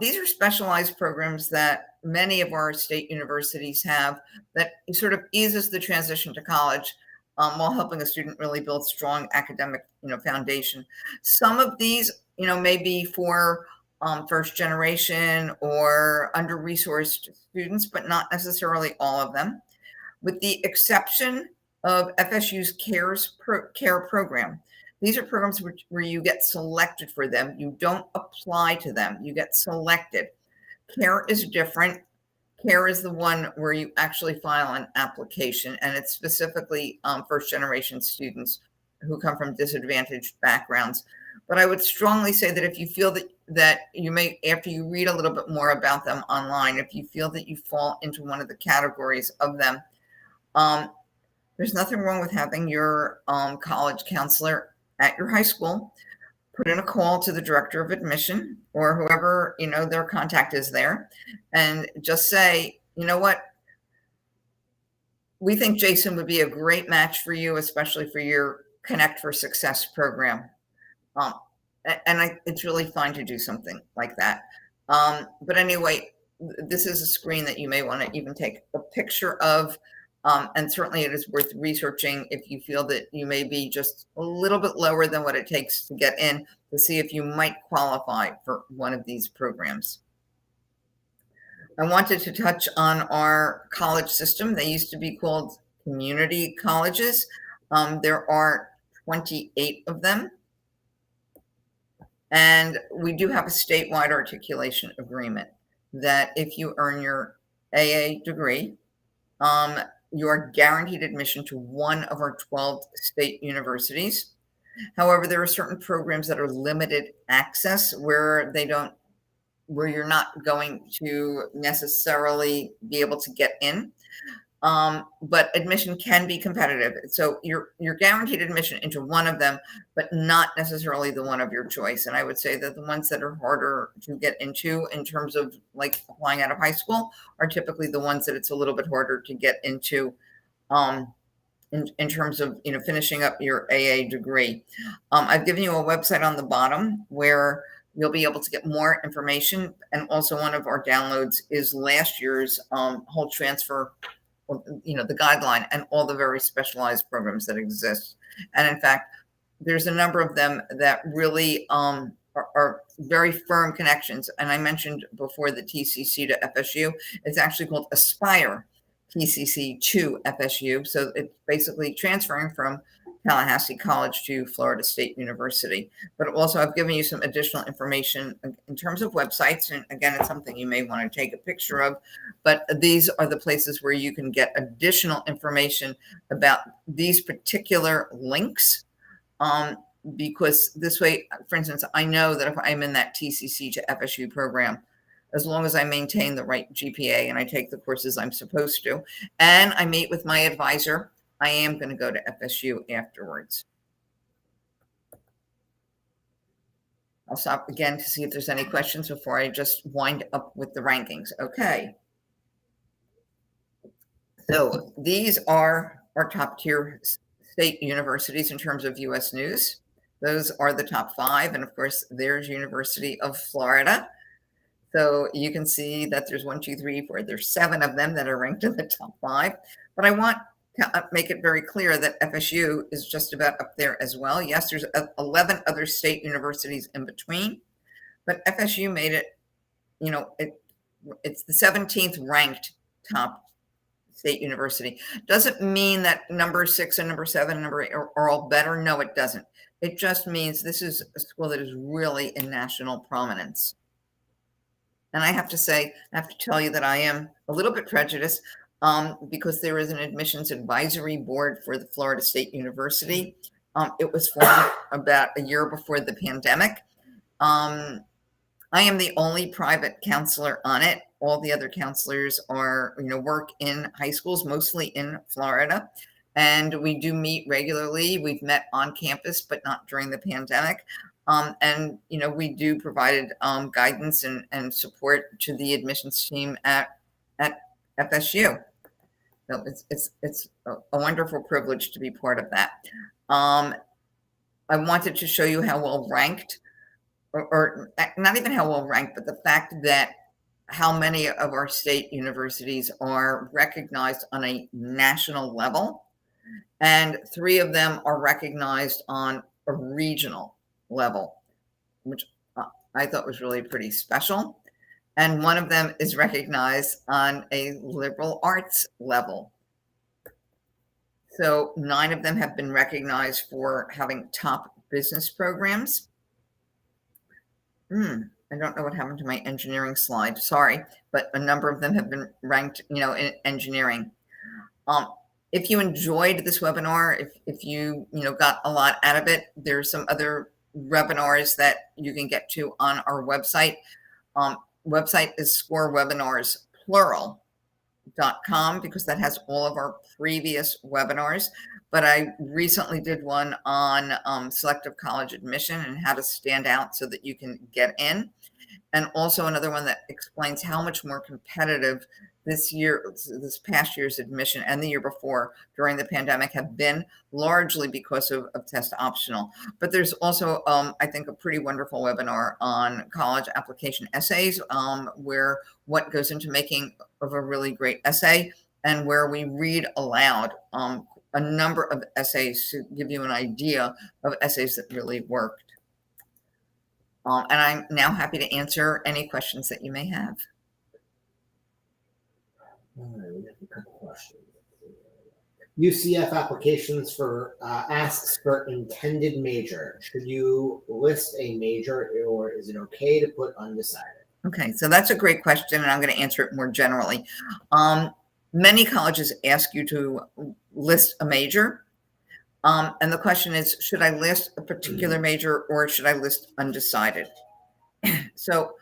These are specialized programs that many of our state universities have that sort of eases the transition to college while helping a student really build strong academic, foundation. Some of these, may be for first generation or under-resourced students, but not necessarily all of them, with the exception of FSU's CARE program. These are programs where you get selected for them. You don't apply to them. You get selected. CARE is different. CARE is the one where you actually file an application, and it's specifically first-generation students who come from disadvantaged backgrounds. But I would strongly say that if you feel that you may, after you read a little bit more about them online, if you feel that you fall into one of the categories of them, there's nothing wrong with having your college counselor at your high school put in a call to the director of admission or whoever, their contact is there, and just say, you know what, we think Jason would be a great match for you, especially for your Connect for Success program. And it's really fine to do something like that. But anyway, this is a screen that you may want to even take a picture of. And certainly it is worth researching if you feel that you may be just a little bit lower than what it takes to get in, to see if you might qualify for one of these programs. I wanted to touch on our college system. They used to be called community colleges. There are 28 of them. And we do have a statewide articulation agreement that if you earn your AA degree, you are guaranteed admission to one of our 12 state universities. However, there are certain programs that are limited access where you're not going to necessarily be able to get in. But admission can be competitive. So you're guaranteed admission into one of them, but not necessarily the one of your choice. And I would say that the ones that are harder to get into in terms of like applying out of high school are typically the ones that it's a little bit harder to get into in terms of finishing up your AA degree. I've given you a website on the bottom where you'll be able to get more information. And also one of our downloads is last year's whole transfer, the guideline and all the very specialized programs that exist. And in fact, there's a number of them that really are very firm connections. And I mentioned before the TCC to FSU. It's actually called Aspire TCC to FSU. So it's basically transferring from Tallahassee College to Florida State University. But also I've given you some additional information in terms of websites. And again, it's something you may want to take a picture of, but these are the places where you can get additional information about these particular links. Because this way, for instance, I know that if I'm in that TCC to FSU program, as long as I maintain the right GPA and I take the courses I'm supposed to, and I meet with my advisor, I am going to go to FSU afterwards. I'll stop again to see if there's any questions before I just wind up with the rankings. Okay. So these are our top tier state universities in terms of U.S. news. Those are the top 5. And of course, there's University of Florida. So you can see that there's 1, 2, 3, 4, there's 7 of them that are ranked in the top 5. But I want to make it very clear that FSU is just about up there as well. Yes, there's 11 other state universities in between, but FSU made it, it's the 17th ranked top state university. Doesn't mean that number 6 and number 7 and number 8 are all better. No, it doesn't. It just means this is a school that is really in national prominence. And I have to tell you that I am a little bit prejudiced because there is an admissions advisory board for the Florida State University. It was formed about a year before the pandemic. I am the only private counselor on it. All the other counselors are, work in high schools, mostly in Florida. And we do meet regularly. We've met on campus, but not during the pandemic. And we do provide guidance and support to the admissions team at FSU. So it's a wonderful privilege to be part of that. I wanted to show you how well ranked, or not even how well ranked, but the fact that how many of our state universities are recognized on a national level, and 3 of them are recognized on a regional level, which I thought was really pretty special. And 1 of them is recognized on a liberal arts level. So 9 of them have been recognized for having top business programs. I don't know what happened to my engineering slide. Sorry, but a number of them have been ranked, in engineering. If you enjoyed this webinar, if you, got a lot out of it, there's some other webinars that you can get to on our website. Website is scorewebinarsplural.com because that has all of our previous webinars. But I recently did one on selective college admission and how to stand out so that you can get in. And also another one that explains how much more competitive this past year's admission and the year before during the pandemic have been, largely because of test optional. But there's also, I think, a pretty wonderful webinar on college application essays, where what goes into making of a really great essay, and where we read aloud a number of essays to give you an idea of essays that really worked. And I'm now happy to answer any questions that you may have. All right, we have a couple questions. UCF applications for asks for intended major. Should you list a major, or is it okay to put undecided? Okay, so that's a great question, and I'm going to answer it more generally. Many colleges ask you to list a major, and the question is, should I list a particular major or should I list undecided? So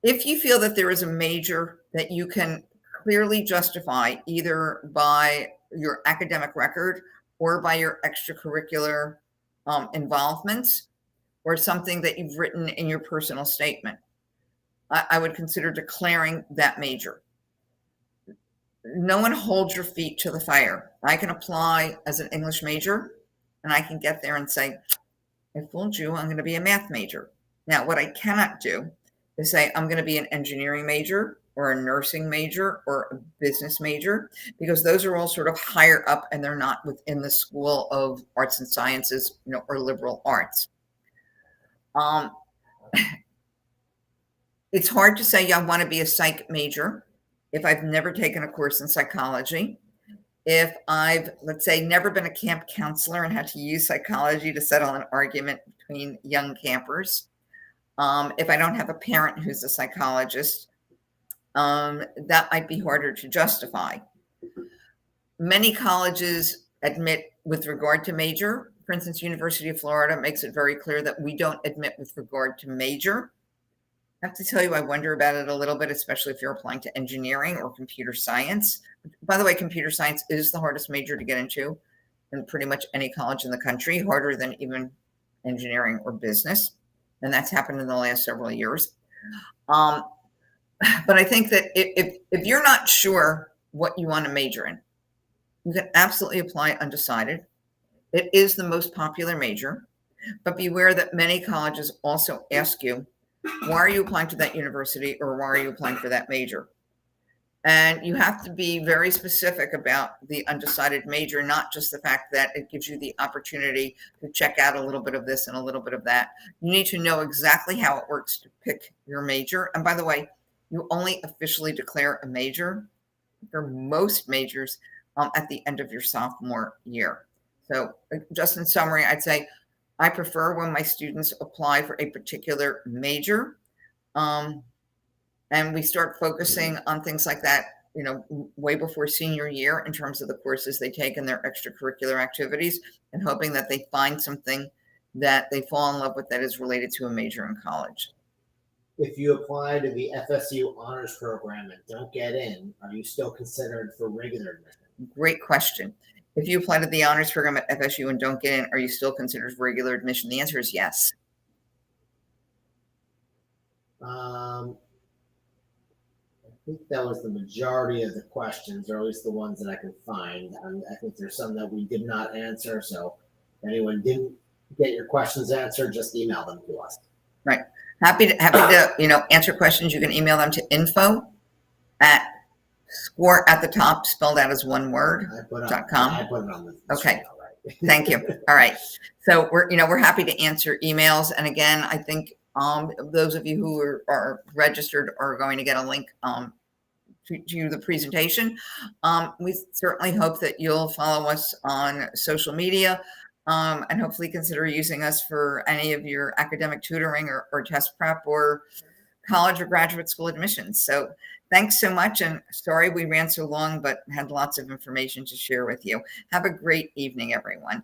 if you feel that there is a major that you can clearly justify either by your academic record or by your extracurricular involvements or something that you've written in your personal statement, I would consider declaring that major. No one holds your feet to the fire. I can apply as an English major and I can get there and say, I fooled you, I'm going to be a math major. Now, what I cannot do is say I'm going to be an engineering major or a nursing major or a business major, because those are all sort of higher up and they're not within the School of Arts and Sciences, or liberal arts. It's hard to say I want to be a psych major if I've never taken a course in psychology, if I've, let's say, never been a camp counselor and had to use psychology to settle an argument between young campers, if I don't have a parent who's a psychologist, that might be harder to justify. Many colleges admit with regard to major. For instance, University of Florida makes it very clear that we don't admit with regard to major. I have to tell you, I wonder about it a little bit, especially if you're applying to engineering or computer science. By the way, computer science is the hardest major to get into in pretty much any college in the country, harder than even engineering or business. And that's happened in the last several years. But I think that if you're not sure what you want to major in, you can absolutely apply undecided. It is the most popular major, but beware that many colleges also ask you, why are you applying to that university or why are you applying for that major? And you have to be very specific about the undecided major, not just the fact that it gives you the opportunity to check out a little bit of this and a little bit of that. You need to know exactly how it works to pick your major. And by the way, you only officially declare a major for most majors at the end of your sophomore year. So just in summary, I'd say I prefer when my students apply for a particular major, and we start focusing on things like that, way before senior year in terms of the courses they take and their extracurricular activities, and hoping that they find something that they fall in love with that is related to a major in college. If you apply to the FSU honors program and don't get in, are you still considered for regular admission? Great question. If you apply to the honors program at FSU and don't get in, are you still considered for regular admission? The answer is yes. I think that was the majority of the questions, or at least the ones that I can find. I think there's some that we did not answer. So if anyone didn't get your questions answered, just email them to us. Right. Happy to answer questions. You can email them to info@SCORE at the top, spelled out as one word, .com. I put it on the okay. All right. Thank you. All right. So we're happy to answer emails. And again, I think those of you who are registered are going to get a link to the presentation. We certainly hope that you'll follow us on social media and hopefully consider using us for any of your academic tutoring or test prep or college or graduate school admissions. So thanks so much. And sorry we ran so long, but had lots of information to share with you. Have a great evening, everyone.